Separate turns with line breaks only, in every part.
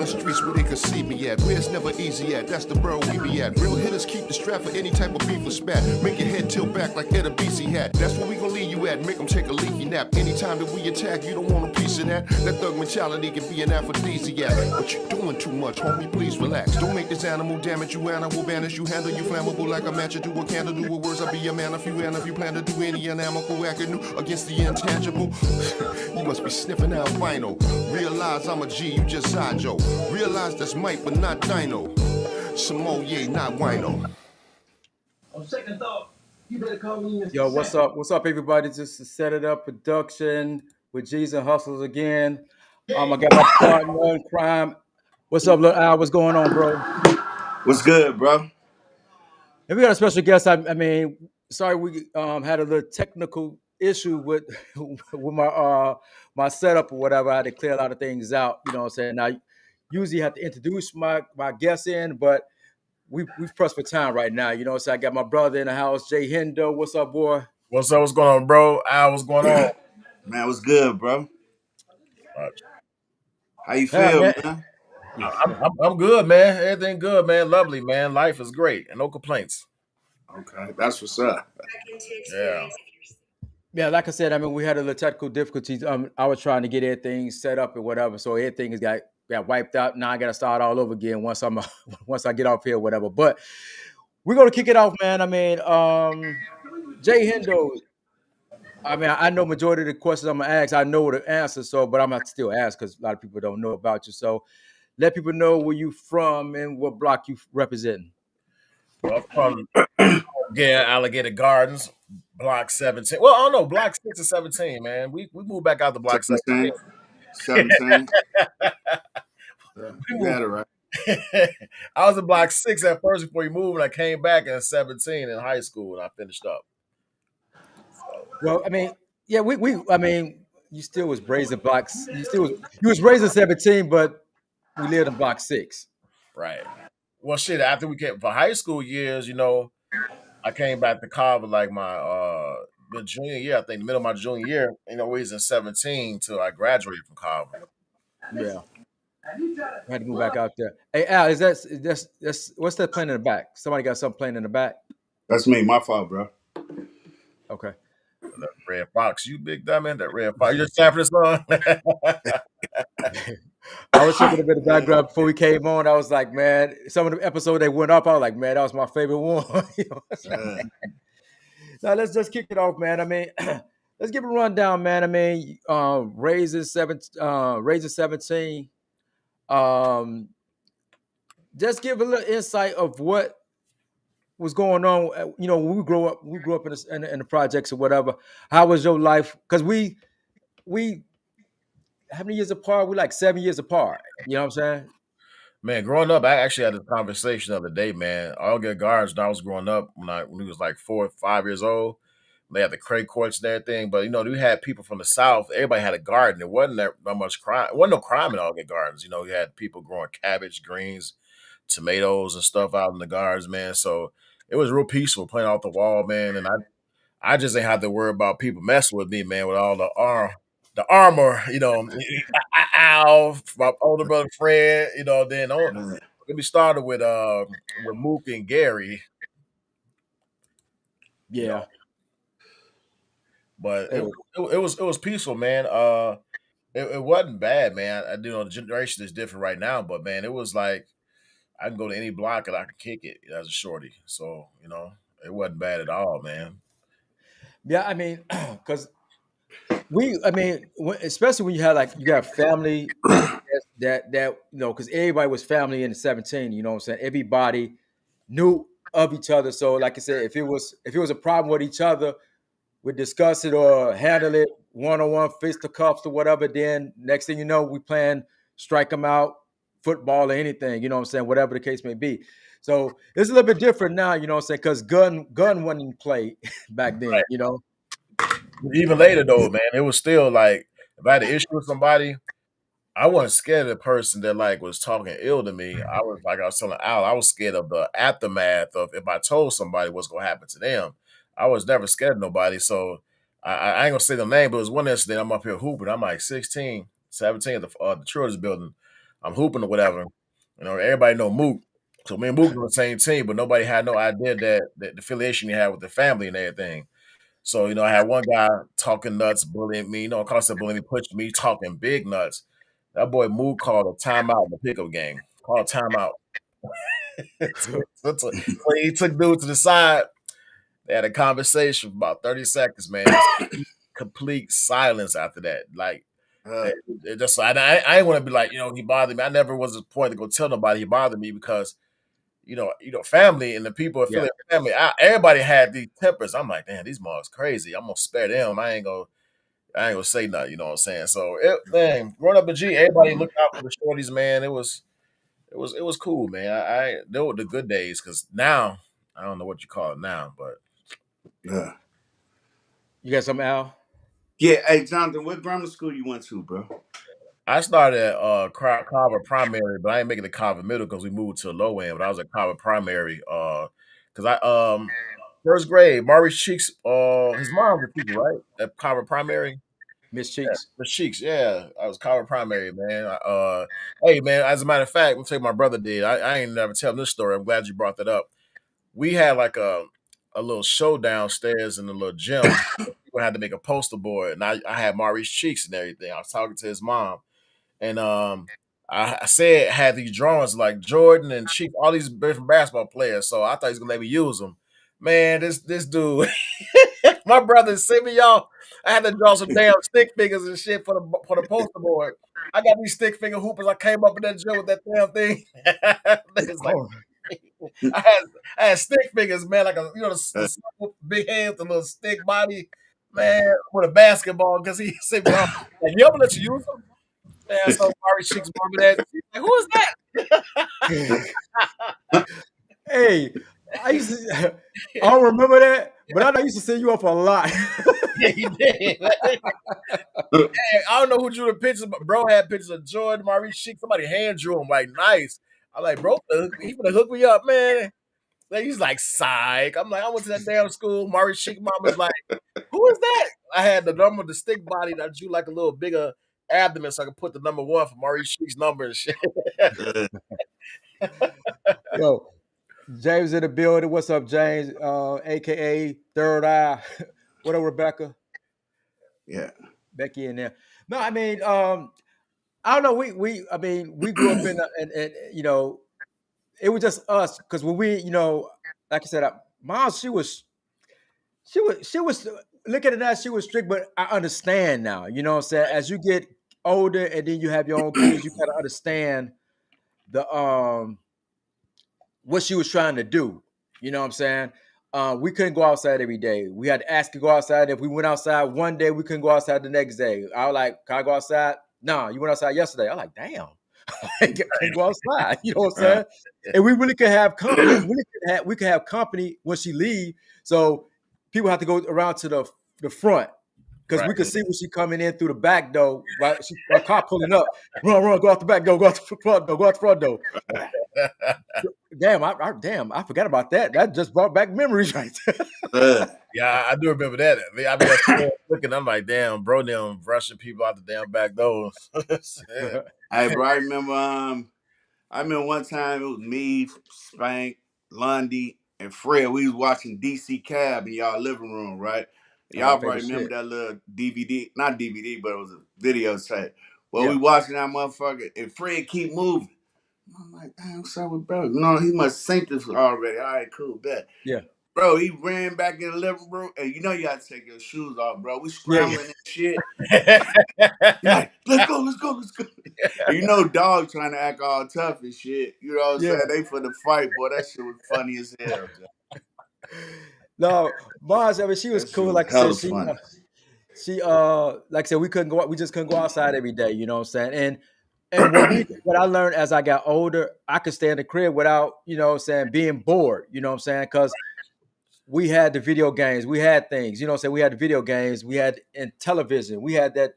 Brooklyn streets where they could see me at. Where it's never easy at, that's the borough we be at. Real hitters keep the strap for any type of beef or spat. Make your head tilt back like Ed a BC hat. That's where we gon' leave you at, make them take a leaky nap. Anytime that we attack, you don't want a piece of that. That thug mentality can be an aphrodisiac. But you're doing too much, homie, please relax. Don't make this animal damage you, animal banish you. Handle you flammable like a match. Do a candle, do with words, I'll be your man if you plan to do any anamical acting against the intangible. You must be sniffing albino. Realize I'm a G, you just Joe. Realize that's Mike, but not Dino. Samoa, not Wino.
On second thought, you better call me Mr.
Yo, what's up? What's up, everybody? This is CedItUp Production with G's and Hustlas again. I got my partner in crime. What's up, Lil Al? What's going on, bro?
What's good, bro?
And we got a special guest. I mean, sorry we had a little technical issue with my setup or whatever. I had to clear a lot of things out. You know what I'm saying? Now, usually have to introduce my guest in, but we've pressed for time right now. You know, so I got my brother in the house, Jay Hendo. What's up, boy?
What's up? What's going on, bro? Al, what's going on?
Man, what's good, bro? How you
Yeah,
feel,
man?
man?
I'm good, man. Everything good, man. Lovely, man. Life is great and no complaints.
Okay, that's what's up.
Yeah.
Yeah, like I said, I mean, we had a little technical difficulties. I was trying to get everything set up and whatever, so everything has got wiped out. Now I got to start all over again once I get off here, whatever. But we're gonna kick it off, man. I mean, Jay Hendo. I mean, I know majority of the questions I'm gonna ask, I know the answer. So, but I'm gonna still ask because a lot of people don't know about you. So, let people know where you from and what block you representing.
Well, from Alligator Gardens, Block 17. Well, I don't know, Block 6 or 17, man. We moved back out to Block 17.
17. You got it right.
I was in Block 6 at first before you moved, and I came back in 17 in high school, and I finished up.
Well, I mean, yeah, I mean, you still was raised in blocks. You was raised in 17, but we lived in Block 6.
Right. Well, shit, after we came for high school years, you know, I came back to Carver like my the junior year, I think the middle of my junior year, you know, we was in 17 till I graduated from Carver.
Yeah. I had to move back out there. Hey Al, is that's what's that playing in the back? Somebody got something playing in the back?
That's me, my fault, bro.
Okay.
That Red Fox, you big dumb man, that Red Fox. You just tapping this song?
I was checking a bit of background before we came on. I was like, man, some of the episodes they went up, I was like, man, that was my favorite one. You know, now let's just kick it off, man. I mean, let's give a rundown, man. I mean, raising 17. Just give a little insight of what was going on. You know, when we grew up in the projects or whatever. How was your life? Because we how many years apart? We're like 7 years apart. You know what I'm saying?
Man, growing up, I actually had this conversation the other day, man. Alligator Gardens, when I was growing up, when we was like 4 or 5 years old, they had the clay courts and everything. But you know, we had people from the South. Everybody had a garden. There wasn't that much crime. There wasn't no crime in Alligator Gardens. You know, you had people growing cabbage, greens, tomatoes, and stuff out in the gardens, man. So it was real peaceful playing off the wall, man. And I just ain't have to worry about people messing with me, man, with all the armor, you know. Al, my older brother Fred, you know. Then let me started with Mook and Gary.
Yeah.
You know. But it was peaceful, man. It wasn't bad, man. I you know the generation is different right now, but man, it was like I can go to any block and I can kick it as a shorty. So you know, it wasn't bad at all, man.
Yeah, I mean, because especially when you got family that you know, because everybody was family in the 17. You know what I'm saying? Everybody knew of each other. So, like I said, if it was a problem with each other, we discuss it or handle it one-on-one, fisticuffs or whatever. Then next thing you know, we plan strike them out, football or anything. You know what I'm saying? Whatever the case may be. So it's a little bit different now. You know what I'm saying? Because gun wasn't in play back then.
Right.
You know.
Even later though, man, it was still like if I had an issue with somebody, I wasn't scared of the person that like was talking ill to me. I was telling Al, I was scared of the aftermath of if I told somebody what's gonna happen to them. I was never scared of nobody. So I ain't gonna say the name, but it was one incident. I'm up here hooping. I'm like 16, 17 at the children's building. I'm hooping or whatever. You know, everybody know Mook. So me and Mook were on the same team, but nobody had no idea that the affiliation he had with the family and everything. So, you know, I had one guy talking nuts, bullying me, you know, constantly bullying me, pushing me, talking big nuts. That boy Mook called a timeout in the pickup game. Called a timeout. So he took dude to the side. They had a conversation for about 30 seconds, man. Just complete silence after that. Like,
Uh,
it just I ain't want to be like, you know, he bothered me. I never was a point to go tell nobody he bothered me because family and the people
Yeah.
affiliated family, everybody had these tempers. I'm like, damn, these moms crazy. I'm gonna spare them. I ain't gonna say nothing. You know what I'm saying? So, man, growing up in G, everybody looked out for the shorties, man. It was cool, man. They were the good days because now I don't know what you call it now, but
yeah.
You got some Al?
Yeah, hey Jonathan, what grammar school you went to, bro?
I started at Carver Primary, but I ain't making the Carver Middle because we moved to low end. But I was at Carver Primary because I first grade, Maurice Cheeks, his mom's a teacher, right? At Carver Primary.
Miss
Yeah,
Cheeks.
the Cheeks, yeah. I was Carver Primary, man. Hey, man, as a matter of fact, I'm tell you my brother did. I ain't never tell him this story. I'm glad you brought that up. We had like a little show downstairs in the little gym. People had to make a poster board, and I had Maurice Cheeks and everything. I was talking to his mom. And I said had these drawings like Jordan and Chief, all these different basketball players. So I thought he was gonna let me use them. Man, this dude, my brother sent me y'all. I had to draw some damn stick figures and shit for the poster board. I got these stick figure hoopers. I came up in that gym with that damn thing. It's like
Oh,
I had I had stick figures, man, like
Uh,
the big hands, the little stick body, man, with a basketball because he sent me all like, you ever let you use them? Man, so Mari Cheeks remember that. She's like, who is that?
hey, I used to. I don't remember that, but I know I used to send you up a lot.
Yeah, he did. I don't know who drew the pictures, but bro had pictures of Jordan, Maurice Cheeks. Somebody hand drew him like nice. I'm like, bro, he gonna hook me up, man. Like, he's like, psych. I'm like, I went to that damn school. Maurice Cheeks mom was like, who is that? I had the number, the stick body that I drew like a little bigger abdomen so I could put the number one for Maurice Cheeks' number and shit.
uh,
Yo, James in the building. What's up, James? AKA Third Eye. What up, Rebecca?
yeah.
Becky in there. No, I mean, I don't know. I mean, we grew up in, it was just us because when we, like I said, mom, she was looking at that. She was strict, but I understand now. You know what I'm saying? As you get older and then you have your own kids, you kind of understand the what she was trying to do. You know what I'm saying? We couldn't go outside every day. We had to ask to go outside. If we went outside one day, we couldn't go outside the next day. I was like, "Can I go outside?" No, you went outside yesterday. I'm like, "Damn, I can't go outside." You know what I'm
Right.
saying? And we really could have we could have company when she leave. So people have to go around to the front because
Right.
we could see when she coming in through the back door. Right, a car pulling up. Run, go out the back door. Go out the front door. Go out the front door. Damn, I forgot about that. That just brought back memories right
Uh,
Yeah, I do remember that. I mean, looking, I'm like, damn, bro, them rushing people out the damn back doors. Yeah.
there.
hey, bro, I remember one time it was me, Spank, Lundy, and Fred. We was watching DC Cab in y'all living room, right?
Oh, my
Y'all probably
favorite
remember
shit.
that little DVD, not DVD, but it was a videotape. Well, we
Yeah,
watching that motherfucker, and Fred keep moving. I'm like, damn, what's up with bro? No, he must think this already. All right, cool, bet.
yeah,
Bro, he ran back in the living room, and you know you gotta take your shoes off, bro. We
yeah, yeah,
scrambling and shit. He like, let's go, let's go, let's go. And you know, dog trying to act all tough and shit. You know what I'm
yeah.
saying? They for the fight, boy. That shit was funny as hell, John.
No, Mars. I mean, she was
That shit
cool.
was
Like I said,
hella
she
funny.
she like I said, we couldn't go. We just couldn't go outside every day. You know what I'm saying? And what I learned as I got older, I could stay in the crib without what I'm saying being bored. You know what I'm saying? Because we had the video games, we had things. You know what I'm saying? We had the video games, we had in television, we had that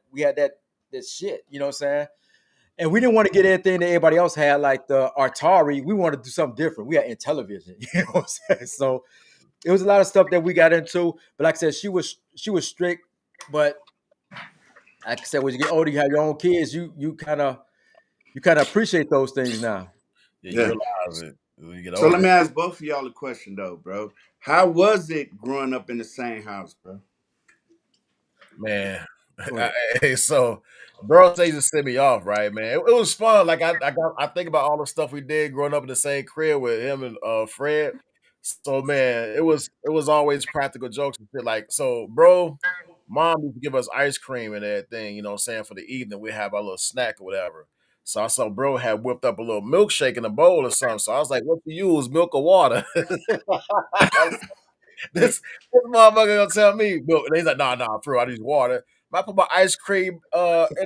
shit. You know what I'm saying? And we didn't want to get anything that everybody else had, like the Atari. We wanted to do something different. We had in television. You know what I'm saying? So it was a lot of stuff that we got into. But like I said, she was strict. But like I said, when you get older, you have your own kids. You kind of you kind of appreciate those things now.
Yeah, you
Yeah.
realize it when you get
So let
older.
me ask both of y'all a question though, bro. How was it growing up in the same house, bro?
Man.
Go ahead.
Hey, so bro stays to set me off, right, man. It was fun. Like I think about all the stuff we did growing up in the same crib with him and Fred. So man, it was always practical jokes and shit. Like, so bro, mom used to give us ice cream and everything, you know what I'm saying, for the evening. We have our little snack or whatever. So I saw bro had whipped up a little milkshake in a bowl or something. So I was like, what do you use? Milk or water? This motherfucker gonna tell me milk. And he's like, nah, bro, I use water. I put my ice cream in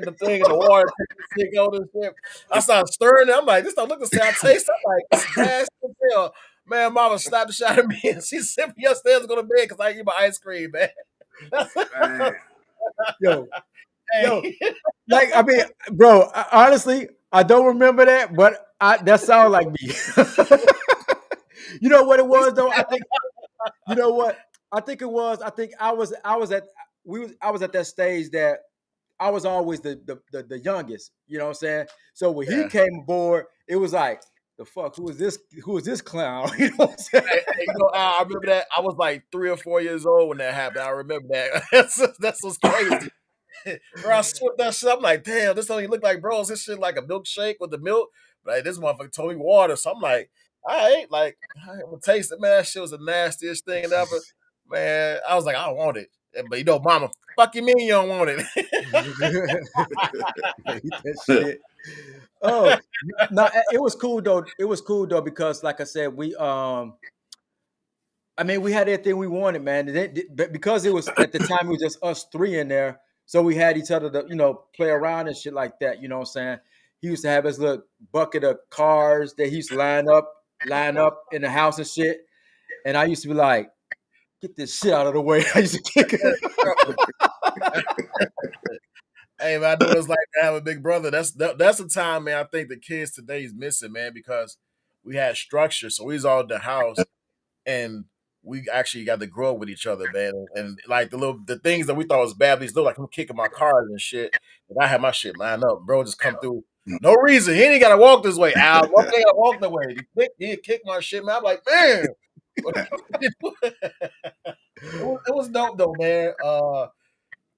the thing in the water, take the shit on this shit. I started stirring it. I'm like, this don't look the same. I taste. I'm like, this is nasty as hell. Man, mama slapped the shot at me and she sent me upstairs to go to bed because I eat my ice cream, man.
Man.
Yo, yo,
Hey.
like I mean, bro, honestly, I don't remember that, but that sounds like me. You know what it was though? I think you know what I think it was. I think I was at that stage that I was always the youngest. You know what I'm saying? So when he
Yeah.
came aboard, it was like the fuck. Who is this? Who is this clown? You know what I'm saying?
Hey, I remember that. I was like 3 or 4 years old when that happened. I remember that. That's what's crazy. Bro, I slipped that shit. I'm like, damn, this don't even look like bros. This shit like a milkshake with the milk. But like, this motherfucker told me water. So I'm like, I ain't like, I'm gonna taste it, man. That shit was the nastiest thing ever. Man, I was like, I don't want it. But mama, fuck you mean you don't want it?
Eat that shit. Oh no, it was cool though. It was cool though because, like I said, I mean, we had everything we wanted, man. But because it was at the time, it was just us three in there, so we had each other to, play around and shit like that. You know what I'm saying? He used to have his little bucket of cars that he used to line up in the house and shit. And I used to be like, "Get this shit out of the way." I used to kick it.
Hey man, I know what it's like to have a big brother. That's the time, man. I think the kids today is missing, man, because we had structure. So we was all in the house and we actually got to grow up with each other, man. And like the things that we thought was bad, these look like I'm kicking my cars and shit. And I had my shit lined up. Bro just come through. No reason. He ain't gotta walk this way. Al, one thing I walk the way. He kicked my shit, man. I'm like, man. It was dope though, man.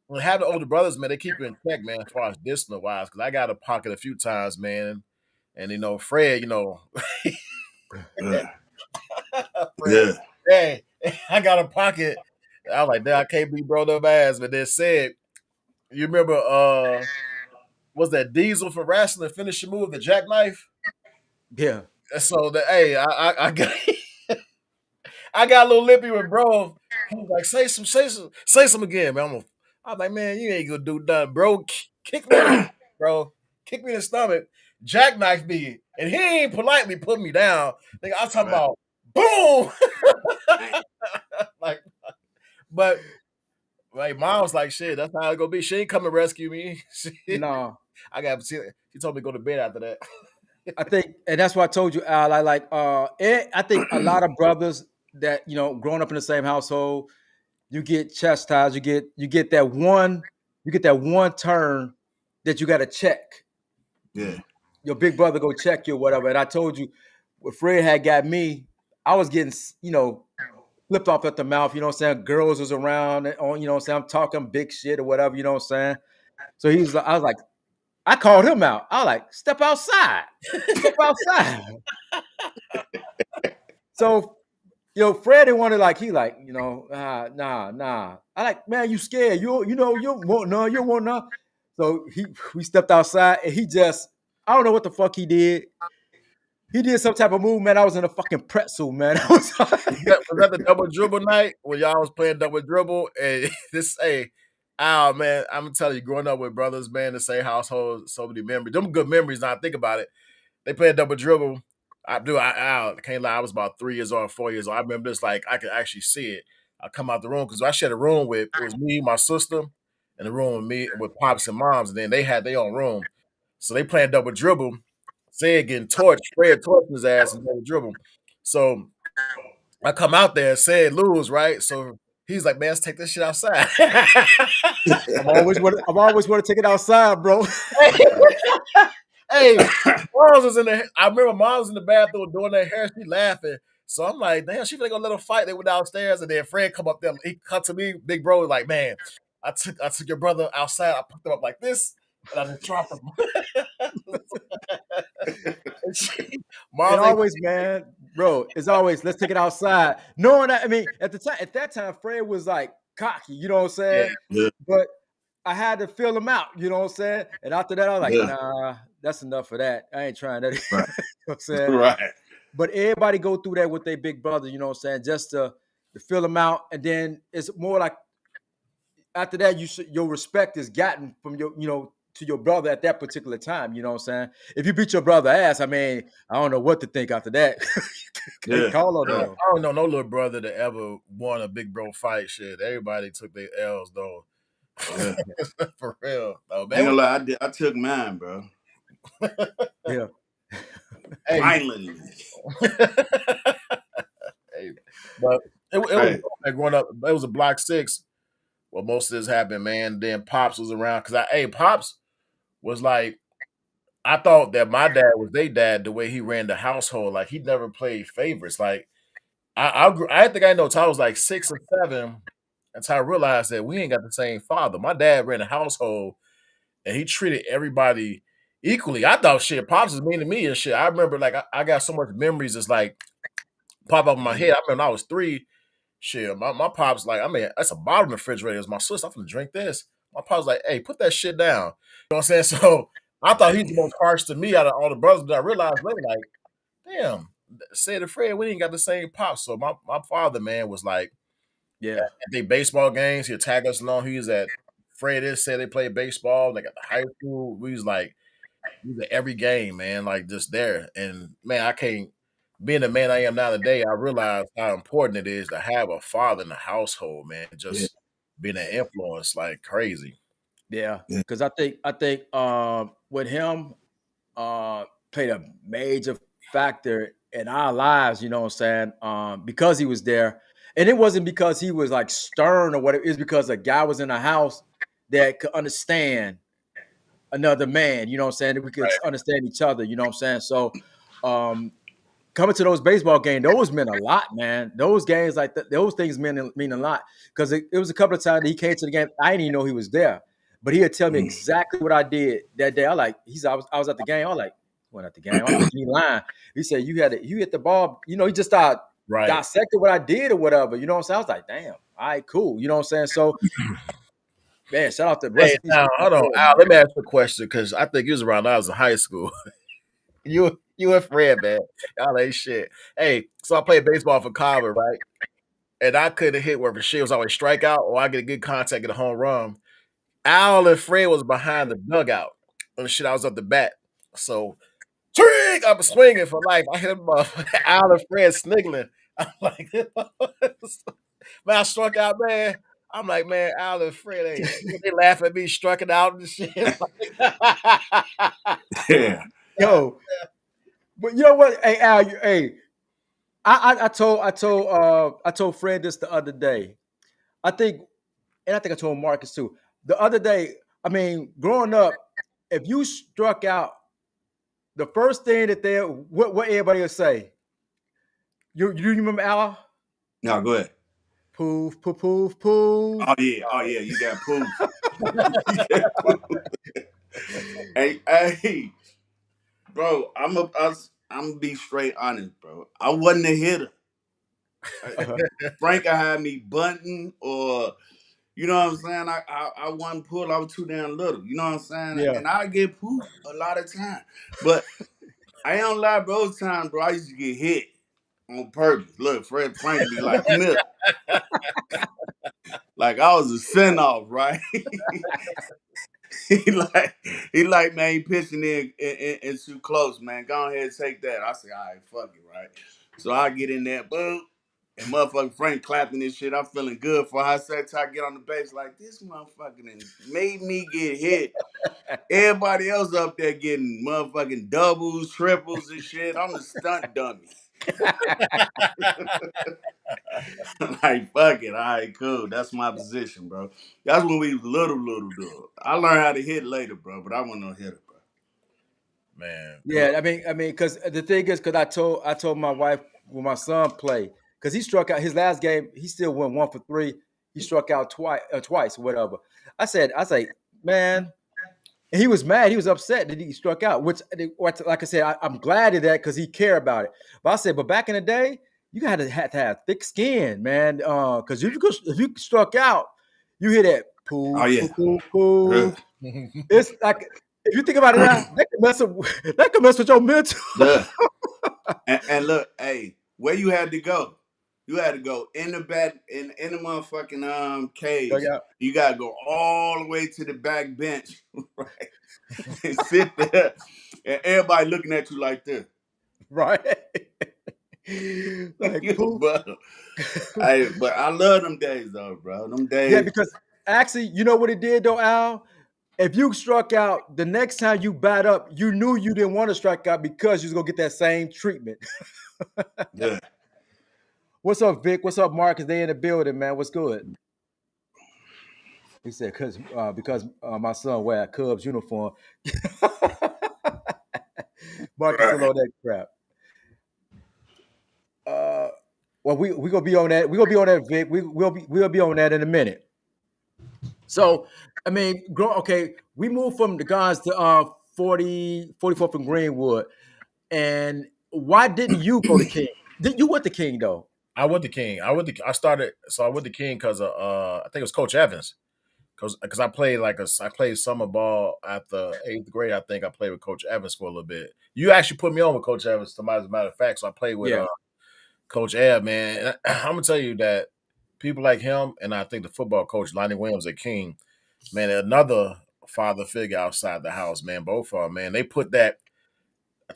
When having older brothers, man, they keep you in check, man, as far as discipline wise. Because I got a pocket a few times, man, and Fred,
Yeah.
Fred,
Yeah.
hey, I got a pocket. I was like, damn, I can't be bro up ass. But then said, you remember, was that Diesel from wrestling finishing move, the jackknife?
Yeah.
So hey, I got I got a little lippy with bro. He was like, say some again, man. I'm like, man, you ain't gonna do nothing, bro. Kick me in the stomach, bro. Kick me in the stomach. Jackknife me. And he ain't politely put me down. Nigga, I'm talking
Right.
about boom. Like, but like mom was like, shit, that's how it gonna be. She ain't come to rescue me.
No,
She told me to go to bed after that.
I think, and that's why I told you, Al. I think a lot of brothers that growing up in the same household, you get chastised. You get that one turn that you got to check.
Yeah.
Your big brother go check you or whatever. And I told you, what Fred had got me, I was getting flipped off at the mouth. You know what I'm saying? Girls was around, and you know what I'm saying? I'm talking big shit or whatever. You know what I'm saying? So I was like, I called him out. I was like, step outside. Step outside. So, Fred didn't want to nah. I like, man, you scared. You want none, you want none. So we stepped outside and I don't know what the fuck he did. He did some type of move, man. I was in a fucking pretzel, man. I was
Was that the double dribble night when y'all was playing double dribble? And man, I'm gonna tell you, growing up with brothers, man, the same household, so many memories. Them good memories. Now I think about it. They played double dribble. I can't lie. I was about 3 years old, 4 years old. I remember this like I could actually see it. I come out the room because I shared a room with it was me, my sister, in the room with me with pops and moms, and then they had their own room. So they playing double dribble. Said getting torched, Fred torching his ass and double dribble. So I come out there and said lose, right? So he's like, man, let's take this shit outside.
I'm always want to take it outside, bro.
Hey, Mars was in the. I remember Mars was in the bathroom doing that hair. She laughing. So I'm like, damn, she finna go let them fight. They went downstairs, and then Fred come up there. He cut to me, big bro, like, man, I took your brother outside. I picked him up like this, and I just dropped him. And
It
Mars ain't.
always, man, bro. It's always let's take it outside. Knowing that, I mean, at that time, Fred was like cocky. You know what I'm
Yeah,
saying?
yeah,
But I had to feel him out. You know what I'm saying? And after that, I was like,
yeah.
nah, that's enough of that. I ain't trying that. You know
Right,
what I'm saying?
right.
But everybody go through that with their big brother. You know what I'm saying? Just to feel them out, and then it's more like after that, your respect is gotten from your, to your brother at that particular time. You know what I'm saying? If you beat your brother ass, I mean, I don't know what to think after that. Can't
Yeah,
call on
I
yeah,
them.
don't know no little brother that ever won a big bro fight. Shit, everybody took their L's though.
yeah.
For real, though,
I ain't
man.
gonna lie, I took mine, bro.
Yeah,
Hey,
Violently.
hey, but it was
Right.
like growing up. It was a block six. Well, most of this happened, man. Then Pops was around because Pops was like, I thought that my dad was their dad the way he ran the household. Like he never played favorites. Like I think I know till I was like 6 or 7 until I realized that we ain't got the same father. My dad ran a household and he treated everybody equally. I thought shit, Pops was mean to me and shit. I remember like I got so much memories. It's like pop up in my head. I remember when I was 3. Shit, my pops like, I mean, that's a bottom of the refrigerator. It's my sister. I'm gonna drink this. My pops like, hey, put that shit down. You know what I'm saying? So I thought he's the most harsh to me out of all the brothers, but I realized later, like, damn, said to Fred, we ain't got the same pops. So my father, man, was like,
yeah,
at they baseball games, he'd tag us along. He was at Fred is said they played baseball, like at the high school. We was at every game, man, like just there. And man, I can't being the man I am now today, I realize how important it is to have a father in the household, man.
Yeah,
Just being an influence like crazy.
yeah.
yeah,
Because I think with him, played a major factor in our lives. You know what I'm saying? Because he was there, and it wasn't because he was like stern or whatever. It's because a guy was in the house that could understand another man. You know what I'm saying? That we could understand each other. You know what I'm saying? So, um, coming to those baseball games, those meant a lot, man. Those games like those things mean a lot because it was a couple of times that he came to the game. I didn't even know he was there, but he'd tell me
mm,
exactly what I did that day. I was at the game. I was like, went at the game. I'm thinking he lying. He said you hit the ball. You know, he just started
Right.
dissected what I did or whatever. You know what I'm saying? I was like, damn, all right, cool. You know what I'm saying? So, man, shout out to rest
Hey,
in peace
now
to my
hold on,
Fred,
Al.
man.
Let me ask you a question because I think you was around when I was in high school. You and Fred, man. Y'all ain't shit. Hey, so I played baseball for Carver, right? And I couldn't hit where the shit was always strikeout or I get a good contact at a home run. Al and Fred was behind the dugout. And shit, I was up the bat. So Trig! I'm swinging for life. I hit him up. Al and Fred sniggling. I'm like, man, I struck out, man. I'm like, man, Al and Fred, they laugh at me, struck it out and shit.
yeah.
Yo, but you know what? Hey, Al, hey, I told Fred this the other day. I think, and I think I told Marcus too. The other day, I mean, growing up, if you struck out, the first thing that what everybody would say, you remember Al?
No, go ahead.
Poof, poof, poof, poof.
Oh yeah, you got poof. You got poof. Hey, bro, I'm gonna be straight honest, bro. I wasn't a hitter.
Uh-huh.
Frank had me bunting or you know what I'm saying? I wasn't pull, I was too damn little. You know what I'm saying?
Yeah.
And I get poofed a lot of time. But I ain't gonna lie, bro, those times, bro, I used to get hit on purpose. Look, Frank be like, come here. Like I was a send off, right? he like he like, man, he pitching in too close, man. Go ahead and take that. I say, all right, fuck it, right? So I get in there, boom, and motherfucking Frank clapping this shit. I'm feeling good for how I said till I get on the base. Like this motherfucking made me get hit. Everybody else up there getting motherfucking doubles, triples, and shit. I'm the stunt dummy. Like, fuck it. All right, cool. That's my position, bro. That's when we was little, dog. I learned how to hit later, bro, but I wasn't no hitter, bro.
man.
Yeah, I mean, because the thing is, because I told my wife when my son played, because he struck out his last game, he still went 1 for 3. He struck out twice, whatever. I say, man, and he was mad. He was upset that he struck out. Like I said, I'm glad of that because he cared about it. But I said, but back in the day, you had to have thick skin, man. Because if you struck out, you hear that
Oh
poo
yeah.
poo poo poo.
Ugh.
It's like if you think about it now, that can mess with your mental.
Ugh. And look, hey, where you had to go? You had to go in the back in the motherfucking
Dug
cage.
out.
You gotta go all the way to the back bench, right? And sit there, and everybody looking at you like this.
Right? Like poo.
but but I love them days though, bro. Them
Yeah,
days.
because actually, you know what it did though, Al? If you struck out, the next time you bat up, you knew you didn't want to strike out because you was gonna get that same treatment.
Yeah.
What's up, Vic? What's up, Marcus? They in the building, man. What's good? He said, because my son wear a Cubs uniform. Marcus still
Right.
on that crap. Uh, well, we gonna be on that. We gonna be on that, Vic. We'll be on that in a minute. So, I mean, okay, we moved from the guys to 44th and Greenwood. And why didn't you go to King? You went to King though.
I went to King. I went to King because of I think it was Coach Evans. Because I played summer ball after 8th grade. I think I played with Coach Evans for a little bit. You actually put me on with Coach Evans, as a matter of fact. So I played with
Yeah.
Coach Ev, man. And I'm gonna tell you that people like him and I think the football coach Lonnie Williams at King, man, another father figure outside the house, man. Both of them, man. They put that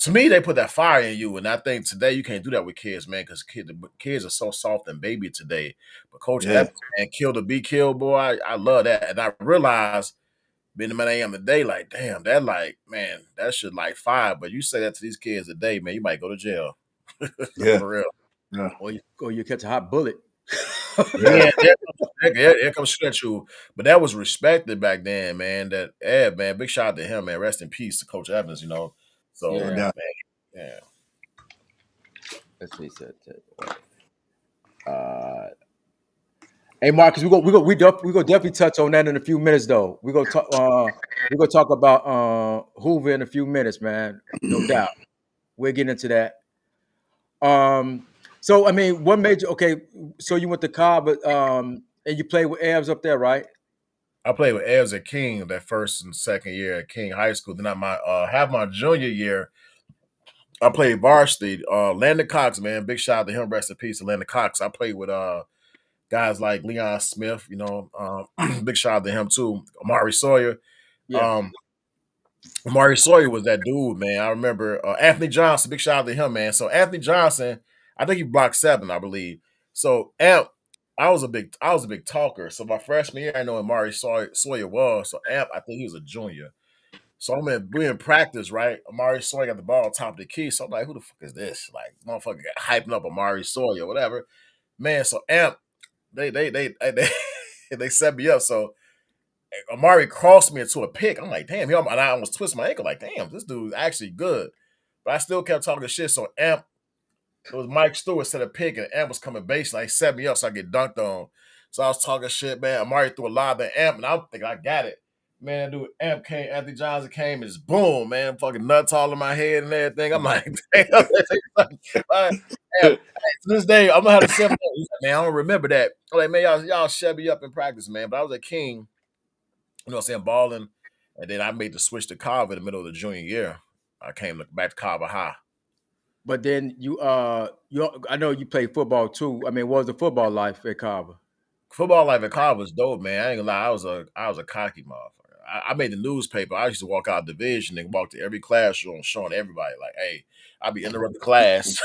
to me. They put that fire in you, and I think today you can't do that with kids, man, because the kids are so soft and baby today. But Coach
Yeah.
Evans, man, kill to be killed, boy. I love that, and I realized being the man I am today, like, damn, that like, man, that should like fire. But you say that to these kids today, man, you might go to jail.
Yeah.
For real.
Yeah.
Or you catch a hot bullet.
Yeah.
Yeah, there comes shit at you. But that was respected back then, man. That Ed, man, big shout out to him, man. Rest in peace to Coach Evans, you know. So
No
Yeah.
doubt.
yeah.
Let's see. Uh, hey Marcus, we gonna definitely touch on that in a few minutes though. We're gonna talk about Hoover in a few minutes, man. No doubt. We'll get into that. So I mean, one major okay, so you went to Cobb, but and you played with Abs up there, right?
I played with Evs at King that first and second year at King High School. Then I have my junior year, I played varsity. Landon Cox, man, big shout out to him. Rest in peace to Landon Cox. I played with guys like Leon Smith, you know, big shout out to him too. Amari Sawyer.
Yeah.
Um, Amari Sawyer was that dude, man. I remember Anthony Johnson. Big shout out to him, man. So Anthony Johnson, I think he blocked 7, I believe. So Amp, I was a big talker. So my freshman year, I know Amari Sawyer was. So Amp, I think he was a junior. So we in practice, right? Amari Sawyer got the ball on top of the key. So I'm like, who the fuck is this? Like, motherfucker got hyping up Amari Sawyer, whatever. Man, so Amp, they they set me up. So Amari crossed me into a pick. I'm like, damn, and I almost twisted my ankle. Like, damn, this dude's actually good. But I still kept talking shit. So Amp, it was Mike Stewart set a pick, and Amp was coming baseline. He set me up so I get dunked on. So I was talking shit, man. Amari threw a lob at Amp, and I'm thinking I got it. Man, dude, Amp came, Anthony Johnson came, and just boom, man, fucking nuts all in my head and everything. I'm like, damn, Amp, to this day, I'm gonna have to say, man, I don't remember that. I'm like, man, y'all shut me up in practice, man. But I was at King, you know what I'm saying, balling. And then I made the switch to Carver in the middle of the junior year. I came back to Carver High.
But then I know you played football too. I mean, what was the football life at Carver?
Football life at Carver was dope, man. I ain't gonna lie, I was a cocky motherfucker. I made the newspaper. I used to walk out division and walk to every classroom showing everybody, like, hey, I'll be interrupting class.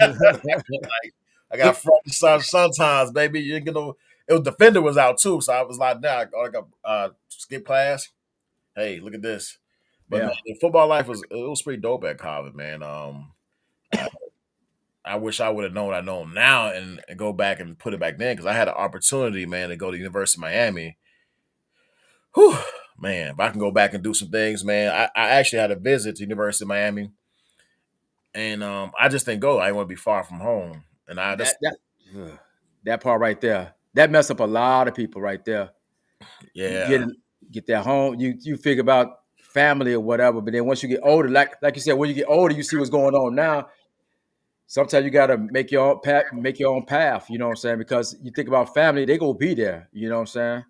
Like, I got front sometimes, baby. You ain't gonna. It was defender was out too, so I was like, nah, I got skip class. Hey, look at this. But man,
Yeah.
the football life was pretty dope at Carver, man. I wish I would have known what I know now and go back and put it back then because I had an opportunity, man, to go to the University of Miami. Whew, man, if I can go back and do some things, man. I actually had a visit to University of Miami, and I just didn't go. I didn't want to be far from home, and I
That
just
that ugh, that part right there, that mess up a lot of people right there. You
yeah
get that home, you figure about family or whatever, but then once you get older, like you said, when you get older, you see what's going on now. Sometimes you gotta make your own path. You know what I'm saying? Because you think about family, they gonna be there. You know what I'm saying?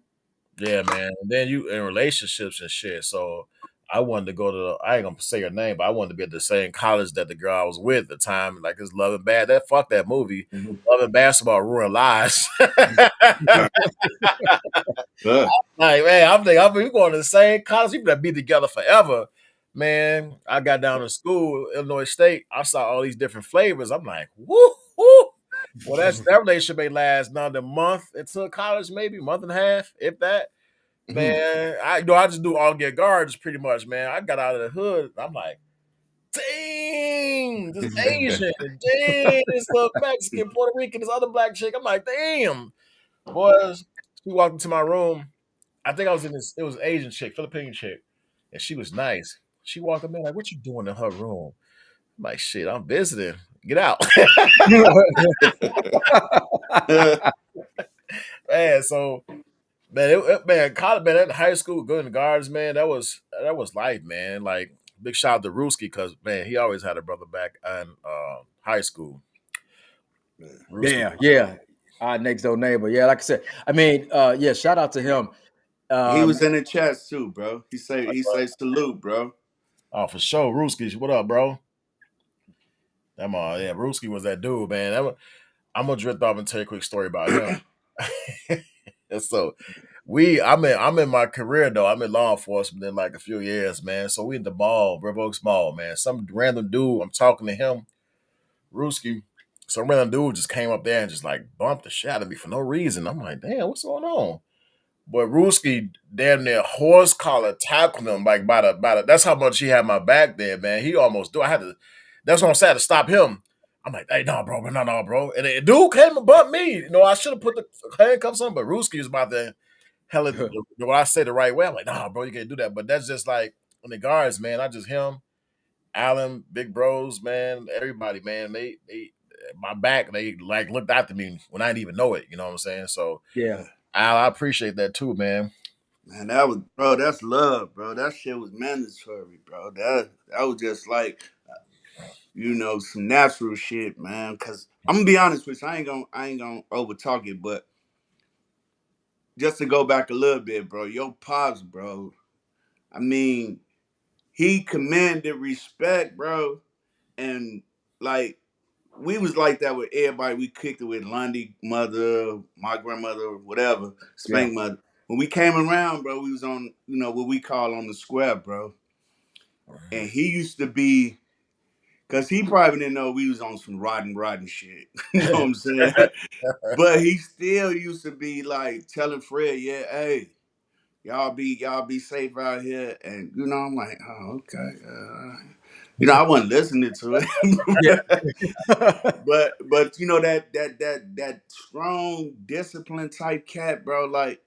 yeah man. And then you in relationships and shit. So I wanted to go to I ain't gonna say her name, but I wanted to be at the same college that the girl I was with at the time. Like it's Love and Bad. That fuck that movie.
Mhm.
Love and Basketball ruined lives.
Right. Yeah.
Like, man, I'm thinking, we going to the same college. We better be together forever. Man, I got down to school, Illinois State. I saw all these different flavors. I'm like, woo, woo. Well, that relationship may last another month until college, maybe month and a half, if that.
Mhm.
Man, I just do all get guards pretty much, man. I got out of the hood. I'm like, dang, this Asian, dang, this little Mexican, Puerto Rican, this other black chick. I'm like, damn, boys. She walked into my room. I think I was in this. It was an Asian chick, Filipino chick, and she was nice. She walked up in like, "What you doing in her room?" I'm like, "Shit, I'm visiting. Get out, man." So, man, man, college, man, that high school, good in the gardens, man. That was life, man. Like, big shout out to Ruski because man, he always had a brother back in high school. Ruski,
Yeah, yeah. Our next door neighbor. Yeah, like I said, I mean, yeah. Shout out to him.
He
Um,
was in the chats too, bro. He say salute, bro.
oh for sure, Ruski. What up, bro? Yeah, Ruski was that dude, man. I'm gonna drift off and tell you a quick story about him. And so I'm in my career though. I'm in law enforcement in like a few years, man. So we in the mall, River Oaks Mall, man. Some random dude, I'm talking to him, Ruski. Some random dude just came up there and just like bumped the shit out of me for no reason. I'm like, damn, what's going on? But Ruski damn near horse collar tackled him like by the that's how much he had my back there, man. He almost do. I had to that's what I'm saying to stop him. I'm like, hey, no, bro, no, bro. And the dude came and bumped me. You know, I should have put the handcuffs on, but Ruski was about to hell it when I say the right way. I'm like, nah, bro, you can't do that. But that's just like in the guards, man. I just him, Allen, big bros, man, everybody, man. They my back, they like looked after me when I didn't even know it. You know what I'm saying? So
yeah,
Al, I appreciate that too, man.
Man, that was bro. That's love, bro. That shit was mandatory, bro. That was just like some natural shit, man. Cause I'm gonna be honest with you, I ain't gonna over talk it, but just to go back a little bit, bro. Your pops, bro. I mean, he commanded respect, bro, and like we was like that with everybody. We kicked it with Lundy mother, my grandmother, whatever,
yeah,
Spank mother. When we came around, bro, we was on, what we call on the square, bro. And he used to be, cause he probably didn't know we was on some rotten shit. You know what I'm saying? But he still used to be like telling Fred, yeah, hey, y'all be safe out here. And I'm like, oh, okay. I wasn't listening to
yeah,
it. But that strong discipline type cat, bro. Like,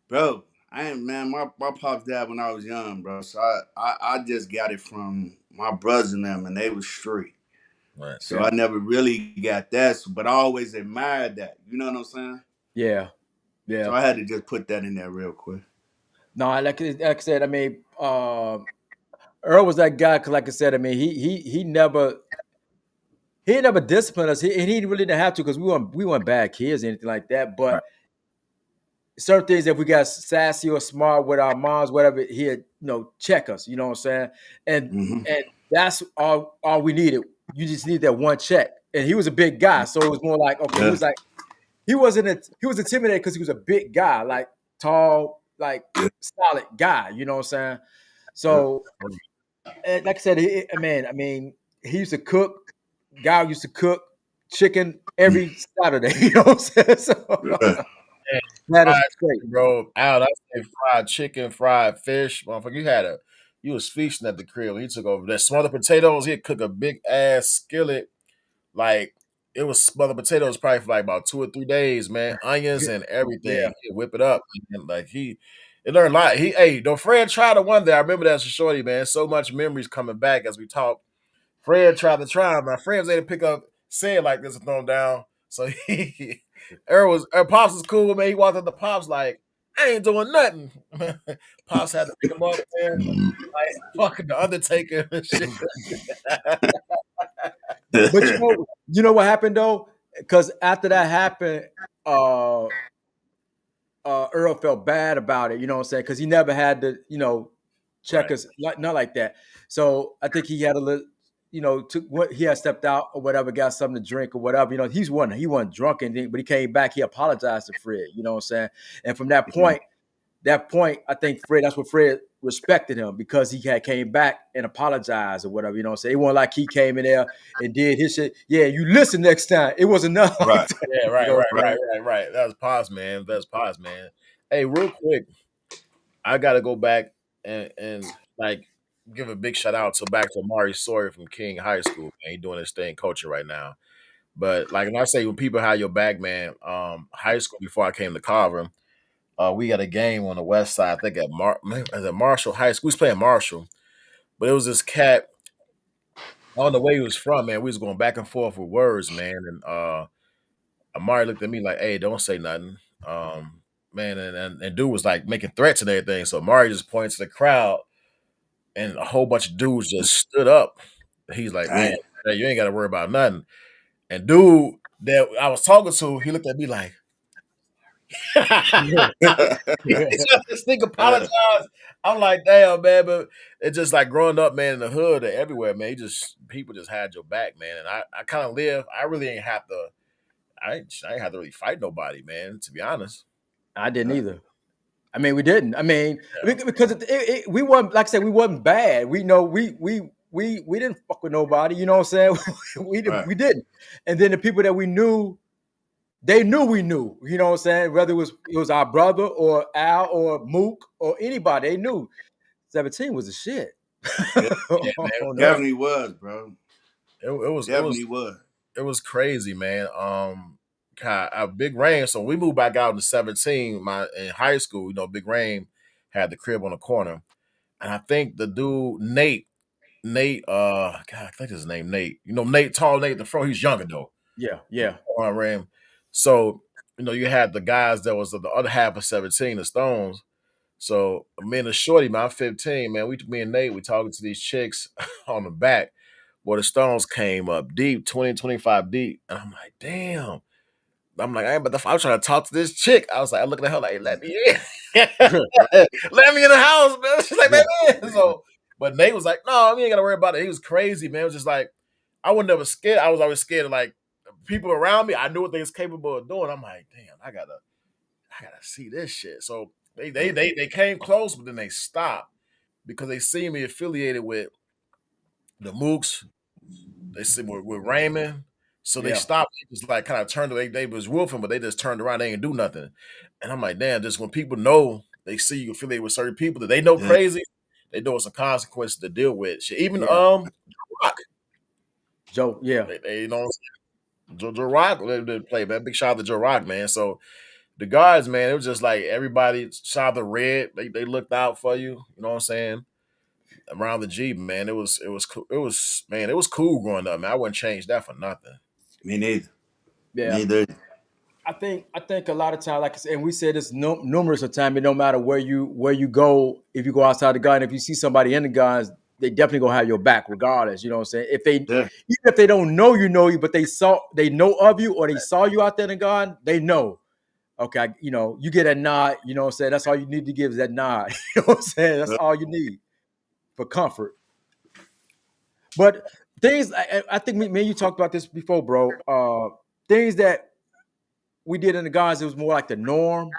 bro, I ain't man. My pops died when I was young, bro. So I just got it from my brothers and them, and they was straight.
Right.
So
yeah,
I never really got that. But I always admired that. You know what I'm saying?
yeah,
So
yeah.
I had to just put that in there real quick.
No, like I said, I mean, Earl was that guy because, like I said, I mean, he never disciplined us, and he really didn't have to because we weren't bad kids or anything like that. But
Right.
certain things, if we got sassy or smart with our moms, whatever, he'd check us. You know what I'm saying? And
Hmm.
and that's all we needed. You just need that one check. And he was a big guy, so it was more like, okay, he
Yeah.
was like he was intimidated because he was a big guy, like tall, like
Yeah.
solid guy. You know what I'm saying?
Yeah.
So, and like I said, I mean, he used to cook. Guy used to cook chicken every Saturday. You know what I'm saying? So
Yeah.
And
that is
fried
great.
chicken, bro. Al, I say fried chicken, fried fish. Motherfucker, you was feasting at the crib when he took over. That smothered potatoes, he'd cook a big ass skillet. Like it was smothered potatoes probably for like about 2 or 3 days, man. Onions and
Yeah,
everything. He'd whip it up. And like It learned a lot. Fred tried to one day. I remember that as a shorty, man. So much memories coming back as we talk. Fred tried to try. My friends didn't pick up, say it like this and throw him down. So Pops was cool, man. He walked up to Pops like, I ain't doing nothing. Pops had to pick him up, man. Like fucking the Undertaker and shit.
But you know what happened though? Because after that happened, Earl felt bad about it. You know what I'm saying? Because he never had to, check
Right.
us, not like that. So I think he had a little, took what he had stepped out or whatever, got something to drink or whatever. He wasn't drunk and but he came back. He apologized to Fred. You know what I'm saying? And from that point, I think that's what Fred respected him because he had came back and apologized or whatever. You know what I'm saying? It wasn't like he came in there and did his shit. Yeah, you listen next time. It wasn't nothing like
Right.
that.
Yeah,
You know what I'm saying?
right. That was Pops, man. That's Pops, man. Hey, real quick, I gotta go back and like give a big shout out to Amari Sawyer from King High School. Man, he doing his thing coaching right now. But like when I say when people have your back, man, high school before I came to Carver, we got a game on the west side, I think at Marshall High School. We was playing Marshall, but it was this cat. I don't know where he was from, man. We was going back and forth with words, man. And Amari looked at me like, "Hey, don't say nothing." Man, and dude was like making threats and everything. So Amari just points to the crowd, and a whole bunch of dudes just stood up. He's like, "Man,
Damn.
hey, you ain't got to worry about nothing." And dude that I was talking to, he looked at me like, this thing apologize. I'm like, damn, man, but it's just like growing up, man, in the hood or everywhere, man. People just had your back, man. And I kind of live. I really ain't have to. I ain't have to really fight nobody, man. To be honest,
I didn't either. I mean, we didn't. I mean,
yeah,
because we wasn't, like I said, we wasn't bad. We know we didn't fuck with nobody. You know what I'm saying?
Right.
We didn't. And then the people that we knew, they knew we knew. You know what I'm saying? Whether it was our brother or Al or Mook or anybody, they knew. 17 was the shit.
Yeah,
yeah, man.
On that.
definitely was, bro.
It was
Definitely was.
it was crazy, man. God, a Big Rain. So we moved back out in 17. In high school, Big Rain had the crib on the corner, and I think the dude Nate, God, I think his name Nate. Nate, tall Nate, the fro. He's younger though.
Yeah, yeah.
Ram. So you had the guys that was the other half of 17, the Stones. So me and the shorty, man, I'm 15, man. Me and Nate, we talking to these chicks on the back. Where the Stones came up deep, 20, 25 deep. And I'm like, damn. I'm like, I ain't but I'm trying to talk to this chick. I was like, I look at her like, let me in. Let me in the house, man. She's like,
Yeah.
let me in. So, but Nate was like, no, we ain't gotta worry about it. He was crazy, man. It was just like, I was never scared. I was always scared of like people around me. I knew what they was capable of doing. I'm like, damn, I gotta see this shit. So they came close, but then they stopped because they see me affiliated with the Mooks. They see with Raymond. So they
Yeah.
stopped. They just like kind of turned. They was wolfing, but they just turned around. They ain't do nothing. And I'm like, damn. Just when people know they see you affiliated with certain people that they know
Yeah.
crazy, they know some consequences to deal with. Shit. Even
Yeah.
Rock.
Joe, yeah.
They Joe Rock they play, man. Big shout out to Joe Rock, man. So the guards, man, it was just like everybody shot the red. They looked out for you. You know what I'm saying? Around the G, man. It was cool growing up, man. I wouldn't change that for nothing.
Me neither.
Yeah.
Neither.
I think a lot of times, like I said, and we said this numerous of times, no matter where you go, if you go outside the gun, if you see somebody in the guns, they definitely gonna have your back regardless. You know what I'm saying?
Yeah.
Even if they don't know you, but they know of you or they saw you out there in the gun, they know. Okay, you get a nod, you know what I'm saying? That's all you need to give is that nod. You know what I'm saying? That's all you need for comfort. But things I think me and you talked about this before, bro. Things that we did in the guys, it was more like the norm,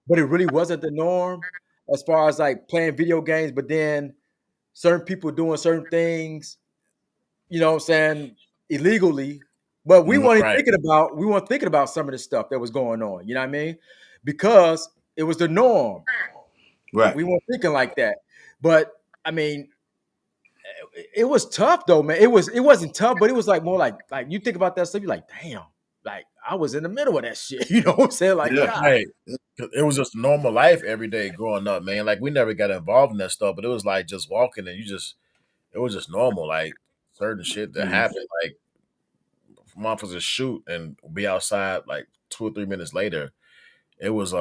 but it really wasn't the norm as far as like playing video games, but then certain people doing certain things, you know what I'm saying, illegally. But
Mhm.
Right.
we weren't thinking about some of the stuff that was going on, you know what I mean? Because it was the norm.
Right.
We weren't thinking like that. But I mean, it was tough though, man. It wasn't tough, but it was like more like you think about that stuff, you're like, damn. like I was in the middle of that shit. You know what I'm saying? Like,
Yeah.
God,
Right. 'Cause it was just normal life every day growing up, man. Like we never got involved in that stuff, but it was like just walking and it was just normal, like certain shit that
Mm.
happened. Like motherfuckers just shoot and be outside like 2 or 3 minutes later. It was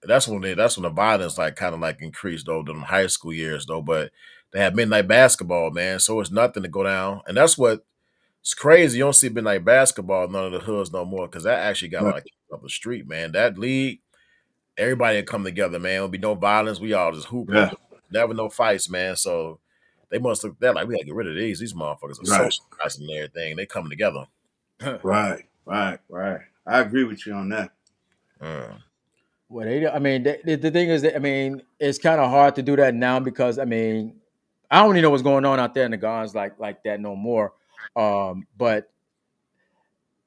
that's when the violence like kind of like increased though, them high school years though. But they had midnight basketball, man. So it's nothing to go down. And that's what it's crazy. You don't see midnight basketball in none of the hoods no more because that actually got a
Right.
lot of kids up the street, man. That league, everybody would come together, man. There'll be no violence. We all just hooping.
Yeah.
Never no fights, man. So they must look that like we gotta get rid of these. These motherfuckers are
Right.
socializing and everything. They coming together.
Right. Right. Right. I agree with you on that.
Mm.
well, I mean, the thing is that I mean, it's kind of hard to do that now because I mean, I don't even know what's going on out there in the gardens like that no more. But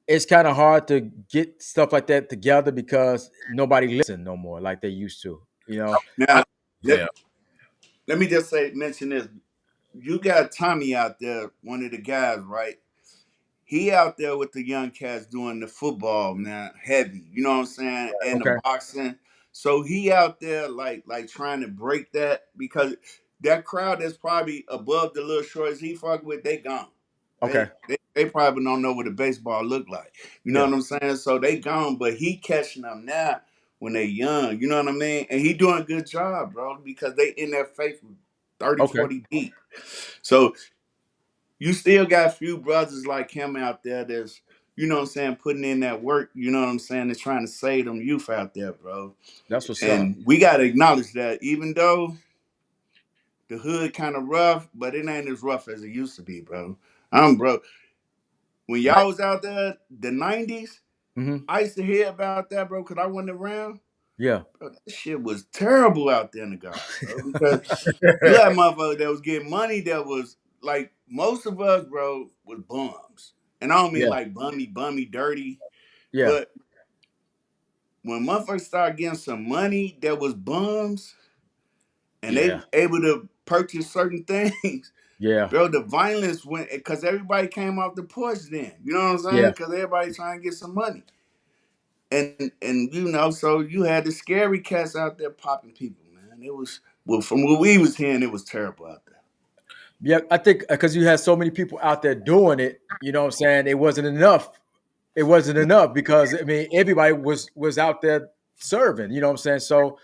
it's kind of hard to get stuff like that together because nobody listen no more like they used to. You know, I,
Now, let,
Yeah.
let me just mention this. You got Tommy out there, one of the guys, right? He out there with the young cats doing the football, man, heavy. You know what I'm saying? And the
okay,
boxing. So he out there like trying to break that because that crowd that's probably above the little shorts he fuck with, they gone.
okay,
They probably don't know what a baseball look like. You know
yeah,
what I'm saying? So they gone, but he catching them now when they young. You know what I mean? And he doing a good job, bro, because they in their face 30,
okay,
40 deep. So you still got a few brothers like him out there that's, you know what I'm saying, putting in that work, you know what I'm saying, that's trying to save them youth out there, bro.
that's what's up.
And we got to acknowledge that even though the hood kind of rough, but it ain't as rough as it used to be, bro. Bro, when
Right.
y'all was out there, the 90s,
Hmm.
I used to hear about that, bro, because I wasn't around.
Yeah.
Bro, that shit was terrible out there in the garden, bro, because you had motherfuckers that was getting money that was like most of us, bro, was bums. And I don't mean
Yeah.
like bummy, dirty,
Yeah.
but when motherfuckers started getting some money that was bums and they
Yeah.
was able to purchase certain things,
Yeah.
bro, the violence went because everybody came off the porch then. You know what I'm saying?
Yeah.
Because everybody trying to get some money. And you know, so you had the scary cats out there popping people, man. It was well from what we was hearing, it was terrible out there.
Yeah. I think because you had so many people out there doing it, you know what I'm saying? It wasn't enough. It wasn't enough because I mean everybody was out there serving, you know what I'm saying? So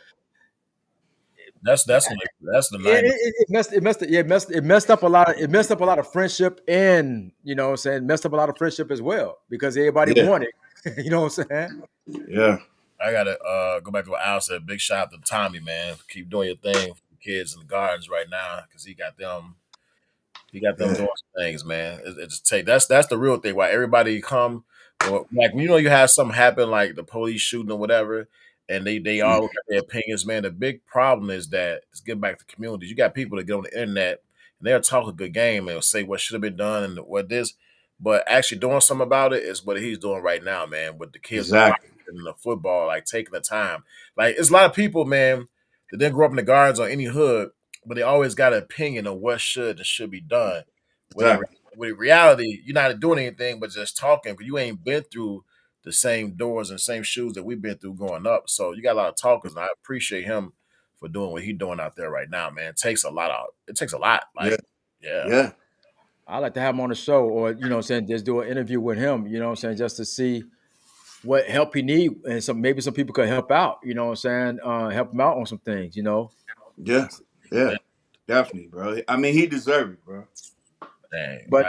That's the
it,
90s.
it, it messed up a lot of it messed up a lot of friendship and you know what I'm saying messed up a lot of friendship as well because everybody
Yeah,
wanted you know what I'm saying.
yeah,
I gotta go back to what Al said. Big shout out to Tommy, man. Keep doing your thing for the kids in the gardens right now because he got them
yeah.
doing some things, man. It just take that's the real thing. Why everybody come or like you have something happen like the police shooting or whatever, and they
Mm,
all got their opinions, man. The big problem is that it's getting back to communities. You got people that get on the internet and they'll talk a good game and say what should have been done and what this, but actually doing something about it is what he's doing right now, man. With the kids in the boxing
exactly,
and the football, like taking the time. Like it's a lot of people, man, that didn't grow up in the gardens or any hood but they always got an opinion of what should be done. When in,
exactly.
when in reality, you're not doing anything but just talking because you ain't been through the same doors and same shoes that we've been through growing up. So you got a lot of talkers, and I appreciate him for doing what he's doing out there right now, man. It takes a lot of it takes a lot.
Yeah,
Like, yeah.
yeah,
I like to have him on the show or you know what I'm saying just do an interview with him, you know what I'm saying, just to see what help he need and some maybe some people could help out, you know what I'm saying, help him out on some things, you know.
yeah, yeah. Definitely, bro. I mean, he deserved it, bro.
Dang,
But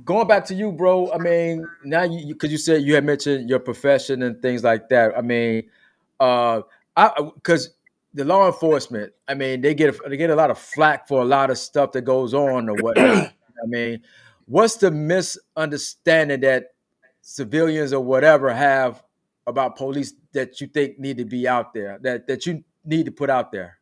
going back to you, bro, I mean, now you because you said you had mentioned your profession and things like that. I mean, uh, I because the law enforcement, I mean, they get a lot of flack for a lot of stuff that goes on or whatnot. I mean, what's the misunderstanding that civilians or whatever have about police that you think need to be out there that you need to put out there?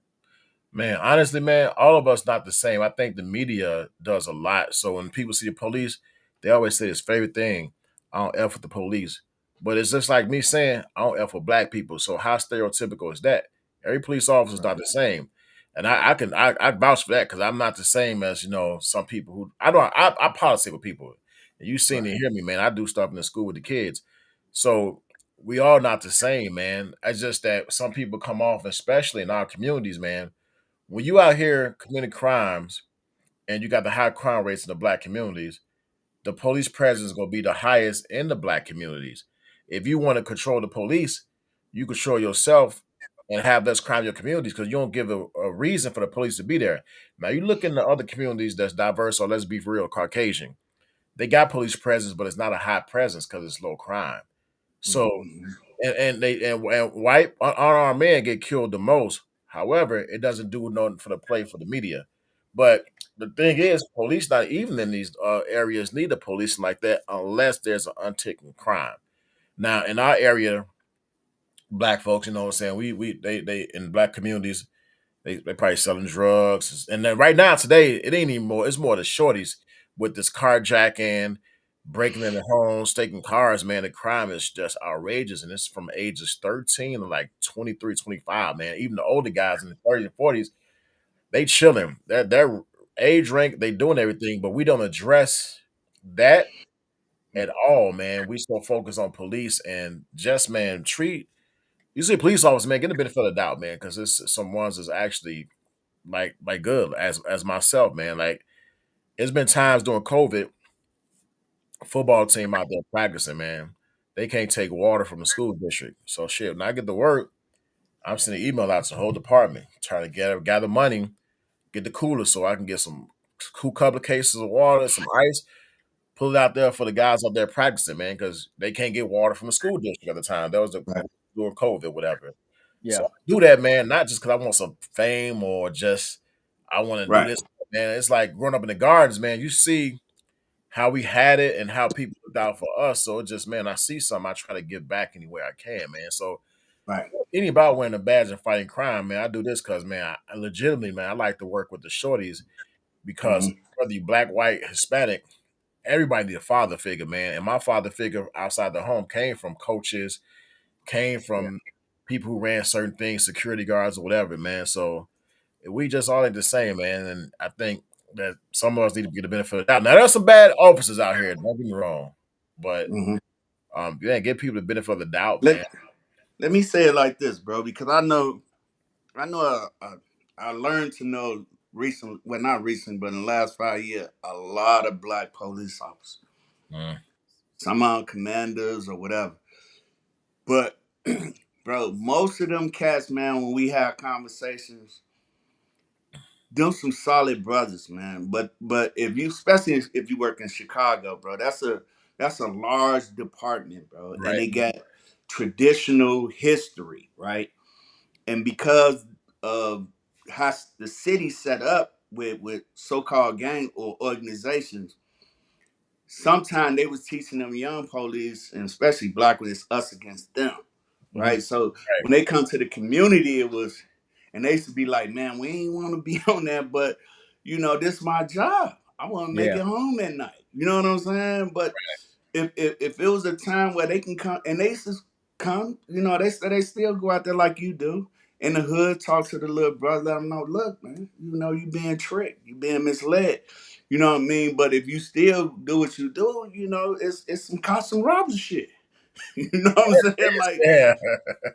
man, honestly, man, all of us not the same. I think the media does a lot. So when people see the police, they always say his favorite thing, I don't F with the police. But it's just like me saying, I don't F with black people. So how stereotypical is that? Every police officer is not
Right.
the same. And I vouch for that because I'm not the same as, some people who I don't I policy with people. And you seen
Right.
and hear me, man. I do stuff in the school with the kids. So we all not the same, man. It's just that some people come off, especially in our communities, man. When you out here committing crimes and you got the high crime rates in the black communities, the police presence is going to be the highest in the black communities. If you want to control the police, you control yourself and have less crime in your communities because you don't give a reason for the police to be there. Now you look in the other communities that's diverse, or let's be real, Caucasian. They got police presence, but it's not a high presence because it's low crime. So
Mm-hmm.
and white unarmed men get killed the most. However, it doesn't do nothing for the play for the media. But the thing is, police not even in these areas need a police like that unless there's an unticking crime. Now, in our area, black folks, you know what I'm saying, they in black communities, they probably selling drugs. And then right now, today, it ain't even more, it's more the shorties with this carjacking, breaking into homes, taking cars, man. The crime is just outrageous. And it's from ages 13 to like 23, 25, man. Even the older guys in the 30s and 40s, they chilling. Their age rank, they doing everything, but we don't address that at all, man. We so focus on police and just, man, treat you see police officers, man, get the benefit of the doubt, man, because it's some ones that's actually like good as myself, man. Like it's been times during COVID, football team out there practicing, man. They can't take water from the school district. So shit, when I get to work, I'm sending email out to the whole department, trying to gather money, get the cooler so I can get some cool couple of cases of water, some ice, put it out there for the guys out there practicing, man, because they can't get water from the school district at the time. That was
Right.
during COVID, whatever. So
Yeah.
I do that, man, not just because I want some fame or just I want to do
Right.
this, man. It's like growing up in the gardens, man. You see how we had it and how people looked out for us. So it just, man, I see something, I try to give back any way I can, man. So
Right.
any about wearing a badge and fighting crime, man, I do this because, man, I legitimately, man, I like to work with the shorties because
Mm-hmm.
whether you black, white, Hispanic, everybody need a father figure, man. And my father figure outside the home came from coaches, came
Yeah.
from people who ran certain things, security guards or whatever, man. So we just all ain't the same, man. And I think that some of us need to get the benefit of the doubt. Now there's some bad officers out here, don't get me wrong. But
Mm-hmm.
yeah, give people the benefit of the doubt, man.
Let Let me say it like this, bro, because I know I learned to know recent, well, not recent, but in the last 5 years, a lot of black police officers.
Mm,
Some are commanders or whatever. But bro, most of them cats, man, when we have conversations, them some solid brothers, man. But if you, especially if you work in Chicago, bro, that's a large department, bro, and
right.
they got traditional history, right? And because of how the city set up with so-called gang or organizations, sometimes they was teaching them young police, and especially black ones, it's us against them,
Hmm.
right? So
Right.
when they come to the community, it was, and they used to be like, man, we ain't want to be on that, but this is my job. I want to make
Yeah.
it home at night. You know what I'm saying? But if it was a time where they can come and they just come, they still go out there like you do in the hood, talk to the little brother, let them know, look, man, you being tricked, you being misled. You know what I mean? But if you still do what you do, it's some constant robber shit. You know what I'm saying? Like
Yeah.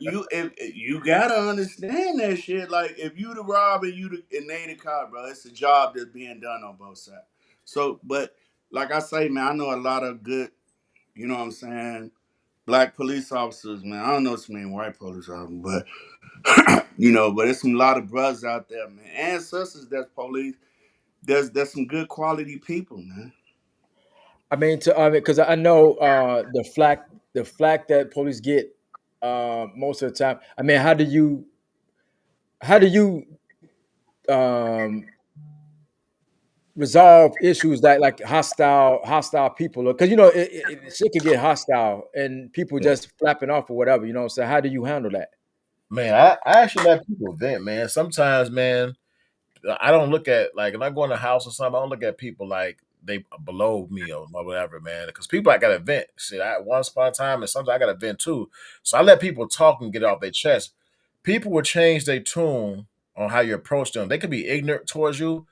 if you gotta understand that shit. Like if you the robber, you the and they the cop, bro. It's a job that's being done on both sides. So, but like I say, man, I know a lot of good, you know what I'm saying, black police officers, man. I don't know so many white police officers, but but there's some lot of brothers out there, man, and sisters that's police. There's some good quality people, man.
I mean, because I know the flack that police get most of the time. I mean, how do you um, resolve issues that like hostile people? Because shit can get hostile and people
Yeah.
just flapping off or whatever. You know what I'm saying? How do you handle that?
Man, I actually let people vent, man. Sometimes, man, I don't look at like if I go in a house or something, I don't look at people like they below me or whatever, man. Because people I gotta vent. Shit, I once upon a time and sometimes I gotta vent too. So I let people talk and get it off their chest. People will change their tune on how you approach them. They could be ignorant towards you.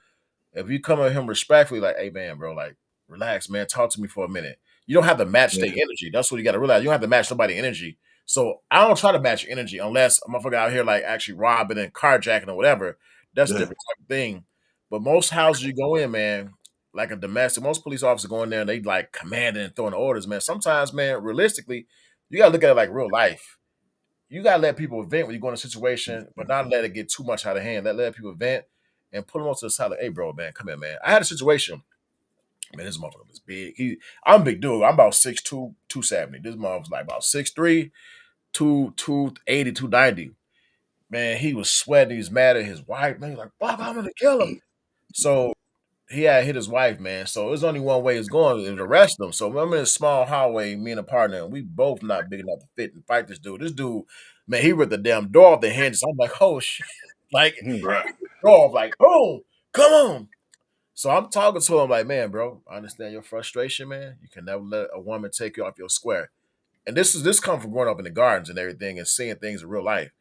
If you come at him respectfully, like, hey man, bro, like relax, man. Talk to me for a minute. You don't have to match their energy. That's what you got to realize. You don't have to match somebody's energy. So I don't try to match your energy unless a motherfucker out here like actually robbing and carjacking or whatever. That's a different type of thing. But most houses you go in, man, like a domestic, most police officers go in there and they like commanding and throwing orders, man. Sometimes, man, realistically, you gotta look at it like real life. You gotta let people vent when you go in a situation, but not let it get too much out of hand. Let people vent and put them on to the side. Like, hey, bro, man, come here, man. I had a situation. Man, this motherfucker was big. I'm a big dude. I'm about 6'2", 270. This motherfucker was like about 6'3", 280, 290. Man, he was sweating. He was mad at his wife. Man, he was like, fuck, I'm gonna kill him. So he had hit his wife, man. So there's only one way it's going to arrest him. So I'm in a small hallway, me and a partner, and we both not big enough to fit and fight this dude. This dude, man, he ripped the damn door off the hinges. I'm like, oh shit. Like, door off, like, boom, come on. So I'm talking to him like, man, bro, I understand your frustration, man. You can never let a woman take you off your square. And this comes from growing up in the gardens and everything and seeing things in real life.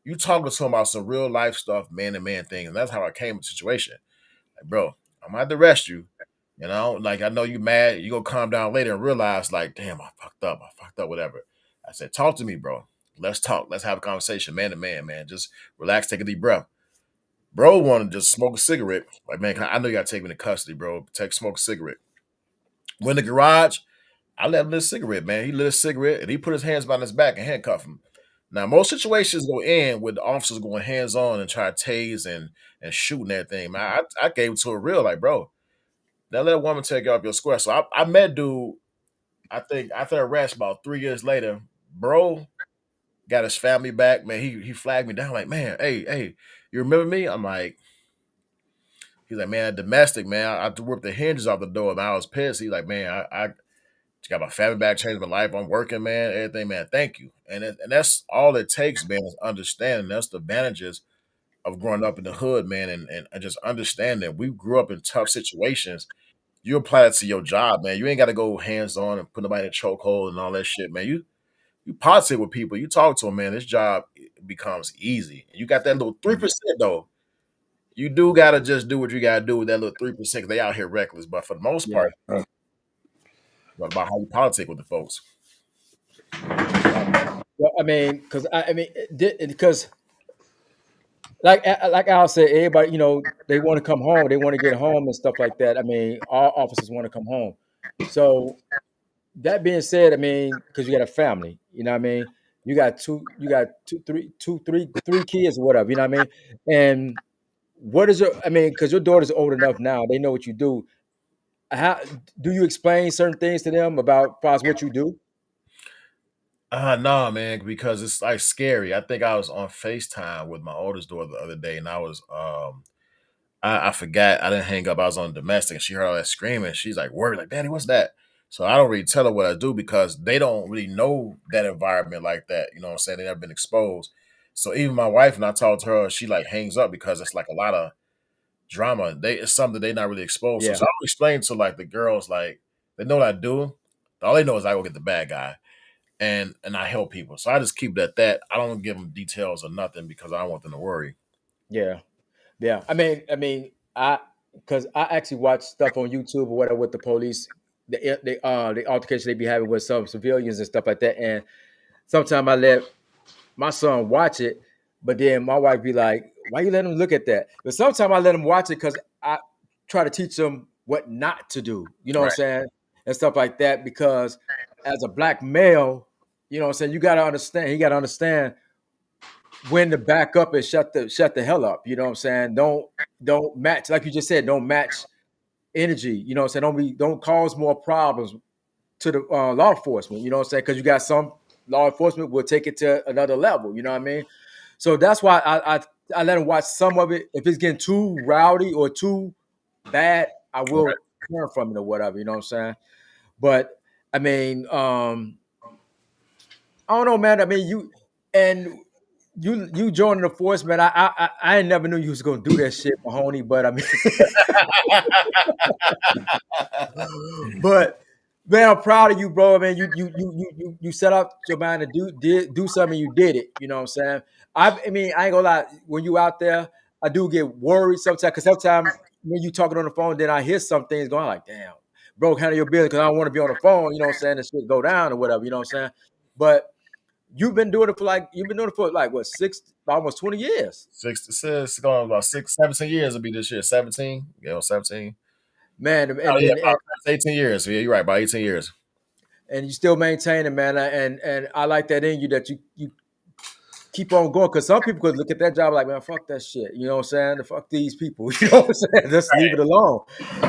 You talking to him about some real life stuff, man to man things. And that's how I came to the situation. Like, bro, I'm gonna have to arrest you. You know, like I know you mad. You gonna calm down later and realize, like, damn, I fucked up. Whatever. I said, talk to me, bro. Let's talk. Let's have a conversation, man to man, man. Just relax, take a deep breath. Bro wanted to just smoke a cigarette. Like, man, I know you gotta take me to custody, bro. Smoke a cigarette. Went in the garage. I let him lit a cigarette, man. He lit a cigarette and he put his hands behind his back and handcuff him. Now, most situations go in with the officers going hands on and try to tase and shoot and everything. Man, I gave it to a real, like, bro, now let a woman take you off your square. So I met dude, I think after arrest about 3 years later, bro got his family back. Man, he flagged me down like, man, hey, you remember me? I'm like, he's like, man, domestic, man. I ripped the hinges off the door, man. I was pissed. He's like, man, I got my family back, changed my life. I'm working, man. Everything, man. Thank you. And that's all it takes, man, is understanding. That's the advantages of growing up in the hood, man, and just understand that we grew up in tough situations. You apply it to your job, man. You ain't got to go hands on and put nobody in a chokehold and all that shit, man. You politic with people. You talk to them, man. This job becomes easy. You got that little 3% though. You do gotta just do what you gotta do with that little 3%. They out here reckless, but for the most
Yeah.
part, what about how you politic with the folks?
Well, I mean, because like Al said, everybody, they want to come home, they want to get home and stuff like that. I mean, all officers want to come home. So that being said, I mean, because you got a family, you know what I mean? You got three kids or whatever, you know what I mean? And what is your, I mean, because your daughter's old enough now, they know what you do. How do you explain certain things to them about what you do?
No, man, because it's like scary. I think I was on FaceTime with my oldest daughter the other day, and I was I forgot I didn't hang up. I was on domestic, and she heard all that screaming. She's like, "Worried, like, Daddy, what's that?" So I don't really tell her what I do because they don't really know that environment like that. You know what I'm saying? They never been exposed. So even my wife and I talked to her, she like hangs up because it's like a lot of drama. It's something they not really exposed to.
Yeah,
So I'll explain to like the girls, like they know what I do. All they know is I go get the bad guy and I help people. So I just keep it at that. I don't give them details or nothing because I don't want them to worry.
yeah. Yeah, I because I actually watch stuff on YouTube or whatever with the police, the altercation they be having with some civilians and stuff like that. And sometimes I let my son watch it, but then my wife be like, "Why you let him look at that?" But sometimes I let him watch it because I try to teach them what not to do. You know what I'm
Right.
saying, and stuff like that. Because as a black male, you know what I'm saying, you got to understand. He got to understand when to back up and shut the hell up. You know what I'm saying? Don't match, like you just said, don't match energy. You know what I'm saying? Don't cause more problems to the law enforcement. You know what I'm saying? Because you got some law enforcement will take it to another level. You know what I mean? So that's why I let him watch some of it. If it's getting too rowdy or too bad, I
Right.
will turn from it or whatever. You know what I'm saying? But I mean, I don't know, man. I mean, and you joining the force, man. I never knew you was gonna do that shit, Mahoney. But I mean, but man, I'm proud of you, bro. I mean, you set up your mind to do something. You did it. You know what I'm saying? I mean, I ain't gonna lie. When you out there, I do get worried sometimes because sometimes when you talking on the phone, then I hear some things going like, damn. bro, handle your business because I don't want to be on the phone, you know what I'm saying, and shit go down or whatever, you know what I'm saying? But you've been doing it for like what, almost 20 years.
66, going about 17 years will be this year. 17, 17.
Man,
Oh yeah, about 18 years. Yeah, you're right, about 18 years.
and you still maintain it, man. And I like that in you that you keep on going because some people could look at that job like, man, fuck that shit. You know what I'm saying? The fuck these people. You know what I'm saying? Just leave it alone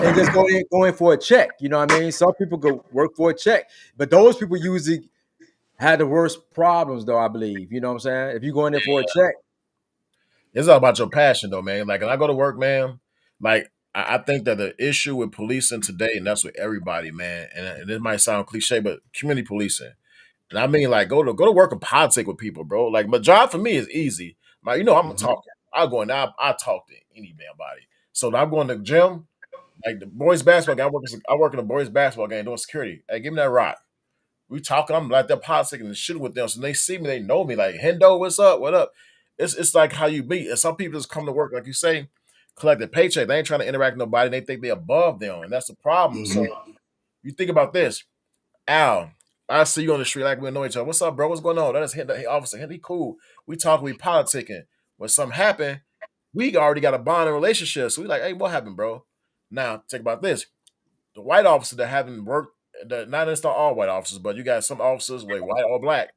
and just go in for a check. You know what I mean? Some people go work for a check, but those people usually had the worst problems, though. I believe. You know what I'm saying? If you go in there for a check,
It's all about your passion, though, man. Like when I go to work, man, like I think that the issue with policing today, and that's with everybody, man. And it might sound cliche, but community policing. And I mean, like go to work and politic with people, bro. Like my job for me is easy. Like I'm a
mhm,
talker. I'll go in there. I talk to any damn body. So I'm going to the gym, like the boys basketball game. I work in a boys basketball game doing security. Hey, give me that rock. We talking. I'm like that politic and shooting with them. So they see me, they know me. Like Hendo, what's up? What up? It's like how you meet. And some people just come to work, like you say, collect a paycheck. They ain't trying to interact with nobody. They think they're above them, and that's the problem. So
Mm-hmm.
you think about this. Al, I see you on the street like we know each other. What's up, bro? What's going on? That is hit the officer. He cool. We talking, we politicking. When something happen, we already got a bond and relationship. So we like, hey, what happened, bro? Now, think about this. The white officer that haven't worked, not it's not all white officers, but you got some officers, whether white or black,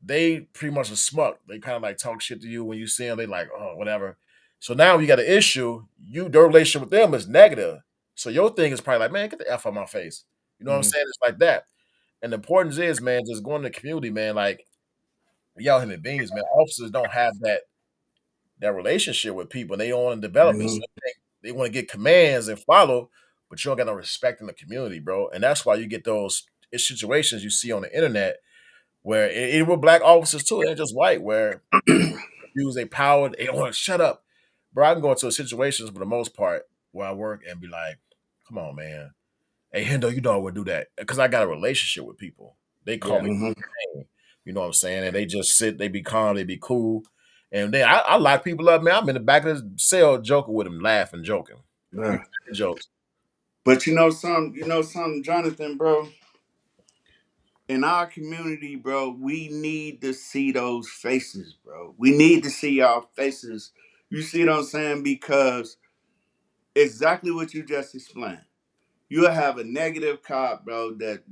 they pretty much a smuck. They kind of like talk shit to you when you see them. They like, oh, whatever. So now you got an issue. Their relationship with them is negative. So your thing is probably like, man, get the F out my face. You know what I'm
mhm,
saying? It's like that. And the importance is, man, just going to the community, man. Like y'all human beings, man. Officers don't have that relationship with people. They don't want to develop it. So they want to get commands and follow, but you don't got no respect in the community, bro. And that's why you get those situations you see on the internet where it were black officers too, and just white, where use their power. They don't want to shut up, bro. I can go into situations for the most part where I work and be like, "Come on, man. Hey, Hendo, you know I would do that because I got a relationship with people. They call
yeah,
me,
Mm-hmm.
you know what I'm saying, and they just sit, they be calm, they be cool, and then I lock people up, man. I'm in the back of the cell joking with them, laughing, joking, we
Yeah.
jokes,
But you know something, Jonathan, bro. In our community, bro, we need to see those faces, bro. We need to see y'all faces. You see what I'm saying? Because exactly what you just explained. You'll have a negative cop, bro, that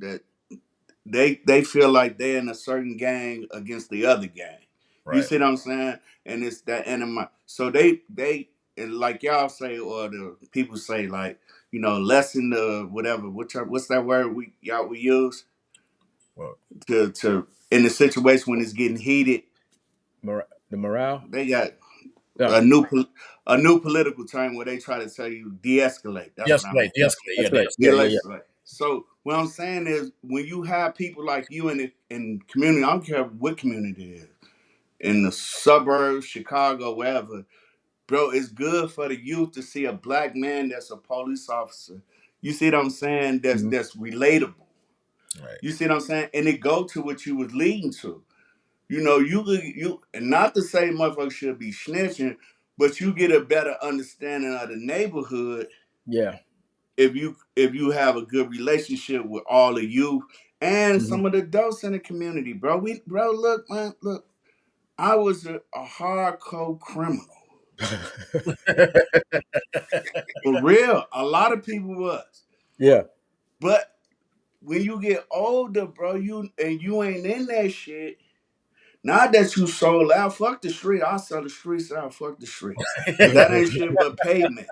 they feel like they're in a certain gang against the other gang. You
right?
see what I'm saying? And it's that enemy. So they and like y'all say, or the people say, like, lessen the whatever. What's that word we use
Well,
to in the situation when it's getting heated?
the morale.
They got
Yeah,
a new political term where they try to tell you de-escalate. That's what I mean.
de-escalate, yeah,
that's right.
Yeah,
Yeah,
de-escalate.
yeah, yeah,
let's like. So what I'm saying is, when you have people like you in community, I don't care what community it is, in the suburbs, Chicago, wherever, bro, it's good for the youth to see a black man that's a police officer. You see what I'm saying?
mhm,
That's relatable.
Right.
You see what I'm saying? And it go to what you was leading to. You and not to say motherfuckers should be snitching, but you get a better understanding of the neighborhood
yeah,
if you have a good relationship with all of you and
mhm.
some of the adults in the community, bro. Look, man, look. I was a hardcore criminal. For real. A lot of people was.
yeah,
But when you get older, bro, you ain't in that shit. Not that you sold out, fuck the street. I'll sell the streets out, fuck the street. Cause that ain't shit but pavement.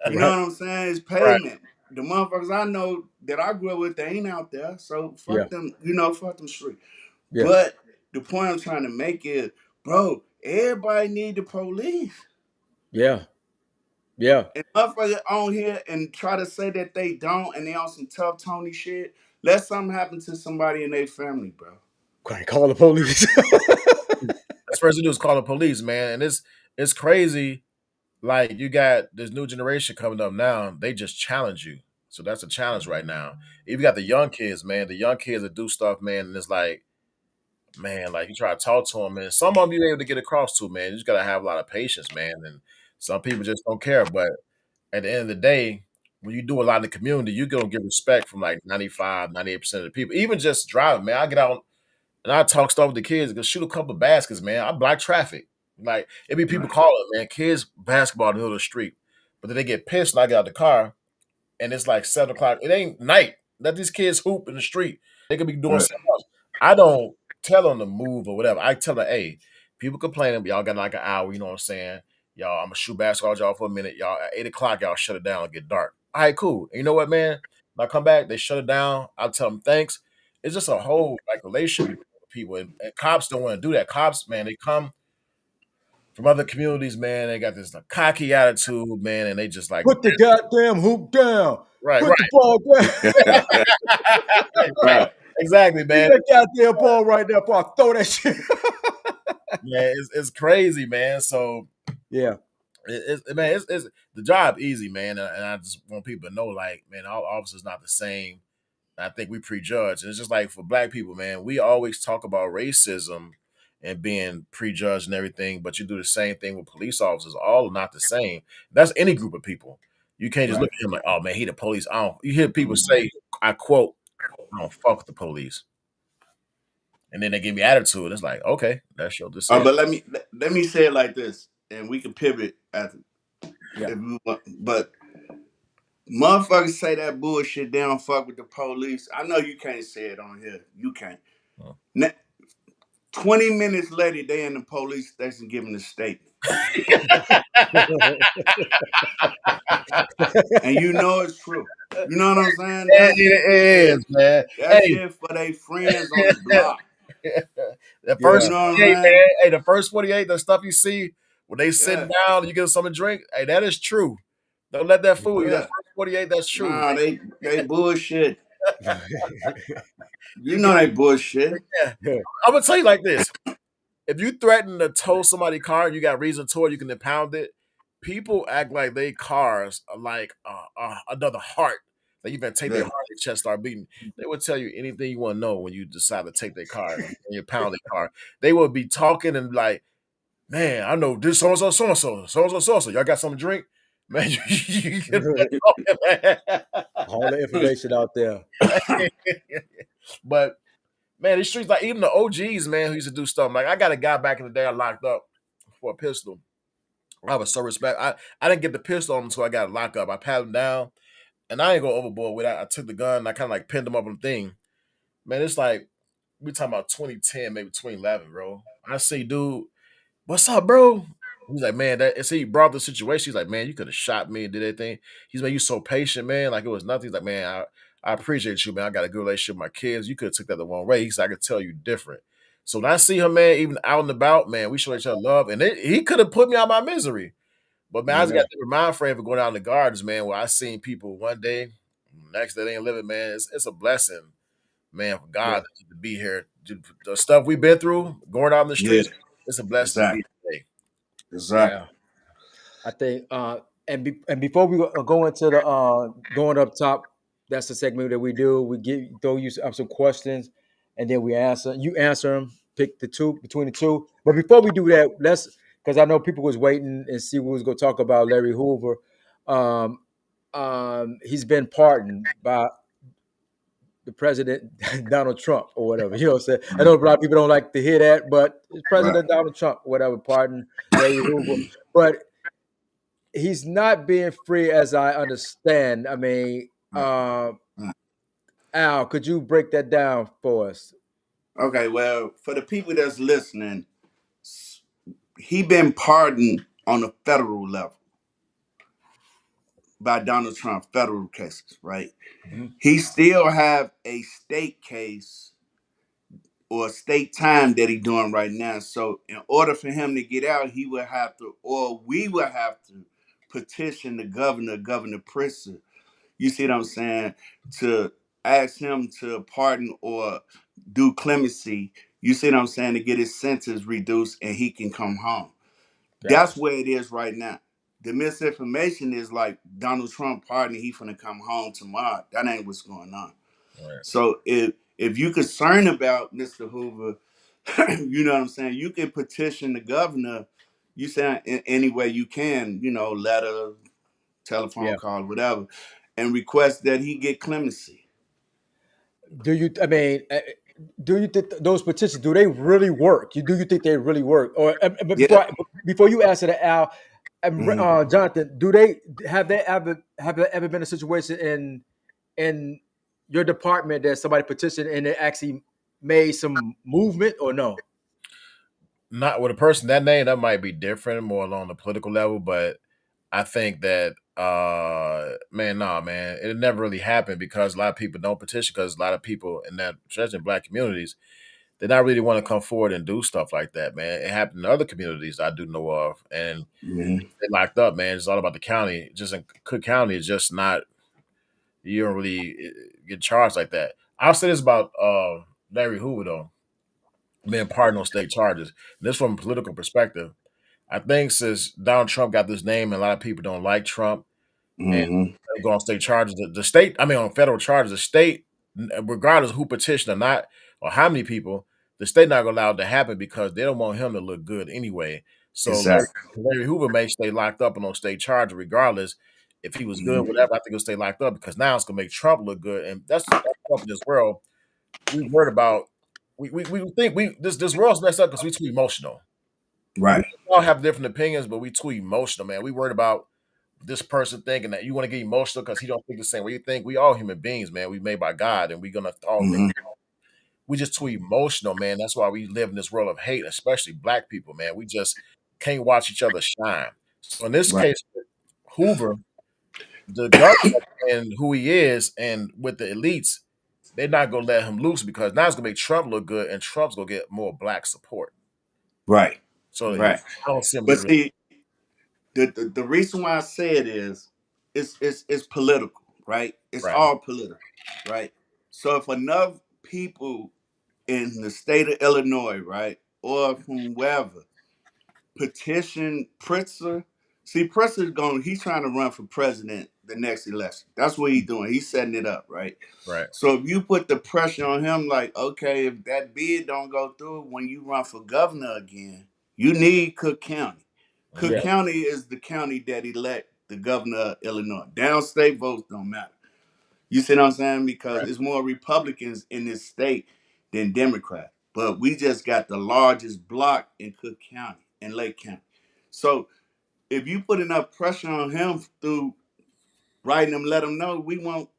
You know
right,
what I'm saying? It's
Right.
pavement. The motherfuckers I know that I grew up with, they ain't out there. So
yeah,
fuck them, fuck them streets.
yeah,
But the point I'm trying to make is, bro, everybody need the police.
yeah, yeah.
And motherfuckers on here and try to say that they don't and they on some tough Tony shit. Let something happen to somebody in their family, bro.
Gotta call the police.
That's first to do is call the police, man, and it's crazy. Like you got this new generation coming up now, they just challenge you. So that's a challenge right now. If you got the young kids, man, the young kids that do stuff, man, and it's like, man, like you try to talk to them, man. Some of them you able to get across to, man. You just gotta have a lot of patience, man. And some people just don't care. But at the end of the day, when you do a lot in the community, you're gonna get respect from like 95, 98% of the people. Even just driving, man. I get out and I talk stuff with the kids, go shoot a couple of baskets, man. I block traffic. Like it be people
Right.
calling, man, kids basketball in the middle of the street. But then they get pissed and I get out the car and it's like 7 o'clock. It ain't night. Let these kids hoop in the street. They could be doing
Right.
something else. I don't tell them to move or whatever. I tell them, hey, people complaining, but y'all got like an hour, you know what I'm saying? Y'all, I'm gonna shoot basketball with y'all for a minute. Y'all at 8 o'clock, y'all shut it down and get dark. All right, cool. And you know what, man? When I come back, they shut it down. I'll tell them thanks. It's just a whole like relationship with people. And cops don't want to do that. Cops, man, they come from other communities, man. They got this like, cocky attitude, man, and they just like
Put the goddamn hoop down.
right,
Put the ball down.
right.
Right.
Exactly,
Get
man.
that goddamn ball right there before I throw that shit.
Yeah, it's crazy, man. So
Yeah,
it's the job easy, man. And I just want people to know, like, man, all officers not the same. I think we prejudge, and it's just like for black people, man. We always talk about racism and being prejudged and everything, but you do the same thing with police officers. All not the same. That's any group of people. You can't just look
Right.
at him like, oh man, he the police. I don't. You hear people say, I quote, I don't fuck with the police. And then they give me attitude. It's like, okay, that's your decision.
But let me say it like this, and we can pivot after
yeah.
if we want. But motherfuckers say that bullshit. They don't fuck with the police. I know you can't say it on here. You can't.
Oh.
20 minutes later, they in the police station giving a statement, and you know it's true. You know what I'm saying? That shit
It
is
is, man.
that
Hey,
shit for their friends on the block.
the
You
first
Yeah.
know what
48,
I'm saying?
man. Hey, the first 48, the stuff you see when they sitting
Yeah,
down and you give them something to drink. Hey, that is true. Don't let that fool you. That
yeah.
first 48, that's true.
Nah, they bullshit. You
You
know
get,
they bullshit.
yeah. I'm gonna tell you like this: if you threaten to tow somebody's car and you got reason to it, you can impound it. People act like they cars are like another heart. Like you better take their
Yeah.
heart, their chest start beating. They will tell you anything you want to know when you decide to take their car and you pound their car. They will be talking and like, man, I know this so and so, so and so, so and so, so and so. Y'all got something to drink? Man, you get that talking,
All the information out there.
man. But man, these streets, like even the OGs, man, who used to do stuff. Like I got a guy back in the day I locked up for a pistol. I was so respect. I didn't get the pistol on him until I got locked up. I patted him down, and I ain't go overboard with that. I took the gun and I kind of like pinned him up on the thing. Man, it's like we talking about 2010, maybe 2011, bro. I see, dude, what's up, bro? He's like, man, that. And see, he brought the situation. He's like, man, you could have shot me and did anything. He's like, you so patient, man. Like it was nothing. He's like, man, I appreciate you, man. I got a good relationship with my kids. You could have took that the wrong way. He said, I could tell you different. So when I see him, man, even out and about, man, we show each other love, and he could have put me out of my misery. But man, I just
Yeah.
got the mind frame for going out in the gardens, man, where I seen people one day, next day they ain't living, man. It's a blessing, man, for
Yeah.
God to be here. The stuff we've been through, going out in the
Yeah.
streets, it's a blessing to be
Exactly.
today.
Exactly.
Yeah. I think and before we go into the going up top, that's the segment that we do. We throw you some questions, and then we answer. You answer them. Pick the two between the two. But before we do that, let's because I know people was waiting and see what was going to talk about Larry Hoover. Um, he's been pardoned by the president Donald Trump or whatever. You know what I'm saying? I know a lot of people don't like to hear that, but it's
Right.
President Donald Trump, whatever, pardon Larry Hoover. But he's not being free as I understand. I mean,
Right. Right.
Al, could you break that down for us?
Okay. Well, for the people that's listening, he been pardoned on a federal level by Donald Trump, federal cases, right?
Mhm.
He still have a state case or state time that he doing right now. So in order for him to get out, he would have to, or we would have to petition the governor, Governor Pritzker. You see what I'm saying? To ask him to pardon or do clemency. You see what I'm saying? To get his sentence reduced and he can come home. That's
Gotcha.
where it is right now. The misinformation is like Donald Trump pardon, he finna come home tomorrow. That ain't what's going on.
Right.
So if you concerned about Mr. Hoover, you know what I'm saying, you can petition the governor. You say in any way you can, letter, telephone
Yeah.
call, whatever, and request that he get clemency.
Do you? I mean, do you think those petitions do they really work? Do you think they really work? Or but
Yeah.
before you answer that, Al,
Hmm.
Jonathan, do they have there ever been a situation in your department that somebody petitioned and it actually made some movement or no?
Not with a person that name, that might be different, more along the political level, but I think that man, nah, man, it never really happened because a lot of people don't petition because a lot of people in that, especially in black communities, they not really want to come forward and do stuff like that, man. It happened in other communities I do know of, and
Hmm.
they locked up, man. It's all about the county. Just in Cook County, it's just not. You don't really get charged like that. I'll say this about Larry Hoover though, being pardoned on state charges. This from a political perspective. I think since Donald Trump got this name, and a lot of people don't like Trump, and
Hmm.
go on state charges. The state, I mean, on federal charges, the state, regardless of who petitioned or not, or how many people, the state not gonna allow it to happen because they don't want him to look good anyway. So
Exactly.
Larry Hoover may stay locked up on those state charges regardless. If he was good,
Hmm.
whatever, I think he'll stay locked up because now it's gonna make Trump look good, and that's Trump in this world. We worried about. We think this world's messed up because we too emotional. We
Right.
all have different opinions, but we too emotional, man. We worried about this person thinking that you want to get emotional because he don't think the same way you think. We all human beings, man. We made by God, and we're gonna all think.
Hmm.
We just too emotional, man. That's why we live in this world of hate, especially black people, man. We just can't watch each other shine. So in this
Right.
case, Hoover, the government and who he is, and with the elites, they're not gonna let him loose because now it's gonna make Trump look good, and Trump's gonna get more black support.
Right.
So I
Right.
don't see him
But
getting.
see, the reason why I say it is it's political, right? It's
Right,
all political, right? So if enough people in the state of Illinois, right, or from wherever, petition Pritzker. See, Pritzker's going. He's trying to run for president the next election. That's what he's doing. He's setting it up, right?
right,
So if you put the pressure on him, like, okay, if that bid don't go through when you run for governor again, you need Cook County. Cook
Yeah,
mhm,
County is the county that elect the governor of Illinois. Downstate votes don't matter. You see what I'm saying? Because
right,
it's more Republicans in this state than Democrats. But we just got the largest block in Cook County and Lake County. So if you put enough pressure on him through writing him, let him know we want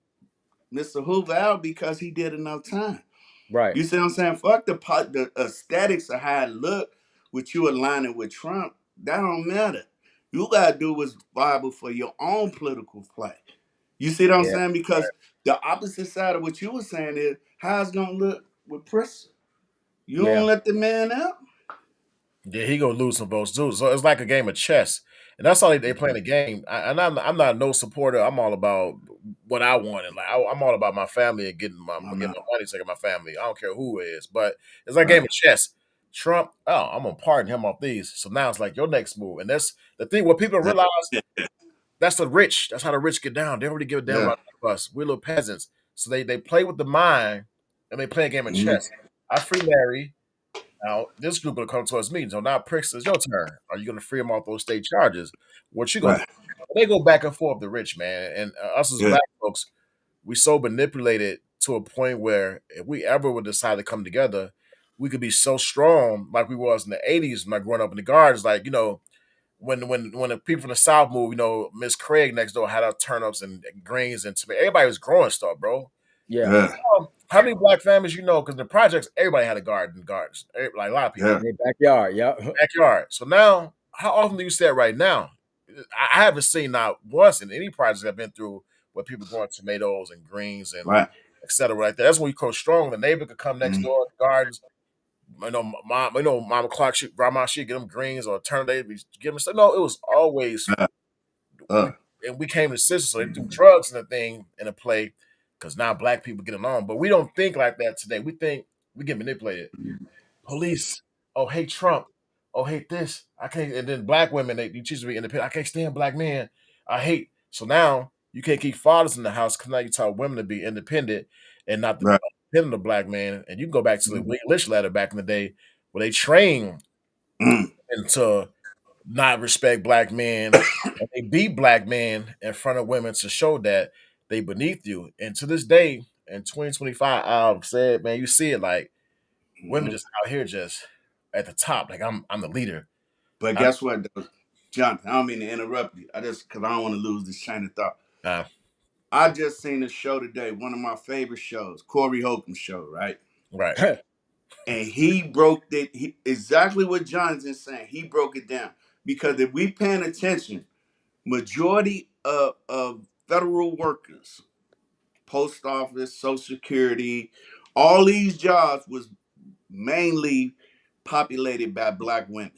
Mr. Hoover out because he did enough time.
right.
You see what I'm saying? Fuck the aesthetics of how it look with you aligning with Trump. That don't matter. You gotta do what's viable for your own political play. You see what I'm
Yeah,
saying? Because the opposite side of what you were saying is how it's gonna look with Pritzker. You
yeah,
don't let the man out.
yeah, he gonna lose some votes too. So it's like a game of chess, and that's all they playing the game. And I'm not no supporter. I'm all about what I wanted. Like I'm all about my family and
I
getting
know.
my money taken my family. I don't care who it is, but it's like a game
Right.
of chess. Trump, oh, I'm gonna pardon him off these. So now it's like your next move, and that's the thing. What people realize, that's the rich. That's how the rich get down. They don't really give a damn
Yeah.
about us. We're little peasants. So they play with the mind and they play a game of
Mhm.
chess. I free Larry. Now, this group will come towards me. So now, Pricks, it's your turn. Are you going to free him off those state charges? What you going to
Right.
do? They go back and forth, the rich, man. And us as
Yeah.
black folks, we so manipulated to a point where if we ever would decide to come together, we could be so strong like we was in the 80s when I growing up in the gardens. Like, when the people from the South moved, Miss Craig next door had our turnips and greens and tomato. Everybody was growing stuff, bro.
yeah.
Yeah.
How many black families you know? Because the projects, everybody had a garden, gardens. Like a lot of people
Yeah.
In their backyard. Yeah,
backyard. So now, how often do you see that right now? I haven't seen not once in any projects I've been through where people growing tomatoes and greens and
Right.
et cetera like that. That's when you grow strong. The neighbor could come next
Mhm.
door, gardens. Mama Clark, grandma, she get them greens or turn they give them stuff. No, it was always
Yeah.
we and we came to sisters, so they threw drugs in the thing in a play because now black people get along. But we don't think like that today. We think we get manipulated. Police. Oh, hate Trump. Oh, hate this. I can't. And then black women, you choose to be independent. I can't stand black men. I hate. So now you can't keep fathers in the house because now you tell women to be independent and not to
Right.
depend on the black man. And you can go back to the
Mhm.
William Lynch letter back in the day where they train
Mm.
into not respect black men and they beat black men in front of women to show that. they beneath you. And to this day, in 2025, said, man, you see it like women
Mhm.
just out here just at the top. Like I'm the leader.
But
I'm,
guess what, though? Jonathan, I don't mean to interrupt you. I just because I don't want to lose this train of thought.
uh,
I just seen a show today, one of my favorite shows, Corey Holcomb's show, right?
right.
And he broke it. Exactly what Jonathan's saying. He broke it down because if we paying attention, majority of federal workers, post office, social security, all these jobs was mainly populated by black women,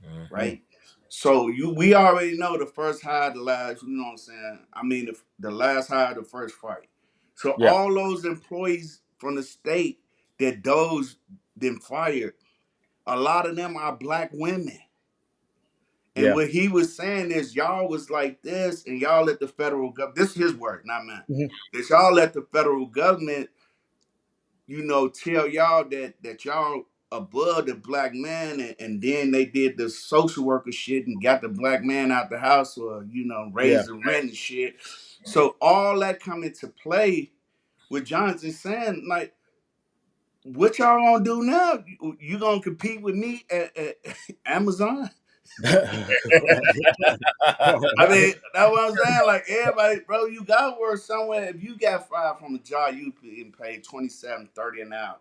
Mhm.
right? So we already know the first hire, the last, you know what I'm saying? I mean the last hire, the first fight. So
Yeah.
all those employees from the state that those then fired, a lot of them are black women. And
Yeah.
what he was saying is y'all was like this and y'all let the federal government, this is his word, not mine.
Mhm.
That y'all let the federal government, tell y'all that y'all above the black man, and then they did the social worker shit and got the black man out the house, or
Yeah.
raise the rent and shit. So all that come into play with Johnson saying, like, what y'all gonna do now? You gonna compete with me at Amazon? I mean, that's what I'm saying. Like everybody, bro, you got to work somewhere. If you got fired from a job, you getting paid 27, 30 an hour.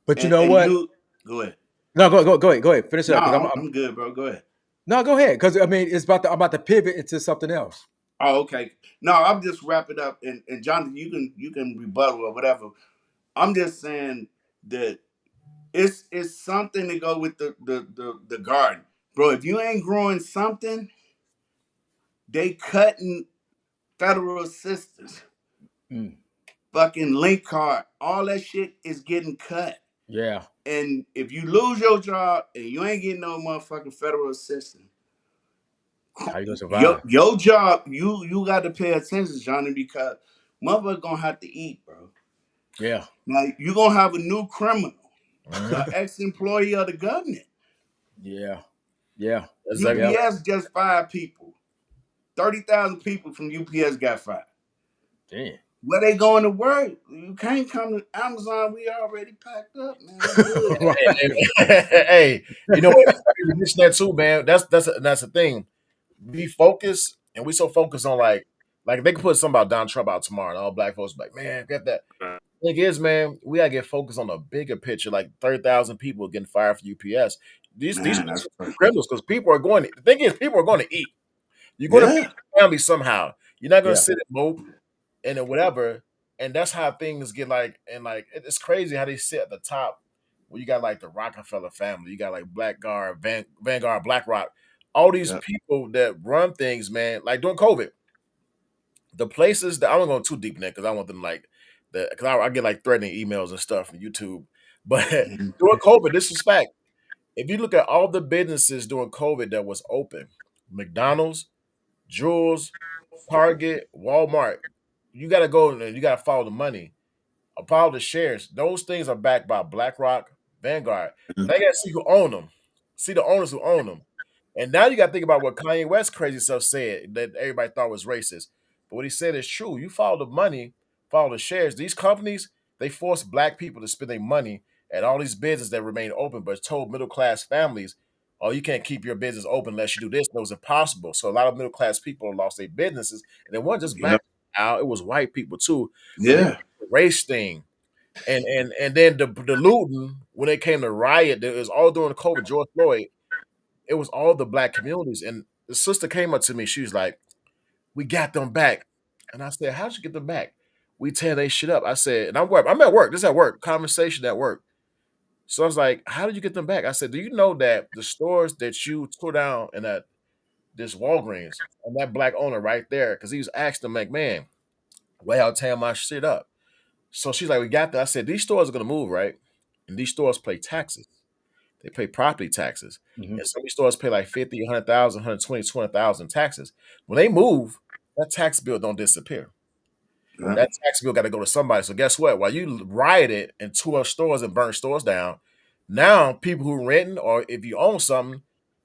But you
And
know
and
what?
you go ahead.
No, go ahead. Finish it
No,
up because
I'm good, bro. Go ahead.
no, go ahead because I mean it's about I'm about to pivot into something else.
Oh, okay. No, I'm just wrap it up, and Jonathan, you can rebuttal or whatever. I'm just saying that it's something to go with the garden, bro. If you ain't growing something, they cutting federal assistance,
Mm,
fucking link card, all that shit is getting cut.
yeah.
And if you lose your job and you ain't getting no motherfucking federal assistance,
How you gonna
your
survive?
your job, you got to pay attention, Johnny, because motherfucker gonna have to eat, bro.
Yeah.
Now you gonna have a new criminal, an
Mhm.
ex-employee of the government.
Yeah. Yeah.
Exactly.
Yeah.
UPS just fired people. 30,000 people from UPS got fired.
Damn.
Where they going to work? You can't come to Amazon. We already packed up, man. We good.
Hey, hey, you know what? You mentioned that too, man. That's the thing. We focus and we so focused on like they could put something about Donald Trump out tomorrow, and all black folks be like, man, get that. Thing is, man, we gotta get focused on the bigger picture. Like 30,000 people getting fired for UPS. These
Man, that's
are
crazy.
criminals because people are going. The thing is, people are going to eat. You're going to feed
Yeah.
your family somehow. You're not going to
Yeah.
sit and mope and then whatever. And that's how things get like. And like it's crazy how they sit at the top. Where you got like the Rockefeller family, you got like Blackguard, Vanguard, BlackRock, all these
Yeah.
people that run things, man. Like during COVID, the places that I don't go too deep in that because I want them like the because I get like threatening emails and stuff from YouTube. But
Mhm.
during COVID, this is fact. If you look at all the businesses during COVID that was open, McDonald's, Jules, Target, Walmart, you got to go and you got to follow the money. Follow the shares. Those things are backed by BlackRock, Vanguard. Now you got to see who own them. See the owners who own them. And now you got to think about what Kanye West crazy stuff said that everybody thought was racist. But what he said is true. You follow the money, follow the shares. These companies, they force black people to spend their money at all these businesses that remain open, but told middle class families, oh, you can't keep your business open unless you do this. And it was impossible. So a lot of middle class people lost their businesses. And it wasn't just
Yeah.
black people, it was white people too. But then
Yeah.
the race thing. And then the looting, when it came to riot, it was all during COVID, George Floyd, it was all the black communities. And the sister came up to me. She was like, "We got them back." And I said, "How'd you get them back?" We tear they shit up. I said, and I'm at work. This is at work. Conversation at work. So I was like, "How did you get them back?" I said, "Do you know that the stores that you tore down and that this Walgreens and that black owner right there, because he was asking them like, man, why y'all tearing my shit up?" So she's like, "We got that." I said, "These stores are gonna move, right? And these stores pay taxes. They pay property taxes.
Hmm.
And some of these stores pay like 50, 100,000, 120, 200,000 taxes. When they move, that tax bill don't disappear.
Yeah.
That tax bill got to go to somebody. So guess what? While you rioted and tore up stores and burned stores down, now people who renting or if you own something,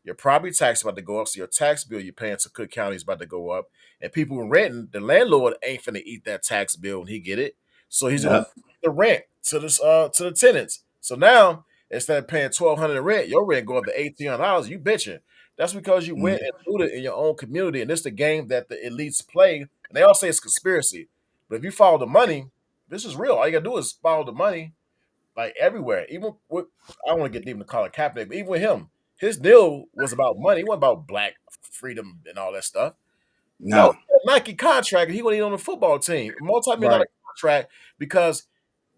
Your property tax is about to go up, so your tax bill you're paying to Cook County is about to go up. And people renting, the landlord ain't finna eat that tax bill when he get it. So he's gonna
Yep.
pay the rent to the tenants. So now instead of paying $1,200 in rent, your rent go up to $1,800. You bitching. That's because you
Mhm.
went and looted in your own community, and this the game that the elites play. And they all say it's conspiracy, but if you follow the money, this is real. All you gotta do is follow the money, like everywhere. Even with, I don't want to get even to call it Kaepernick, but even with him, his deal was about money. It wasn't about black freedom and all that stuff. No,
No.
Nike contract, and he wasn't even on the football team. Multi-million dollar
Right.
contract because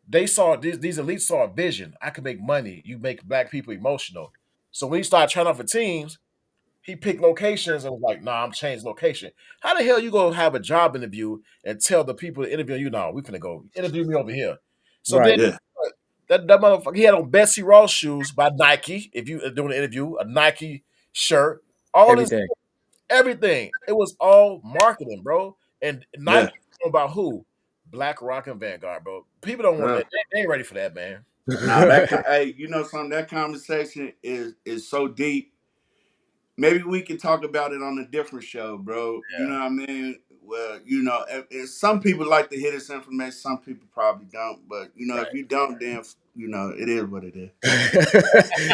they saw these elites saw a vision. I can make money. You make black people emotional. So when he started trying out for teams, he picked locations and was like, "Nah, I'm changing location." How the hell you gonna have a job interview and tell the people interviewing you, "No, we finna go interview me over here"? So then
Right.
Yeah.
that motherfucker, he had on Betsy Ross shoes by Nike. If you are doing an interview, a Nike shirt, all this,
Everything.
everything. It was all marketing, bro. And
Yeah.
Nike about who? Black Rock and Vanguard, bro. People don't want
Yeah.
that. They ain't ready for that, man.
Nah, hey, you know something? That conversation is so deep. Maybe we can talk about it on a different show, bro. You know what I mean? Well, you know, some people like to hear this information. Some people probably don't. But you know, if you don't, then you know, it is what it is.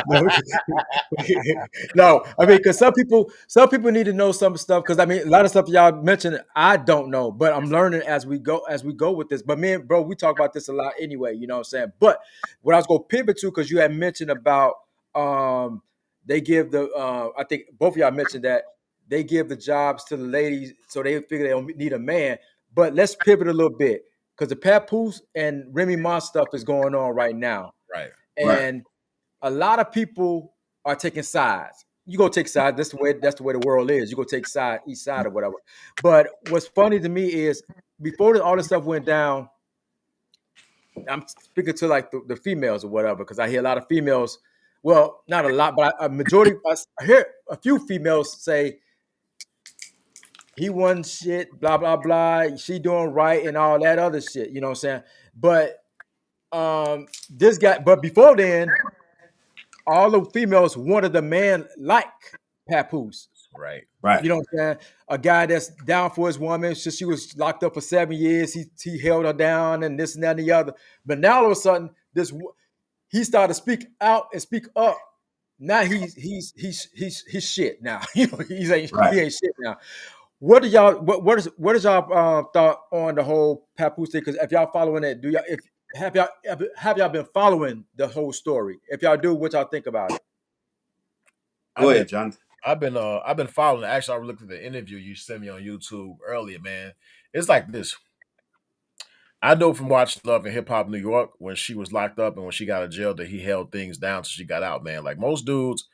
No, no, I mean, because some people need to know some stuff. Because I mean, a lot of stuff y'all mentioned, I don't know, but I'm learning as we go with this. But me and bro, we talk about this a lot anyway. You know what I'm saying? But what I was going to pivot to, because you had mentioned about they give the I think both of y'all mentioned that they give the jobs to the ladies, so they figure they don't need a man. But let's pivot a little bit because the Papoose and Remy Ma stuff is going on right now,
Right.
Right.
and a lot of people are taking sides. You go take sides. That's the way the world is. You go take side, each side or whatever. But what's funny to me is before all this stuff went down, I'm speaking to like the females or whatever, because I hear a lot of females. Well, not a lot, but a majority. I hear a few females say he won shit, blah blah blah. She doing right and all that other shit. You know what I'm saying? But this guy. But before then, all the females wanted a man like Papoose.
Right.
Right.
You know what I'm saying? A guy that's down for his woman. She was locked up for 7 years. He held her down and this and that and the other. But now all of a sudden, he started to speak out and speak up. Now he's shit now. You know,
Right.
he ain't shit now. What do y'all what is y'all thought on the whole Papoose thing? Because if y'all following it, do y'all if have y'all been following the whole story? If y'all do, what y'all think about it?
I've
Go
been
ahead, John.
I've been following. Actually, I looked at the interview you sent me on YouTube earlier, man. It's like this. I know from watching Love and Hip Hop New York when she was locked up and when she got out of jail that he held things down till she got out, man. Like most dudes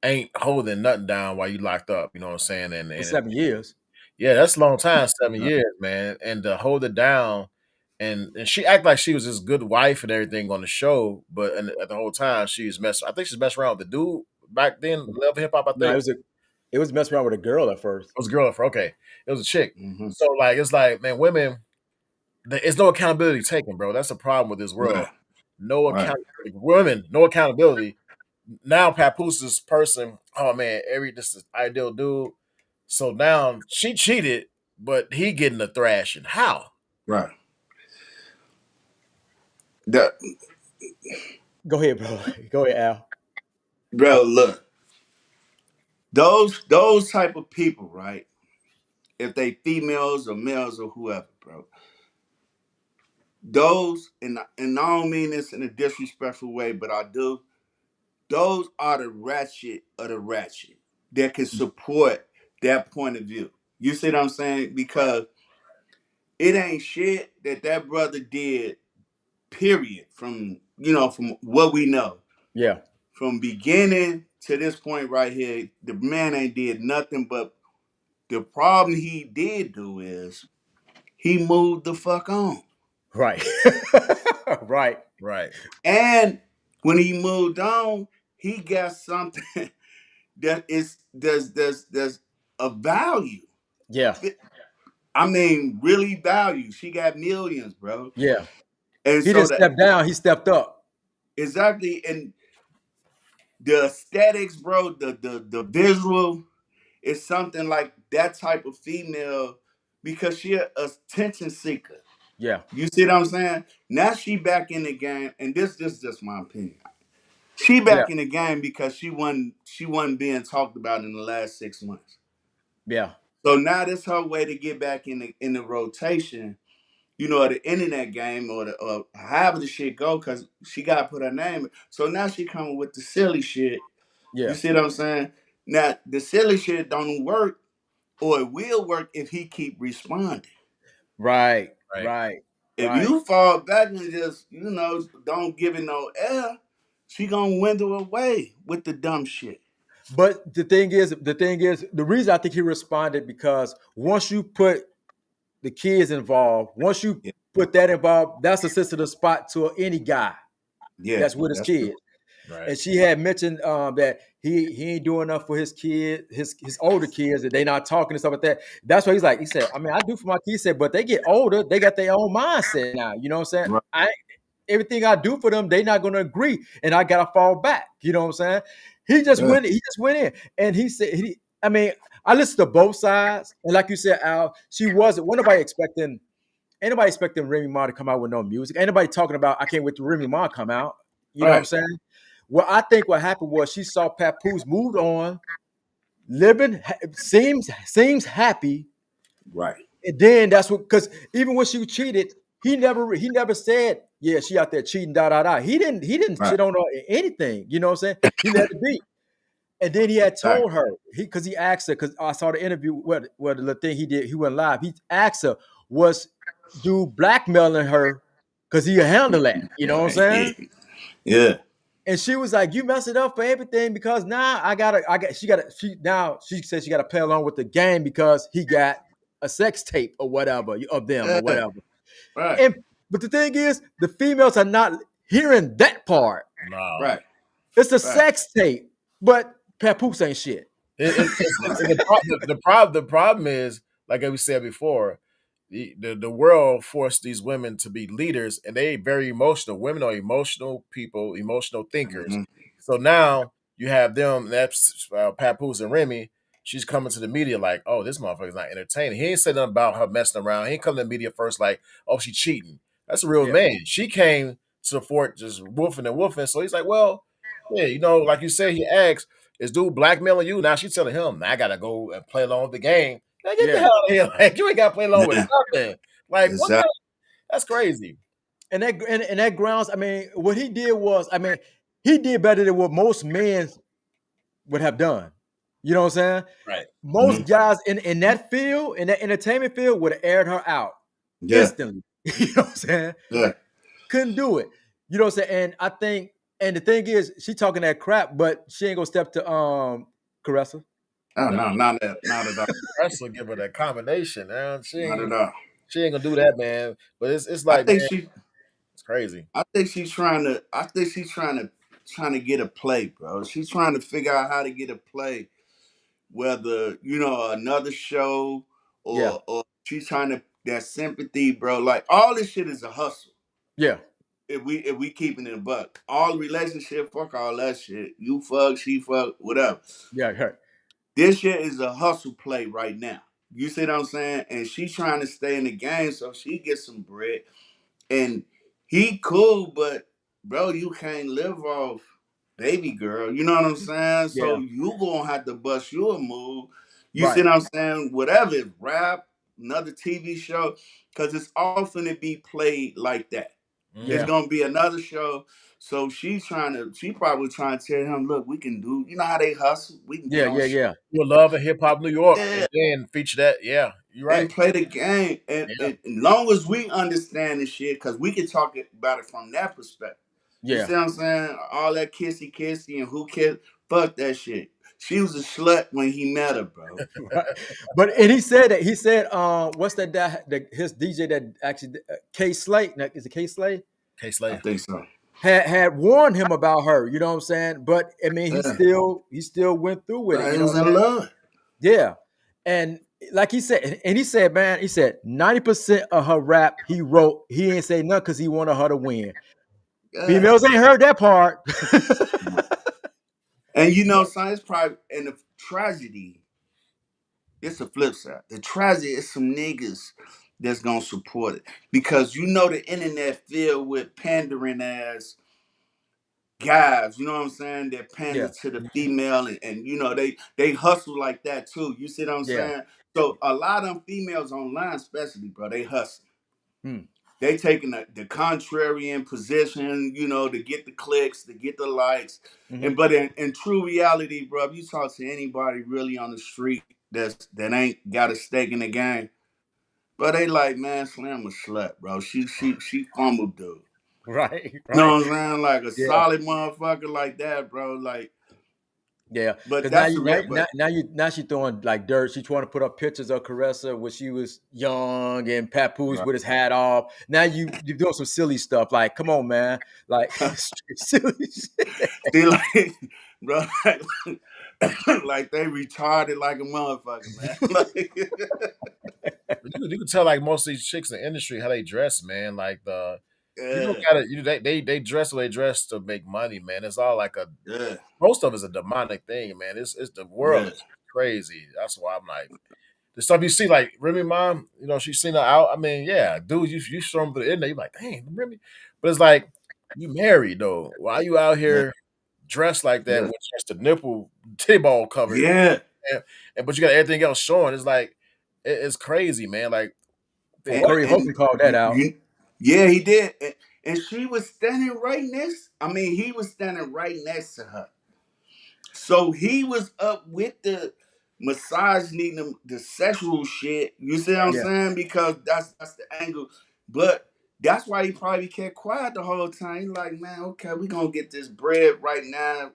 ain't holding nothing down while you locked up. You know what I'm saying?
For
And
7 years.
yeah, that's a long time, 7
Yeah.
years, man. And to hold it down, and she act like she was this good wife and everything on the show, but at the whole time she's messing. I think she's messing around with the dude back then. Love Hip Hop, I
No,
think
it was messing around with a girl at first.
it was a girl. Okay, it was a chick.
Mm-hmm.
So like, it's like, man, women. There's no accountability taken, bro. That's the problem with this world.
Right.
No
Right.
accountability. Women, no accountability. Now Papoose is person. Oh man, this is ideal dude. So now she cheated, but he getting a thrashing. How?
Right. That,
Go ahead, bro. Go ahead, Al.
bro, look, those type of people, right? If they females or males or whoever, bro. Those, and I don't mean this in a disrespectful way, but I do. Those are the ratchet of the ratchet that can support that point of view. You see what I'm saying?
Right.
Because it ain't shit that brother did. Period. From what we know,
Yeah.
from beginning to this point right here, the man ain't did nothing. But the problem he did do is he moved the fuck on.
Right. Right.
Right.
And when he moved on, he got something that is there's a value.
Yeah.
I mean, really value. She got millions, bro.
Yeah.
And
He
so
didn't
that
step down, he stepped up.
exactly, and the aesthetics, bro, the visual is something like that type of female because she a attention seeker.
Yeah,
You see what I'm saying? Now she back in the game, and this just my opinion. She
yeah,
back in the game because she wasn't being talked about in the last 6 months.
yeah,
So now this her way to get back in the rotation, the internet game or however the shit go, cause she gotta put her name. So now she coming with the silly shit. You
yeah.
see what I'm saying? Now the silly shit don't work, or it will work if he keep responding.
Right,
Right.
right,
If
right.
you fall back and just, don't give it no air, she gonna dwindle away with the dumb shit.
But the reason I think he responded because once you put the kids involved, once you
Yeah,
put that involved, that's a sensitive spot to any guy
yeah,
that's with his
that's true.
kids.
Right.
And she had mentioned that he ain't doing enough for his kid, his older kids, that they not talking and stuff like that. That's why he's like, he said, I mean, I do for my kids, he said, but they get older, they got their own mindset now. You know what I'm saying?
Right.
Everything I do for them, they not gonna agree, and I gotta fall back. You know what I'm saying?
Yeah.
He just went in, and he said, I mean, I listened to both sides, and like you said, Al, she wasn't. Wasn't nobody expecting. Anybody expecting Remy Ma to come out with no music? Anybody talking about I can't wait to Remy Ma come out? You know what I'm
Right.
saying? Well, I think what happened was she saw Papoose moved on, living seems happy,
Right.
and then that's what because even when she cheated, he never said, yeah, she out there cheating, da da da. He didn't
Right.
shit on her or anything. You know what I'm saying? He let it be. And then he had
Right.
told her, he asked her, because I saw the interview where the little thing he did, he went live. He asked her, was dude blackmailing her because he handle that. You know what I'm saying?
Yeah.
And she was like, "You mess it up for everything because now she said she gotta play along with the game because he got a sex tape or whatever of them or
Yeah.
whatever."
Right.
And but the thing is, the females are not hearing that part.
No.
Right.
It's a
Right.
sex tape, but Papoose ain't shit.
The, the problem is, like we said before, the world forced these women to be leaders, and they very emotional. Women are emotional people, emotional thinkers.
Mhm.
So now you have them. That's Papoose and Remy. She's coming to the media like, "Oh, this motherfucker's not entertaining." He ain't said nothing about her messing around. He ain't come to the media first like, "Oh, she cheating." That's a real
Yeah,
man. She came to the fort just woofing and woofing. So he's like, "Well, yeah, like you said." He asked, "Is dude blackmailing you?" Now she's telling him, "I gotta go and play along with the game." Now get the
yeah.
hell out of here! Like you ain't got to play along with
Yeah.
nothing. Like what?
Exactly.
That's crazy.
And that grounds, I mean, what he did was, I mean, he did better than what most men would have done. You know what I'm saying?
Right.
Most
Mhm.
guys in that field, in that entertainment field, would have aired her out
Yeah.
instantly. You know what I'm saying?
Yeah.
Couldn't do it. You know what I'm saying? And I think, and the thing is, she talking that crap, but she ain't gonna step to Caressa.
Oh
No,
no, not at all.
wrestler give her that combination, man. She
Not at
ain't
all.
she ain't gonna do that, man. But it's
I
like,
think
man,
she
it's crazy.
I think she's trying to get a play, bro. She's trying to figure out how to get a play, whether another show
Yeah,
or she's trying to that sympathy, bro. Like all this shit is a hustle.
yeah,
If we keeping it a buck, all relationship, fuck all that shit. You fuck, she fuck, whatever.
yeah, her.
This shit is a hustle play right now. You see what I'm saying? And she's trying to stay in the game so she gets some bread. And he cool, but bro, you can't live off baby girl. You know what I'm saying? So
Yeah,
you gonna have to bust you a move. You see
right.
what I'm saying? Whatever, it's rap, another TV show, because it's often to be played like that. It's
Yeah,
Mhm.
gonna be another show. So she probably trying to tell him, look, we can do, you know how they hustle. We can get
yeah,
on
yeah,
shit.
yeah,
You love and hip hop New York,
Yeah,
and then feature that. Yeah, you're
and
right.
play the game.
Yeah,
And as long as we understand the shit, because we can talk about it from that perspective. You
yeah.
see what I'm saying? All that kissy kissy and who cares? Fuck that shit. She was a slut when he met her, bro.
Right. But and he said that what's his DJ that actually K Slate, is it K Slate?
K
I
Slay.
think so.
Had warned him about her, you know what I'm saying? But I mean
Yeah.
he still went through with it,
Bro,
you
he
know
was
what I'm
in
saying?
love.
Yeah. And like he said, and he said, man, he said 90% of her rap he wrote, he ain't say nothing because he wanted her to win.
Yeah.
Females ain't heard that part.
And you know, son, it's probably and the tragedy. It's a flip side. The tragedy is some niggas that's gonna support it because you know the internet filled with pandering ass guys. You know what I'm saying? They're
Yeah.
pandering to the female, and you know they hustle like that too. You see what I'm
Yeah.
saying? So a lot of them females online, especially, bro, they hustle.
Hmm.
They taking the contrarian position, you know, to get the clicks, to get the likes.
Hmm.
And but in true reality, bro, if you talk to anybody really on the street that ain't got a stake in the game, but they like, man, Slim a slut, bro. She fumbled, dude.
Right.
You know
Right.
what I'm saying? Like a
Yeah.
solid motherfucker like that, bro. Like,
Yeah.
but
Because now
that's
you
the
now
real.
now
But
now you now she throwing like dirt. She trying to put up pictures of Caressa when she was young and Papoose
Right.
with his hat off. Now you doing some silly stuff. Like, come on, man. Like silly shit.
see, like, bro, like they retarded like a motherfucker, man. Like,
But you can tell like most of these chicks in the industry how they dress, man. Like you look
yeah,
at it, they dress the way they dress to make money, man. It's all like a
yeah,
most of it's a demonic thing, man. It's the world
yeah.
is crazy. That's why I'm like the stuff you see, like Remy Mom, she's seen her out. I mean, yeah, dude, you show them to the internet, you're like, dang, Remy. But it's like you married though. Why you out
Yeah,
here dressed like that
yeah,
with just the nipple T-ball covered,
yeah.
and but you got everything else showing? It's like it's crazy, man. Like for
Man,
what?
Corey
And
Holcomb called that out.
yeah, he did. And she was standing right next. I mean, he was standing right next to her. So he was up with the misogyny, the sexual shit. You see what I'm
Yeah.
saying? Because that's the angle. But that's why he probably kept quiet the whole time. He's like, man, okay, we gonna get this bread right now.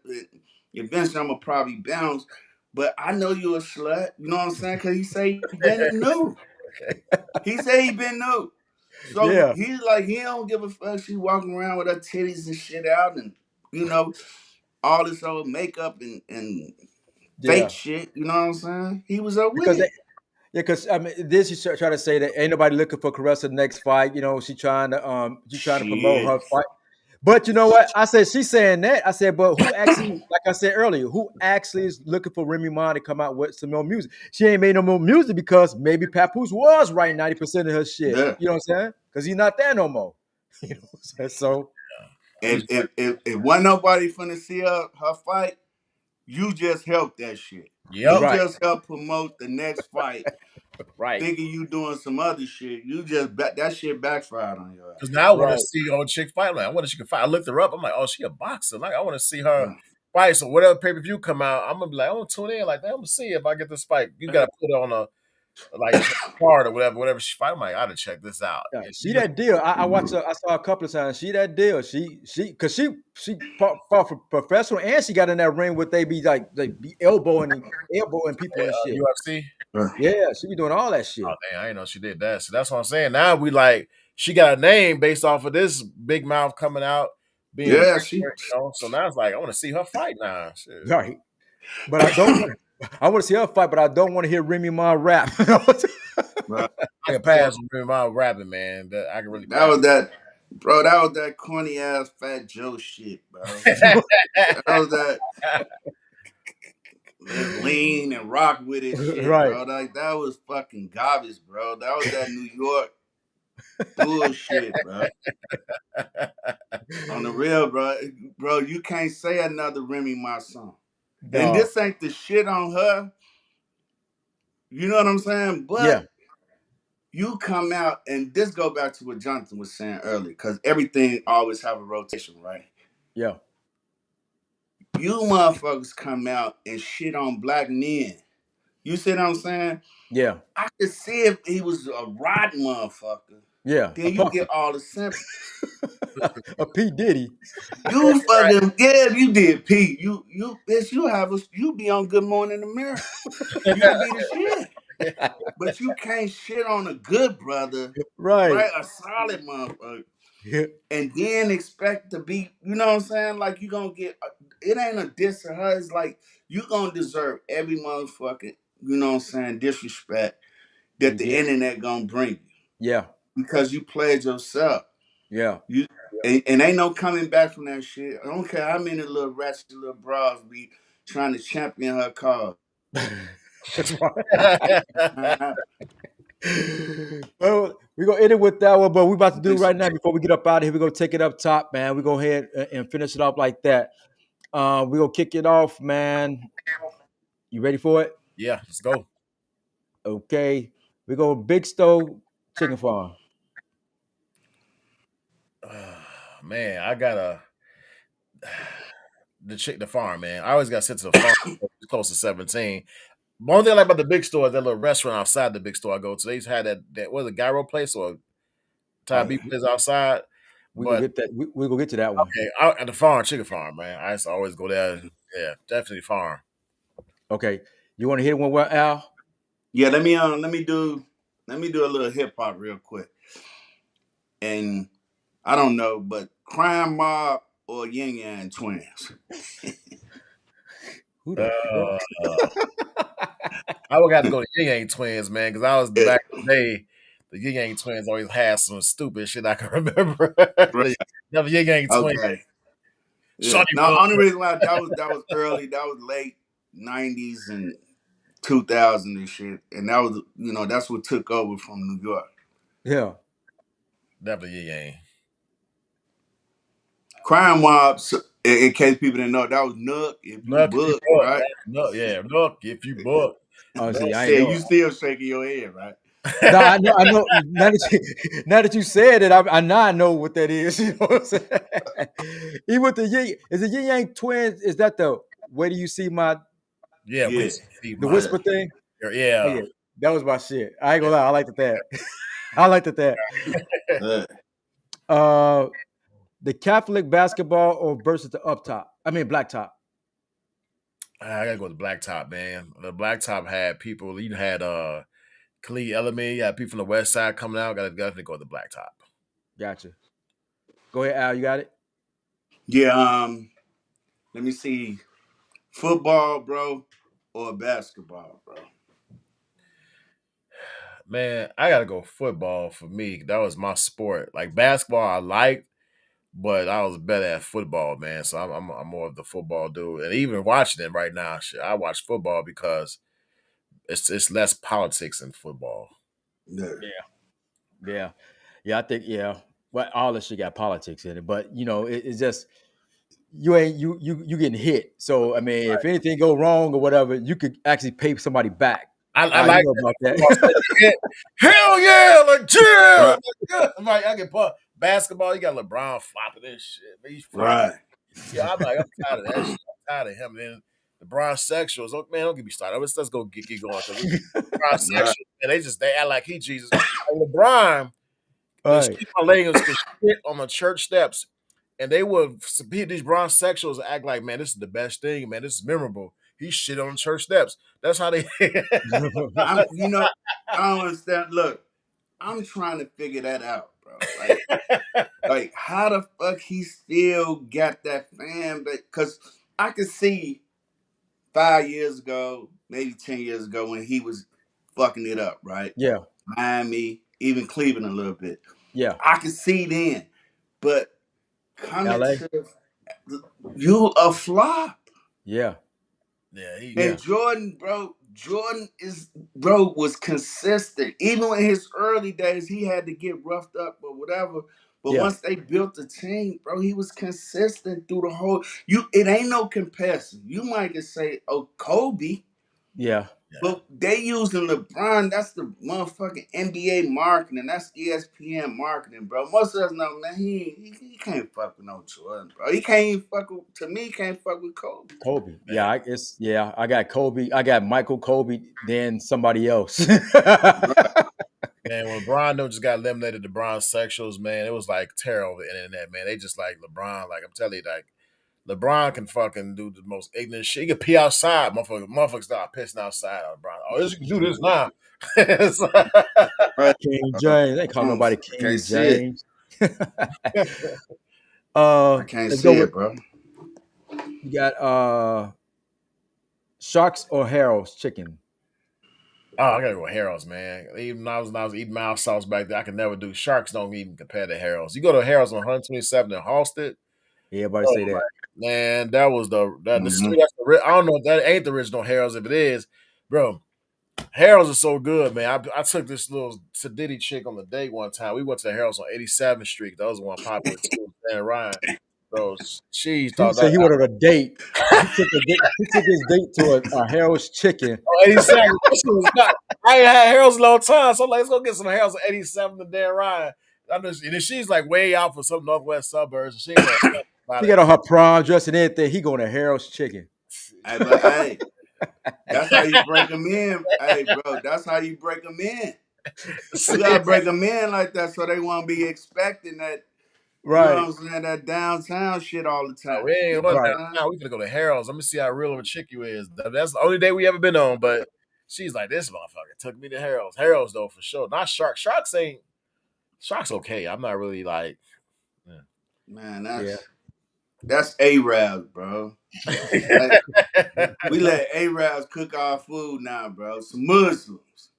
Eventually, I'm gonna probably bounce. But I know you a slut. You know what I'm saying? Because he say he been new. He say he been new. So
Yeah.
he's like, he don't give a fuck. She walking around with her titties and shit out, and you know all this old makeup and fake
Yeah.
shit. You know what I'm saying? He was up with
Because they,
it.
yeah, because I mean, this is try to say that ain't nobody looking for Caressa next fight. She trying to promote
Shit.
her fight. But you know what? I said she's saying that. I said, but who actually, like I said earlier, who actually is looking for Remy Ma to come out with some more music? She ain't made no more music because maybe Papoose was writing 90% of her shit.
Yeah.
You know what I'm saying? Because he's not there no more. You know what I'm saying? So
If if wasn't nobody finna see her fight, you just helped that shit.
Yep.
You
right,
just helped promote the next fight,
right,
thinking you doing some other shit. You just that shit backfired on your
Because now I want to
right.
see old chick fight. Like, I want to she can fight. I looked her up. I'm like, oh, she a boxer. Like, I want to see her
ass.
fight. So whatever pay per view come out, I'm gonna be like, I'm gonna tune in. Like, I'm gonna see if I get this fight. You gotta put it on a like card or whatever she fight. I'm like, I gotta check this out.
Yeah,
And
she that deal. I watched her. I saw her a couple of times. She that deal. Because she fought for professional, and she got in that ring with they be like they be elbowing people and shit.
UFC.
Uh,
Yeah, she be doing all that
Oh
shit.
dang, I didn't know she did that. So that's what I'm saying. Now we like she got a name based off of this big mouth coming out being.
yeah, she.
So now it's like I want to see her fight now. Shit.
Right. But I don't want. I want to see her fight, but I don't want to hear Remy Ma rap.
Bro,
I can pass on my rapping, man. That I can really
that
pass.
was that, bro. That was that corny ass Fat Joe shit, bro. That was that let's lean and rock with it shit,
Right.
bro. Like that was fucking garbage, bro. That was that New York bullshit, bro. On the real, bro. Bro, you can't say another Remy Ma song. And
No.
this ain't the shit on her. You know what I'm saying?
Yeah.
But you come out and this go back to what Jonathan was saying earlier, because everything always have a rotation, right?
Yeah.
You motherfuckers come out and shit on black men. You see what I'm saying?
Yeah.
I could see if he was a rotten motherfucker,
Yeah. A
then you
puffy.
get all the sympathy.
A P Diddy.
You fucking yeah, you did, Pete. You bitch, you be on Good Morning America. You be the shit. But you can't shit on a good brother,
Right.
right? A solid motherfucker.
Yeah.
And then expect to be, you know what I'm saying? Like you gonna get it ain't a diss to her. It's like you gonna deserve every motherfucking, you know what I'm saying, disrespect that
You
the
get.
internet gonna bring you.
Yeah.
Because you played yourself.
Yeah.
You and ain't no coming back from that shit. I don't care how many little ratchet little bras be trying to champion her cause.
That's right. Well, we're gonna end it with that one, but we about to do it right now before we get up out of here. We're gonna take it up top, man. We're gonna head and finish it off like that. We're gonna kick it off, man. You ready for it?
Yeah, let's go.
Okay. We go Big Stove Chicken Farm.
Man, I gotta the farm, man. I always got sent to the farm. It's close to 17. One thing I like about the big store is that little restaurant outside the big store I go to. They used to have that was a gyro place or Thai beef place outside.
We gonna
But
get that. We gonna get to that one.
okay, out at the farm, chicken farm, man. I used to always go there. Yeah, definitely farm.
Okay. You want to hit one where Al?
Yeah, let me do a little hip hop real quick. And I don't know, but Crime Mob or Yin Yang Twins.
Who the
Uh,
fuck?
I would have to go to Ying Yang Twins, man, because I was back in the day. The Ying Yang Twins always had some stupid shit I can remember.
Right.
The Ying Yang Twins.
Okay. Yeah.
Shawty
Now,
Bun.
only reason why that was early, that was late '90s and 2000 and shit, and that was that's what took over from New York.
Yeah.
Definitely Ying Yang.
Crime Mobs, in case people didn't know, that was Nook if you
Look, if you
book,
book,
right?
man. Look, yeah, look, if you book.
Honestly, I ain't
Said
know.
you still shaking your head, right?
No, I know. I know. Now that you said it, I now I know what that is. You know what I'm saying? Even with the Yin, is the Yin Yang Twins? Is that the where do you see my
Yeah,
Yeah.
the whisper thing? Oh
yeah.
yeah, that was my shit. I ain't gonna lie, I liked it that. I liked it that. The Catholic basketball or versus the up top? I mean black top.
I gotta go with the black top, man. The black top had people. You had Khalid Elamy, you had people from the west side coming out. Gotta definitely go with the black top.
Gotcha. Go ahead, Al. You got it.
Yeah. Let me see. Football, bro, or basketball, bro.
Man, I gotta go football for me. That was my sport. Like basketball, I liked, but I was better at football, man. So I'm more of the football dude. And even watching it right now, shit, I watch football because it's less politics in football.
Yeah.
Yeah. Yeah, I think well, all this shit got politics in it, but it's just you ain't you getting hit. So I mean, if anything go wrong or whatever, you could actually pay somebody back.
I
You
like
know
that.
about
Football said
that.
you hit. Hell yeah, like yeah,
Right.
like, yeah. I'm like I get pumped. Basketball, you got LeBron flopping this shit. But he's flopping.
Right.
Yeah, I'm like, I'm tired of that shit. I'm tired of him. And then LeBron sexuals. Oh, man, don't get me started. Let's go get going. Because LeBron
Right.
sexuals, and they act like he Jesus. And LeBron, the
Right.
street Malays could shit on the church steps, and they would these bronze sexuals act like, man, this is the best thing, man. This is memorable. He shit on the church steps. That's how they.
I don't understand. Look, I'm trying to figure that out, bro. Like how the fuck he still got that fan base? Because I could see 5 years ago, maybe 10 years ago, when he was fucking it up, right?
Yeah.
Miami, even Cleveland a little bit.
Yeah.
I could see then, but coming
LA.
to you a flop.
Yeah.
Yeah,
And Jordan, was consistent. Even in his early days, he had to get roughed up or whatever. But
Yeah.
once they built the team, bro, he was consistent through the whole. It ain't no comparison. You might just say, "Oh, Kobe,"
Yeah.
but they using LeBron. That's the motherfucking NBA marketing. That's ESPN marketing, bro. Most of us know, man. He can't fuck with no Jordan, bro. He can't even fuck with. To me, he can't fuck with Kobe.
Kobe. Yeah, I got Kobe. I got Michael Kobe, then somebody else.
Man, when LeBron just got eliminated, the bronze sexuals, man, it was like terror over the internet, man. They just like LeBron, like I'm telling you, like LeBron can fucking do the most ignorant shit. He can pee outside, motherfuckers start pissing outside on LeBron. Oh, you can do this now.
Right.
King James. They ain't call nobody
I
King
can't see it.
James.
I can't
Let's
see
go with
it, bro.
you got Sharks or Harold's chicken.
Oh, I gotta go with Harold's, man. Even when I was eating mild sauce back there, I could never do. Sharks don't even compare to Harold's. You go to Harold's on 127 in Halsted.
Yeah, everybody
Oh
say that.
Man, that was the
Mhm.
street. I don't know if that ain't the original Harold's. If it is, bro, Harold's is so good, man. I took this little Sedity chick on the date one time. We went to Harold's on 87th Street. That was one popular too. Stan Ryan. So she
He
thought
said
that
he wanted a date. He took his date to a Harold's Chicken.
on 87th. That shit was not. I ain't had Harold's in a long time, so I'm like, let's go get some Harold's on 87th and Dan Ryan. And then she's like way out for some northwest suburbs, and she ain't know about
She
it.
got on her prom dress and everything. He going to Harold's Chicken.
Hey, but hey, that's how you break them in. Hey, bro, that's how you break them in. You gotta break them in like that so they won't be expecting that. You know what
Right,
I'm saying? That downtown shit all the time.
We
You
ain't
know
going
right.
what I'm
downtown. We gonna go to Harold's. Let me see how real of a chick you is. That's the only day we ever been on. But she's like, this motherfucker took me to Harold's. Harold's though for sure. Not Shark. Sharks ain't. Sharks okay. I'm not really like.
Man,
Yeah.
that's Arabs, bro. Like, we let Arabs cook our food now, bro. Some Muslims.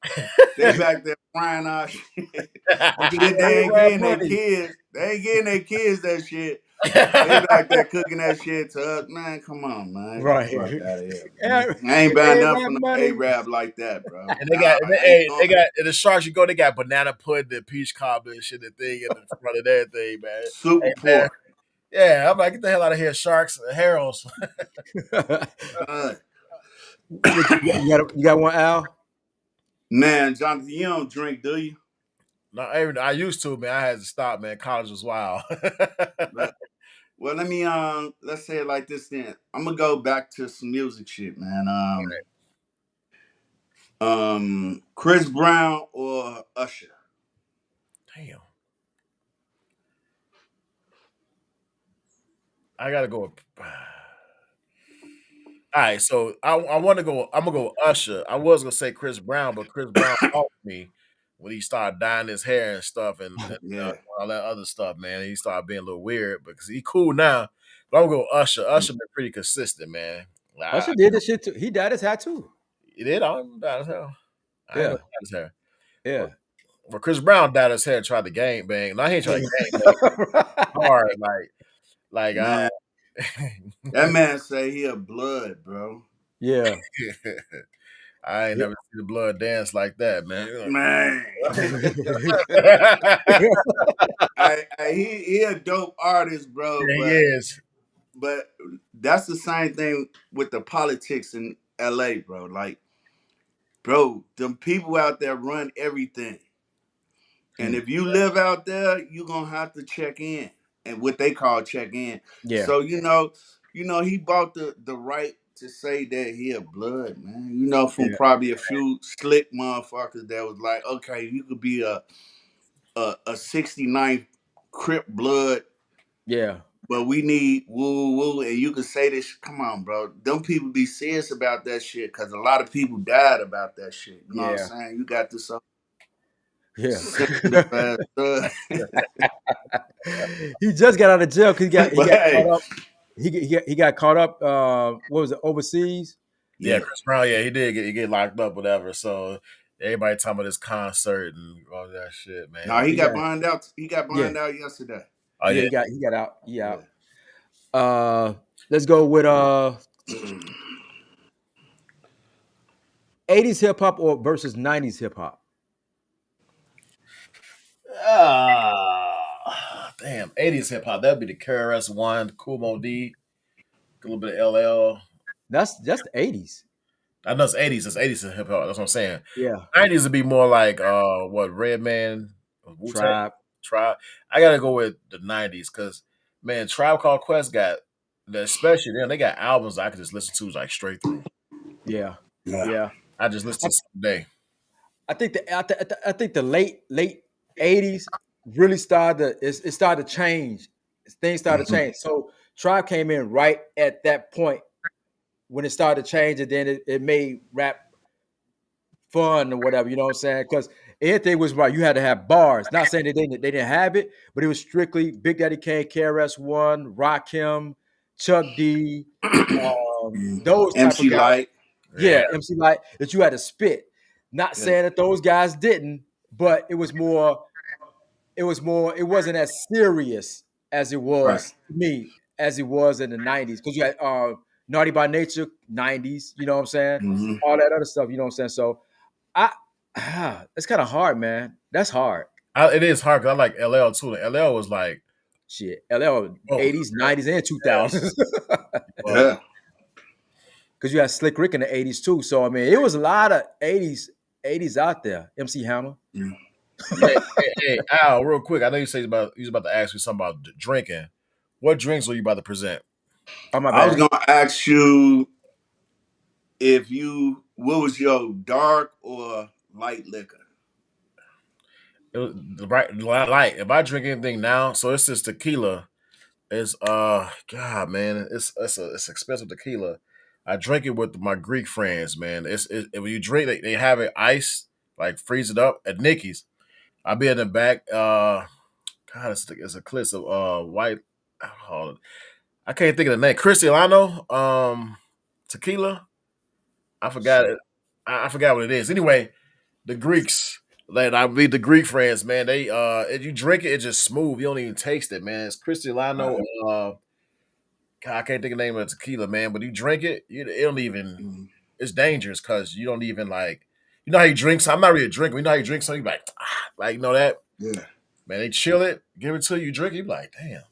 They back there frying our shit. They ain't
Arab
getting their
money.
kids. They ain't getting their kids that shit. They back there cooking that shit to us. Man, come on, man. Get the
Right.
fuck out of here, man.
Arab,
I ain't buying nothing
Arab
from no
money.
Arab like that, bro.
And
I ain't
hey,
going.
they got in the Sharks. You go, they got banana pudding, and peach cobbler, and shit. The thing in the front of that thing, man.
Super
Hey man,
pork.
yeah. I'm like, get the hell out of here, Sharks, Harold's.
Uh,
What you got one, Al?
man, Jonathan, you don't drink, do you?
No, I used to, man. I had to stop, man. College was wild.
But, well, let me let's say it like this then. I'm gonna go back to some music shit, man. Chris Brown or Usher.
Damn, I gotta go. All right, so I want to go. I'm gonna go Usher. I was gonna say Chris Brown, but Chris Brown off me when he started dyeing his hair and stuff and
Yeah.
all that other stuff, man. He started being a little weird because he cool now. But I'm gonna go Usher. Usher been pretty consistent, man.
Usher did this shit too. He dyed his hat too.
He did. I'm dyed his hair. I ain't know
Yeah.
he dyed his hair.
Yeah.
Well, Chris Brown dyed his hair, tried to gang bang. No, he ain't trying to gang bang hard, like
Man, that man say he a blood, bro.
Yeah.
I ain't never seen the blood dance like that, man.
Man. He a dope artist, bro,
Yeah, he is.
but that's the same thing with the politics in LA, bro. Like, bro, them people out there run everything. And
Mm.
if you live out there, you're gonna have to check in and what they call check in.
Yeah.
So, he bought the right to say that he a blood, man. From
Yeah.
probably a few slick motherfuckers that was like, okay, you could be a 69th Crip blood,
Yeah.
but we need woo woo, and you can say this. Come on, bro. Them people be serious about that shit because a lot of people died about that shit. You know what I'm
Yeah.
saying? You got this
Yeah.
sensitive ass stuff.
He just got out of jail because he
But
got
hey,
caught up. He got caught up. What was it? Overseas.
Yeah,
yeah.
Chris Brown. Yeah, he did get locked up, whatever. So everybody talking about his concert and all that shit,
No,
man.
he
He
got
got
burned out. He got
yeah.
burned out yesterday.
Oh
Yeah.
yeah,
He got out. He
Yeah.
out. Let's go with 80s hip hop or versus 90s hip hop.
damn. 80s hip hop. That'd be the KRS One, Cool Mo D, a little bit of LL.
That's the 80s.
I know it's 80s. It's 80s in hip hop. That's what I'm saying.
Yeah.
90s would be more like what Redman, Wu Tang,
Tribe.
Tribe. I gotta go with the 90s because man, Tribe Called Quest got especially then they got albums I could just listen to like straight through.
Yeah.
Yeah.
Yeah.
I just listen to someday.
I think the late 80s really started it started to change. Things started to
Mhm.
change. So Tribe came in right at that point when it started to change, and then it made rap fun or whatever, you know what I'm saying? Because everything was right. You had to have bars. Not saying they didn't have it, but it was strictly Big Daddy Kane, KRS One, Rakim, Chuck D, those type of
MC
guys.
Light.
Yeah.
Yeah, MC Light that you had to spit. Not
Yeah.
saying that those guys didn't, but it was more. It wasn't as serious as it
Right.
was to me. as it was in the 90s. Because you had Naughty by Nature, 90s, you know what I'm saying?
Mm-hmm.
All that other stuff, you know what I'm saying? So I it's kind of hard, man. That's hard.
It is hard because I like LL too. LL was like,
Shit. LL
oh,
80s, 90s, and
yeah,
2000s.
well,
Yeah.
Because you had Slick Rick in the 80s too. So I mean, it was a lot of 80s out there. MC Hammer.
Mm.
hey, Al, real quick. I know you was about to ask me something about drinking. What drinks were you about to present?
Oh my
I was
bad.
gonna ask you what was your dark or light liquor?
It was right, like if I drink anything now, so it's just tequila. It's God, man, it's expensive tequila. I drink it with my Greek friends, man. When you drink, they have it ice, like freeze it up at Nicky's. I'll be in the back. God, it's a clip of white. Hold on. I can't think of the name. Cristiano, tequila. I forgot
Shit.
it. I forgot what it is. Anyway, the Greeks. Like I meet the Greek friends, man. They if you drink it, it's just smooth. You don't even taste it, man. It's Cristiano.
Right.
God, I can't think of the name of the tequila, man. But you drink it, it don't even.
Mm-hmm.
It's dangerous because you don't even like. You know how you drink. So I'm not really a drinker. You know how you drink something, you like, like you know that.
Yeah.
Man, they chill it, give it to you, you drink it. You be like, damn.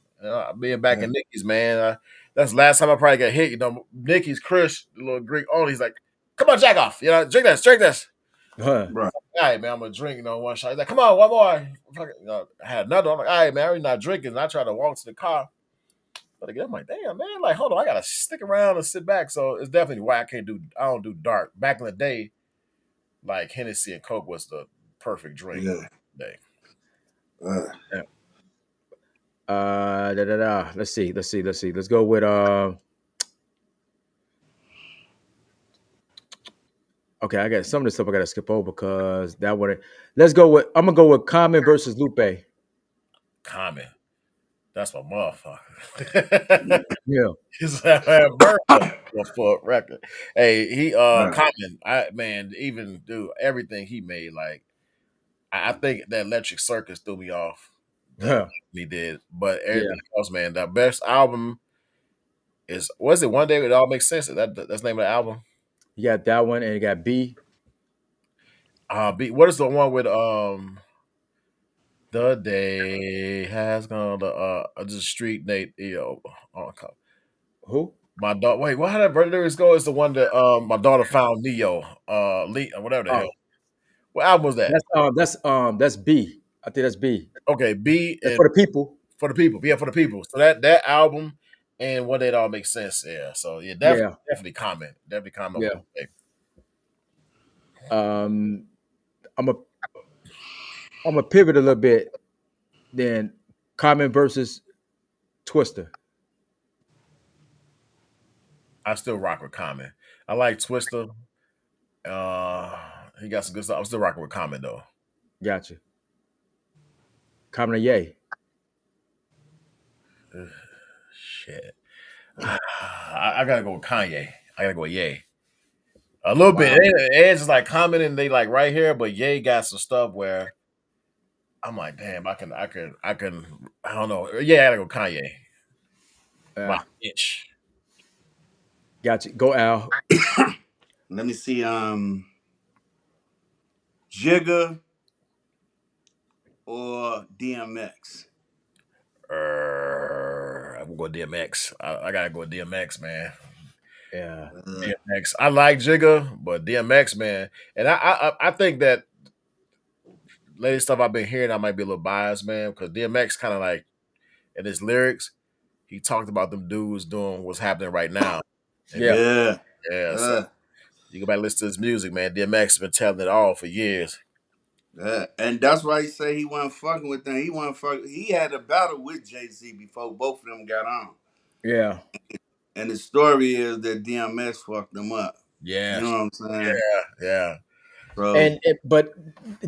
Being back
Yeah.
in Nicky's, man. That's the last time I probably got hit. You know, Nicky's Chris, the little Greek owner, he's like, come on, jack off. You know, drink this, drink this.
Huh.
Right.
All right, man, I'm gonna drink, one shot. He's like, come on, one more. I had another. I'm like, all right, man, I'm not drinking. And I try to walk to the car. But again, I'm like, damn, man, like, hold on, I gotta stick around and sit back. So it's definitely why I don't do dark. Back in the day, like Hennessy and Coke was the perfect drink.
Yeah.
Day.
Uh,
Yeah. Let's see. Let's go with okay, I got some of the stuff I gotta skip over because that one. Let's go with I'm gonna go with Common versus Lupe.
Common. That's my motherfucker.
Yeah.
He's a for record. Hey, he
right.
Common. Man, even do everything he made. Like I think that Electric Circus threw me off. That
Huh.
he did, but
Yeah.
everything else, man. The best album is was it One Day It All Makes Sense? That's the name of the album.
You got that one, and you got B.
What is the one with the day has gone the just street Nate
Who?
my daughter. Wait, what? How that lyrics go? Is the one that my daughter found Neo, Lee, whatever the hell.
Oh,
What album was that?
that's B. I think that's B.
Okay, B
That's
and
for the people.
for the people. Yeah, for the people. So that album and One Day It All Makes Sense. Yeah. So yeah,
Yeah.
definitely comment. Definitely comment.
Yeah. Um, I'm a I'm a pivot a little bit. Then Common versus Twister.
I still rock with Common. I like Twister. He got some good stuff. I'm still rocking with Common though.
Gotcha. Common or Yay.
Shit. I gotta go with Kanye. I gotta go with Ye. A little bit.
Wow.
Edge is like Common and they like right here, but Ye got some stuff where I'm like, damn, I don't know. Yeah, I gotta go Kanye. My
Uh,
itch.
gotcha. Go Al.
Let me see. Jigga or DMX?
I'm gonna go DMX. I gotta go with DMX, man.
Yeah.
DMX. I like Jigga, but DMX, man. And I think that latest stuff I've been hearing, I might be a little biased, man, because DMX kind of like in his lyrics, he talked about them dudes doing what's happening right now. And
Yeah.
Yeah.
yeah, so
Uh,
you go back and listen to his music, man. DMX has been telling it all for years.
and that's why he say he wasn't fucking with them. He wasn't fucking. He had a battle with Jay-Z before both of them got on.
Yeah.
And the story is that DMX fucked them up. You
Yeah,
know what I'm saying?
yeah.
So
But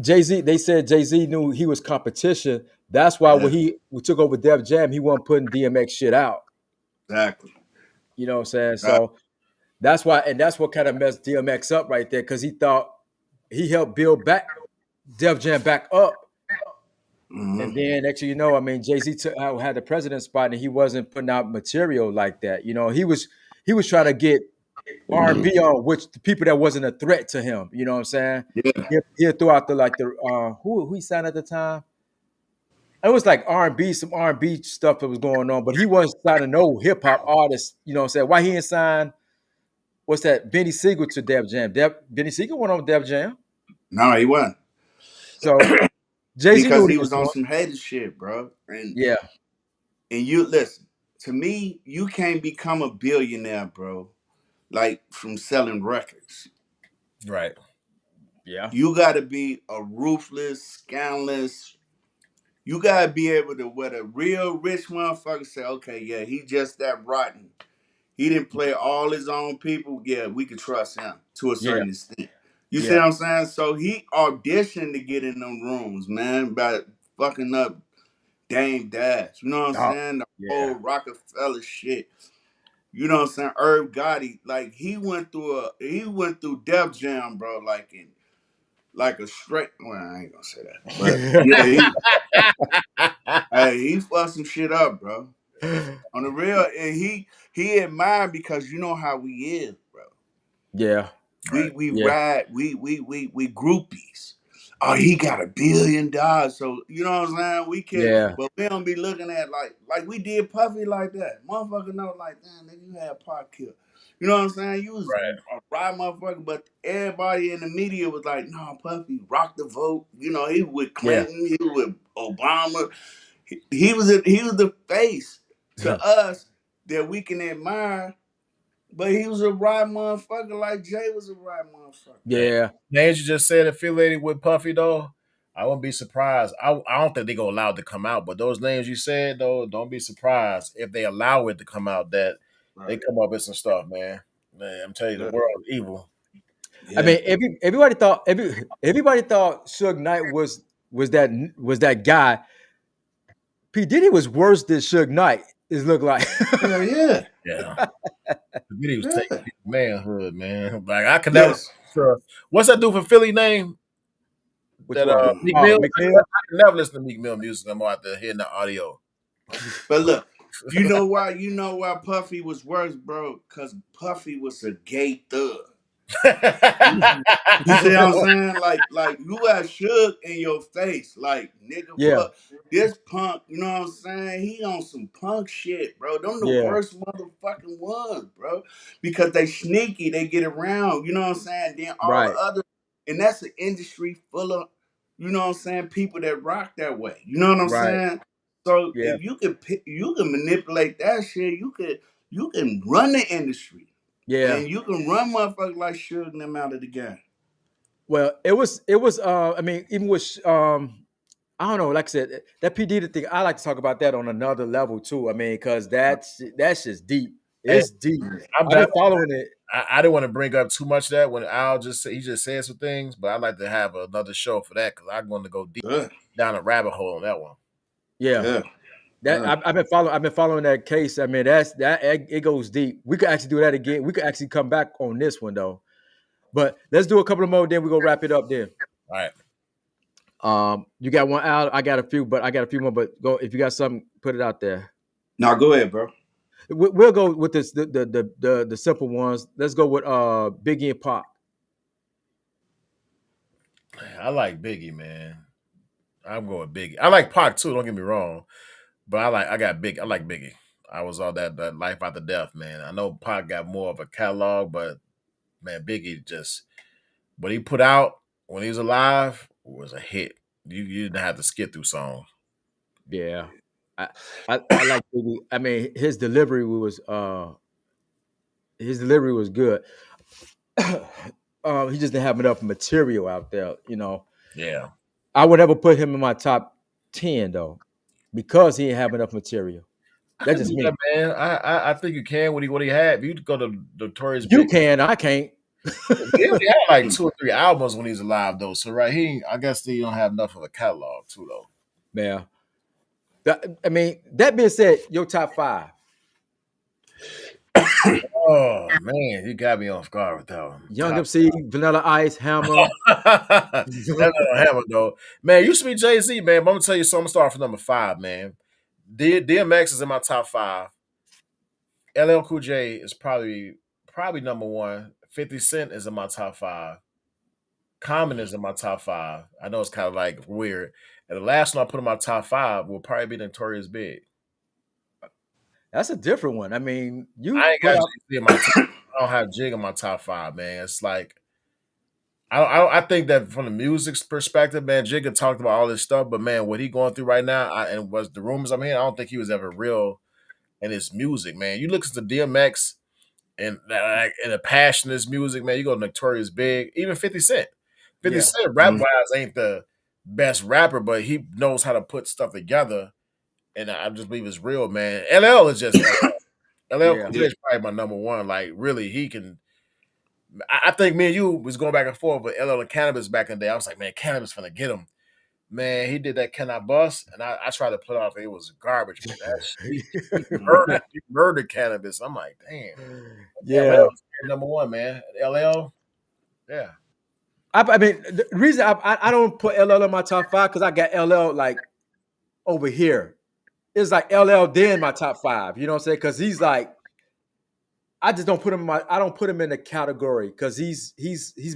Jay-Z, they said Jay-Z knew he was competition. That's why
yeah,
when we took over Def Jam, he wasn't putting DMX shit out.
exactly.
You know what I'm saying?
Right.
So that's why, and that's what kind of messed DMX up right there, because he thought he helped build back Def Jam back up And then next thing you know, I mean, Jay-Z had the president spot, and he wasn't putting out material like that. You know, he was trying to get R&B on, which the people that wasn't a threat to him. You know what I'm saying?
Yeah.
He'll throw out who he signed at the time. It was like R&B, some R&B stuff that was going on, but he wasn't signing no hip hop artists. You know what I'm saying? Why he didn't sign? What's that? Benny Siegel to Def Jam. Benny Siegel went on Def Jam.
No, he wasn't.
So Jay-Z knew
Because
what
he
he was
was on
doing.
some hater shit, bro.
Yeah,
And you listen, to me, you can't become a billionaire, bro, like from selling records.
Right.
yeah,
You gotta be a ruthless, scandalous. You gotta be able to where the real rich motherfucker say, okay, yeah, he just that rotten. He didn't play all his own people. Yeah, we could trust him to a
yeah,
certain extent. You see
yeah.
what I'm saying? So he auditioned to get in them rooms, man, by fucking up Dame Dash. You know what I'm
Oh,
saying? The
yeah,
whole Rockefeller shit. You know what I'm saying? Irv Gotti, like he went through Def Jam, bro, like in like a straight. Well, I ain't gonna say that, but yeah, he fucked some shit up, bro. On the real, and he admired because you know how we is, bro.
yeah,
Right.
We
yeah,
ride, we groupies. Oh, he got $1 billion, so you know what I'm saying. We can,
yeah,
but we don't be looking at like we did Puffy like that. Motherfucker know like, damn, nigga, you had Pac kill. You know what I'm saying? You was
Right.
a right motherfucker, but everybody in the media was like, no, Puffy rocked the vote. You know, he was with
yeah,
Clinton, he was with Obama. He was the face to us that we can admire, but he was a right motherfucker like Jay was a right motherfucker.
Hey,
yeah,
names you just said affiliated with Puffy though, I wouldn't be surprised. I don't think they gonna allow it to come out, but those names you said though, don't be surprised if they allow it to come out that they
Right.
come up with some stuff, man. Man, I'm telling you, the
Yeah.
world is evil.
I
Yeah.
mean, everybody thought Suge Knight was that guy. P Diddy was worse than Suge Knight. It looked like.
Yeah. Yeah.
Yeah. He was taking
Yeah.
people's manhood, man. Like I could never.
Yes.
What's that dude for Philly name?
Which
That
one?
Meek
Oh,
Mill.
McNeil.
I can never listen to Meek Mill music. I'm out there hearing the audio.
But look, you know why? You know why Puffy was worse, bro? Because Puffy was a gay thug. You see what I'm saying? Like you got Suge in your face, like nigga,
Yeah,
fuck this punk. You know what I'm saying? He on some punk shit, bro. Them the
yeah,
worst motherfucking ones, bro, because they sneaky, they get around. You know what I'm saying? Then all the
right.
other, and that's an industry full of, you know what I'm saying, people that rock that way. You know what I'm
Right.
saying? So
Yeah.
if you can manipulate that shit, you can run the industry,
Yeah.
and you can run motherfuckers like Suge and them out of the game.
Well, it was I mean, even with I don't know, like I said, that P. Diddy thing, I like to talk about that on another level too. I mean, because that's just deep.
Hey,
It's deep.
I'm
I've
down.
been following it.
I didn't want to bring up too much of that when Al just said he just said some things, but I'd like to have another show for that because I'm going to go deep
Good.
down a rabbit hole on that one.
Yeah.
Yeah.
That
Yeah.
I've been following that case. I mean, it goes deep. We could actually do that again. We could actually come back on this one though. But let's do a couple of more, then we're gonna wrap it up then.
All right.
You got one out, I got a few, but I got a few more. But go if you got something, put it out there.
Now go ahead, bro.
We'll go with this the simple ones. Let's go with Biggie and Pac.
I like Biggie, man. I'm going Biggie. I like Pac too. Don't get me wrong, but I like Biggie. I was all that life after death, man. I know Pac got more of a catalog, but man, Biggie just what he put out when he was alive was a hit. You didn't have to skip through songs.
Yeah. I like Biggie. I mean, his delivery was good. He just didn't have enough material out there, you know.
Yeah.
I would never put him in my top 10 though, because he didn't have enough material.
I
That's
can
just
do that,
me.
man. I think you can. What he had. If you go to Notorious
You
Big,
can, I can't.
he only had like 2 or 3 albums when he's alive, though. So right, I guess they don't have enough of a catalog, too, though.
Man. I mean, that being said, your top five.
Oh man, you got me off guard with that one.
Young MC, Vanilla Ice, Hammer.
That little hammer though, man. Used to be Jay Z, man. But I'm gonna tell you something. I'm gonna start from number 5, man. DMX is in my top 5. LL Cool J is probably number 1. 50 Cent is in my top 5. Common is in my top 5. I know it's kind of like weird. And the last one I put in my top 5 will probably be Notorious Big.
That's a different one. I mean, you
I ain't
put
got
out
Jay-Z in my top. I don't have Jig in my top 5, man. It's like I think that from the music's perspective, man, Jigga talked about all this stuff, but man, what he going through right now, and was the rumors I'm hearing, I don't think he was ever real in his music, man. You look at the DMX and like in the passion of his music, man. You go Notorious Big, even 50 Cent. 50
yeah,
Cent rap wise ain't the best rapper, but he knows how to put stuff together, and I just believe it's real, man. LL is just LL. LL
yeah,
Cool J is probably my number 1. Like really, he can. I think me and you was going back and forth with LL and Cannabis back in the day. I was like, man, Cannabis finna get him. Man, he did that Can I Bust? And I tried to put it off. It was garbage, but he murdered Cannabis. I'm like, damn. LL
yeah.
is number 1, man. LL, yeah.
I mean, the reason I don't put LL in my top 5 because I got LL like over here. It's like LL then my top 5. You know what I'm saying? Because he's like, I just don't put him in I don't put him in the category because he's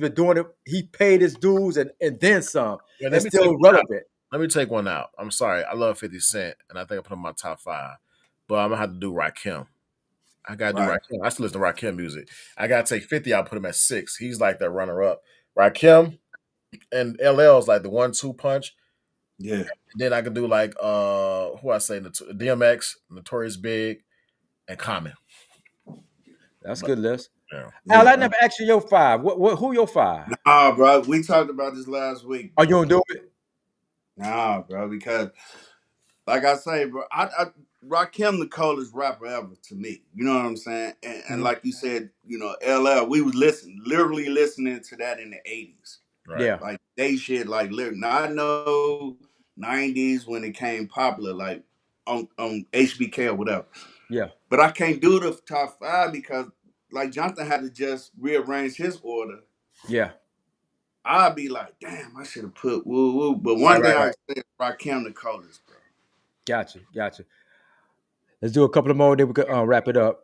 been doing it. He paid his dues and then some,
Yeah,
and still relevant.
let me take one out. I'm sorry. I love 50 Cent, and I think I put him in my top 5. But I'm gonna have to do Rakim. I gotta do
Right.
Rakim. I still listen to Rakim music. I gotta take 50 out, put him at 6. He's like the runner up. Rakim and LL is like the 1-2 punch.
Yeah.
Then I could do like who I say DMX, Notorious Big, and Common.
That's a
But
good list.
yeah.
Al, I
Yeah.
never asked you your 5. Who your 5?
Nah, bro. We talked about this last week,
Are
bro.
you gonna do it?
Nah, bro. Because like I say, bro, I Rakim the coldest rapper ever to me. You know what I'm saying? And
Mhm.
like you said, LL, we was literally listening to that in the '80s.
Right.
Yeah,
Like they shit like lyric. Now I know '90s when it came popular, like on HBK or whatever.
yeah,
But I can't do the top 5 because like Jonathan had to just rearrange his order.
yeah.
I'd be like, damn, I should have put woo woo. But
Right,
one thing
right,
I
right.
can say is Rakim the coldest, bro.
Got you. Let's do a couple of more, then we can wrap it up.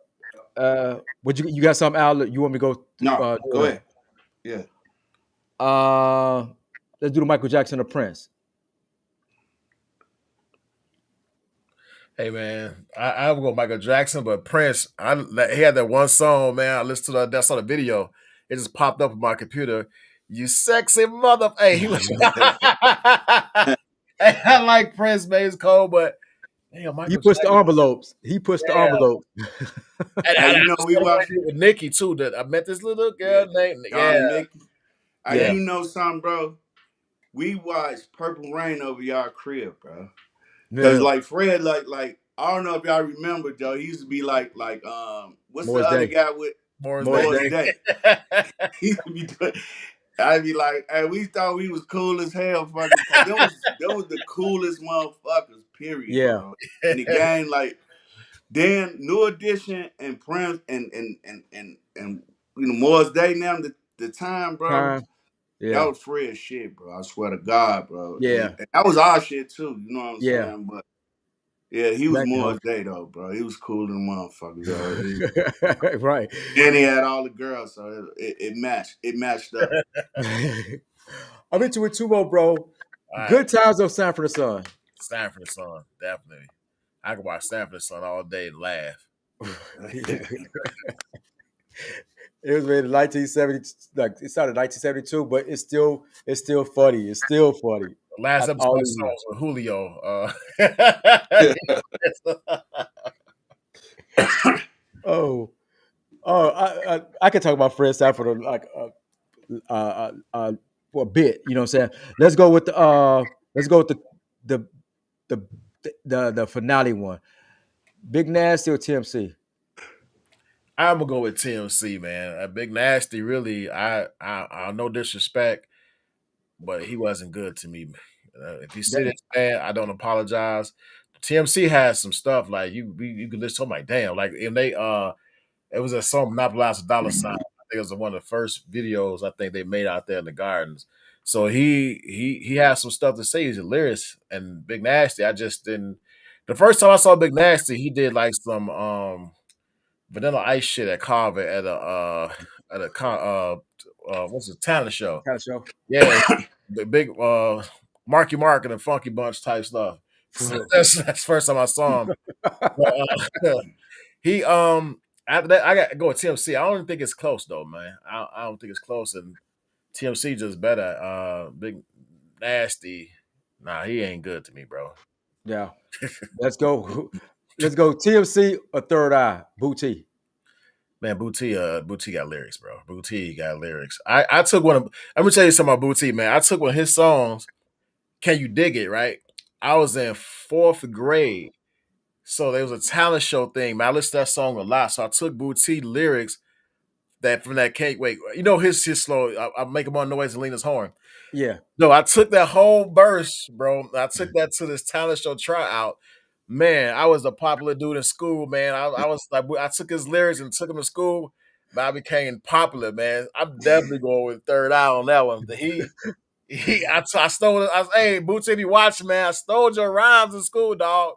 Would you got something, Al? You want me to go through,
No,
doing
go
them?
ahead. Yeah.
Let's do the Michael Jackson or Prince.
Hey man, I would go Michael Jackson, but Prince, he had that one song, man. I listened to that, I saw the video. It just popped up on my computer. You sexy mother. Hey, he was. Hey, I like Prince, man. He's cold, but damn,
He
Michael
pushed the
Jackson.
envelopes. He pushed the
Yeah,
envelope.
and
Hey,
I just
we watched
celebrated with Nikki too. That I met this little
yeah,
girl named
Don
yeah,
and Mickey. Hey,
Yeah,
yeah,
you know something, bro? We watched Purple Rain over y'all crib, bro. Cause
yeah.
like Fred, like I don't know if y'all remember, Joe. He used to be like what's the
Morris
other
Day.
guy with
Morris
Morris
Day.
Morris
Day.
Day? He used to be doing. I'd be like, hey, we thought we was cool as hell, fucking. Them was the coolest motherfuckers, period,
Yeah,
bro. In the game, like then New Edition and Prince and Morris Day now the time, bro.
time.
That
Yeah,
was Fred's shit, bro. I swear to God, bro. And
yeah,
that was our shit too. You know what I'm
yeah.
saying? But yeah, he was
Back to
Morris Day though, bro. He was cooler than motherfuckers, yo.
right.
And he had all the girls, so it matched. It matched up.
I'm into it too, bro.
All right,
Good times of Sanford the Son.
Stanford son, definitely. I could watch Stanford son all day and laugh.
It was made in 1970, like it started in 1972, but it's still funny. It's still funny.
The last
After
episode
all
I
these
saw
years.
was with Julio.
Oh, I could talk about Fred Sanford like for a bit. You know what I'm saying? Let's go with the the the finale one. Big Nasty or TMC?
I'm gonna go with TMC, man. Big Nasty, really. I no disrespect, but he wasn't good to me. If you see
That-
this man, I don't apologize. TMC has some stuff like you can listen to. I'm like, damn, like and they It was a song Monopolize a Dollar Sign. I think it was one of the first videos I think they made out there in the gardens. So he has some stuff to say. He's a lyricist and Big Nasty. I just didn't. The first time I saw Big Nasty, he did like some Vanilla Ice shit at Carver at a what's it, talent show.
Kind of show.
Yeah, the big Marky Mark and the Funky Bunch type stuff. So that's the first time I saw him. But, he after that I got to go with TMC. I don't even think it's close though, man. I don't think it's close, and TMC just better. Big Nasty, nah, he ain't good to me, bro.
Yeah. Let's go. Let's go. TMC or Third Eye. Booty.
Man, Booty got lyrics, bro. Booty got lyrics. I took one of. Let me tell you something about Booty, man. I took one of his songs. Can you dig it? Right. I was in fourth grade. So there was a talent show thing, man. I listened to that song a lot. So I took Booty lyrics that from that cake. Wait, you know his slow. I make him on noise and lean his horn.
Yeah.
No, I took that whole verse, bro. I took that to this talent show tryout. Man, I was a popular dude in school, man. I was like, I took his lyrics and took him to school. But I became popular, man. I'm definitely going with Third Eye on that one. I stole it. Hey, Boots, if you watch, man, I stole your rhymes in school, dog.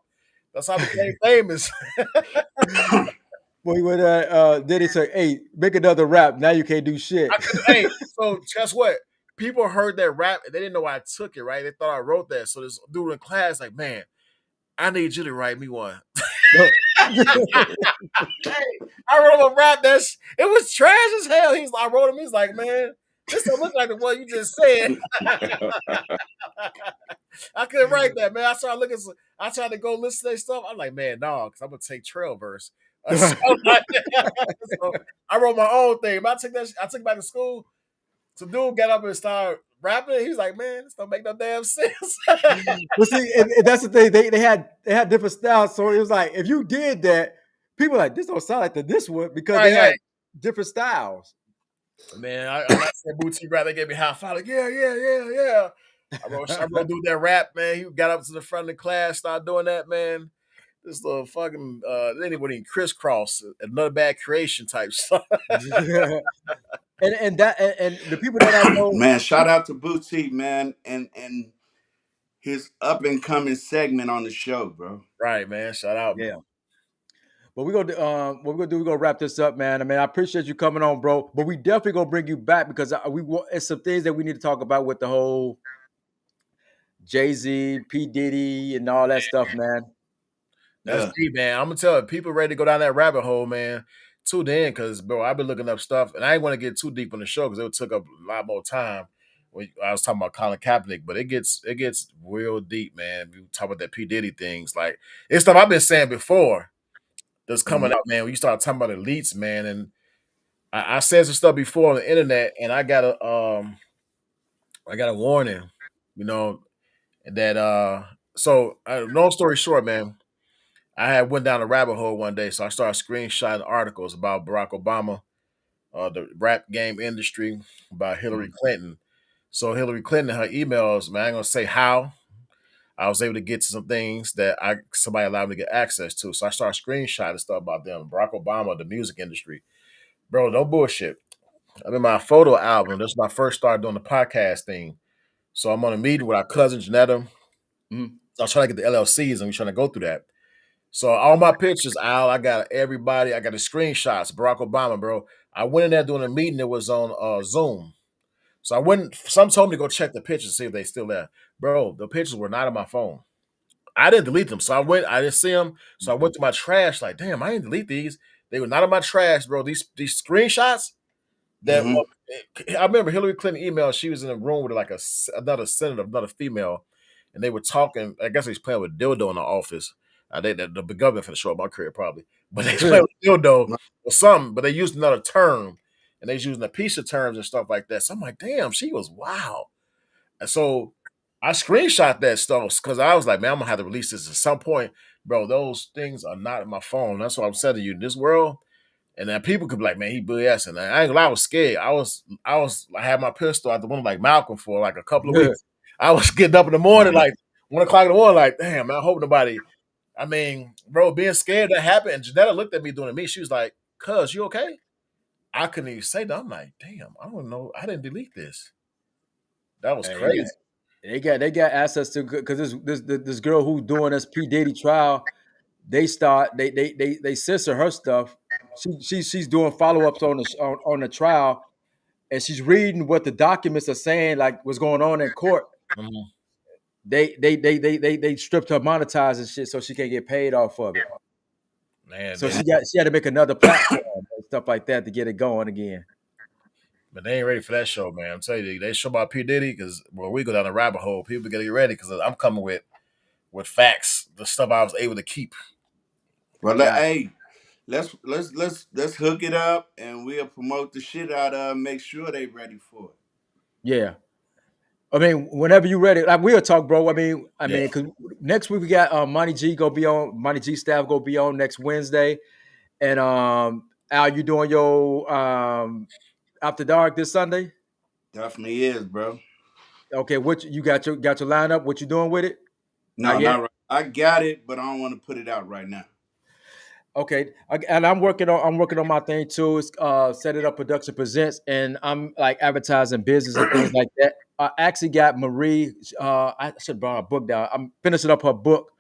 That's how I became famous.
Boy, when then he said, "Hey, make another rap. Now you can't do shit."
Hey, so guess what? People heard that rap and they didn't know I took it, right? They thought I wrote that. So this dude in class, like, man, I need you to write me one. Hey, I wrote him a rap it was trash as hell. I wrote him, he's like, man, this don't look like the one you just said. I couldn't write that, man. I tried to go listen to their stuff. I'm like, man, no, because I'm gonna take trail verse. So I wrote my own thing. But I took it back to school. So dude got up and started rapping. He was like, man, this don't make no damn sense.
Well, see, and that's the thing. They had different styles. So it was like if you did that, people were like this don't sound like this one because
Right,
they had
right.
different styles.
Man, I said Booty rap. They gave me high five. Like, yeah. I wrote dude that rap, man. He got up to the front of the class, started doing that, man. This little fucking anybody crisscross, another bad creation type stuff.
and the people that I know,
Man, shout out to Boutique, man, and his up and coming segment on the show, bro.
Right, man. Shout out,
yeah.
man.
But we're gonna what we're gonna do. We're gonna wrap this up, man. I mean, I appreciate you coming on, bro. But we definitely gonna bring you back because it's some things that we need to talk about with the whole Jay-Z, P. Diddy, and all that stuff, man.
That's
Yeah.
deep, man. I'm gonna tell you, people ready to go down that rabbit hole, man. Tune in, because bro, I've been looking up stuff, and I ain't want to get too deep on the show because it took up a lot more time. When I was talking about Colin Kaepernick, but it gets real deep, man. We talk about that P Diddy things, like it's stuff I've been saying before that's coming up, man. When you start talking about elites, man, and I said some stuff before on the internet, and I got a warning, you know, that so long story short, man. I had went down a rabbit hole one day, so I started screenshotting articles about Barack Obama, the rap game industry, about Hillary Clinton. So Hillary Clinton, her emails, man, I ain't gonna say how I was able to get to some things that somebody allowed me to get access to. So I started screenshotting stuff about them. Barack Obama, the music industry, bro, no bullshit. I'm in my photo album. This is my first start doing the podcast thing. So I'm on a meeting with our cousin Janetta.
Mhm.
So I was trying to get the LLCs, and we're trying to go through that. So all my pictures, Al, I got everybody. I got the screenshots. Barack Obama, bro. I went in there doing a meeting. It was on Zoom. So I went. Some told me to go check the pictures, see if they still there. Bro, the pictures were not on my phone. I didn't delete them. So I went. I didn't see them. So I went to my trash. Like, damn, I didn't delete these. They were not on my trash, bro. These screenshots. That
Mm-hmm.
I remember Hillary Clinton emailed. She was in a room with like another senator, another female, and they were talking. I guess they was playing with dildo in the office. The government for the show up my career probably, but they was playing with dildo or something. But they used another term, and they was using a piece of terms and stuff like that. So I'm like, damn, she was wow. And so I screenshot that stuff because I was like, man, I'm gonna have to release this at some point, bro. Those things are not in my phone. That's what I'm saying to you. In this world, and then people could be like, man, he BS. And I ain't gonna lie, I was scared. I had my pistol at the window like Malcolm for like a couple of weeks. I was getting up in the morning, like 1 o'clock in the morning, like, damn, man, I hope nobody. I mean, bro, being scared that happened. And Janetta looked at me doing it to me. She was like, "Cuz, you okay?" I couldn't even say that. I'm like, damn, I don't know. I didn't delete this. That was
Yeah,
crazy.
they got access to because this girl who's doing this P Diddy trial. They censor her stuff. She's doing follow ups on the trial, and she's reading what the documents are saying, like what's going on in court.
Mhm.
They stripped her monetized and shit, so she can't get paid off of it.
Man,
So she had to make another platform and stuff like that to get it going again.
but they ain't ready for that show, man. I'm telling you, they show about P Diddy because when we go down the rabbit hole, people gotta get ready because I'm coming with facts, the stuff I was able to keep.
Well,
Got
hey, let's hook it up and we'll promote the shit out of 'em, make sure they ready for it.
yeah. I mean, whenever you ready, like we'll talk, bro.
Yeah.
Because next week we got Monty G go be on. Monty G staff go be on next Wednesday, and Al, you doing your after dark this Sunday?
Definitely is, bro.
Okay, what you got your lineup? What you doing with it?
No,
Not yet.
not right. I got it, but I don't want to put it out right now.
Okay, and I'm working on my thing too. It's CedItUp Production presents, and I'm like advertising business and things like that. I actually got Marie. I should bring her book down. I'm finishing up her book.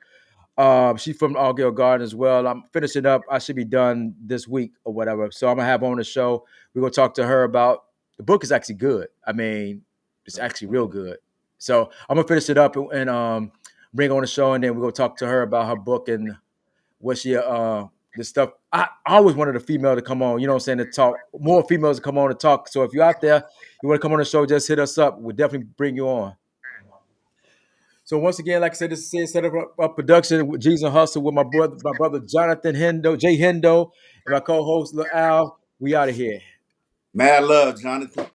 She's from Argyle Garden as well. I'm finishing up. I should be done this week or whatever. So I'm gonna have her on the show. We're gonna talk to her about the book. Is actually good. I mean, it's actually real good. So I'm gonna finish it up and bring her on the show, and then we're gonna talk to her about her book and what she the stuff. I always wanted a female to come on, you know what I'm saying, to talk. More females to come on to talk. So if you're out there, you want to come on the show, just hit us up. We'll definitely bring you on. So once again, like I said, this is set up production with G's and Hustle with my brother Jonathan Hendo, Jay Hendo, and my co-host Lil Al. We out of here.
Mad love, Jonathan.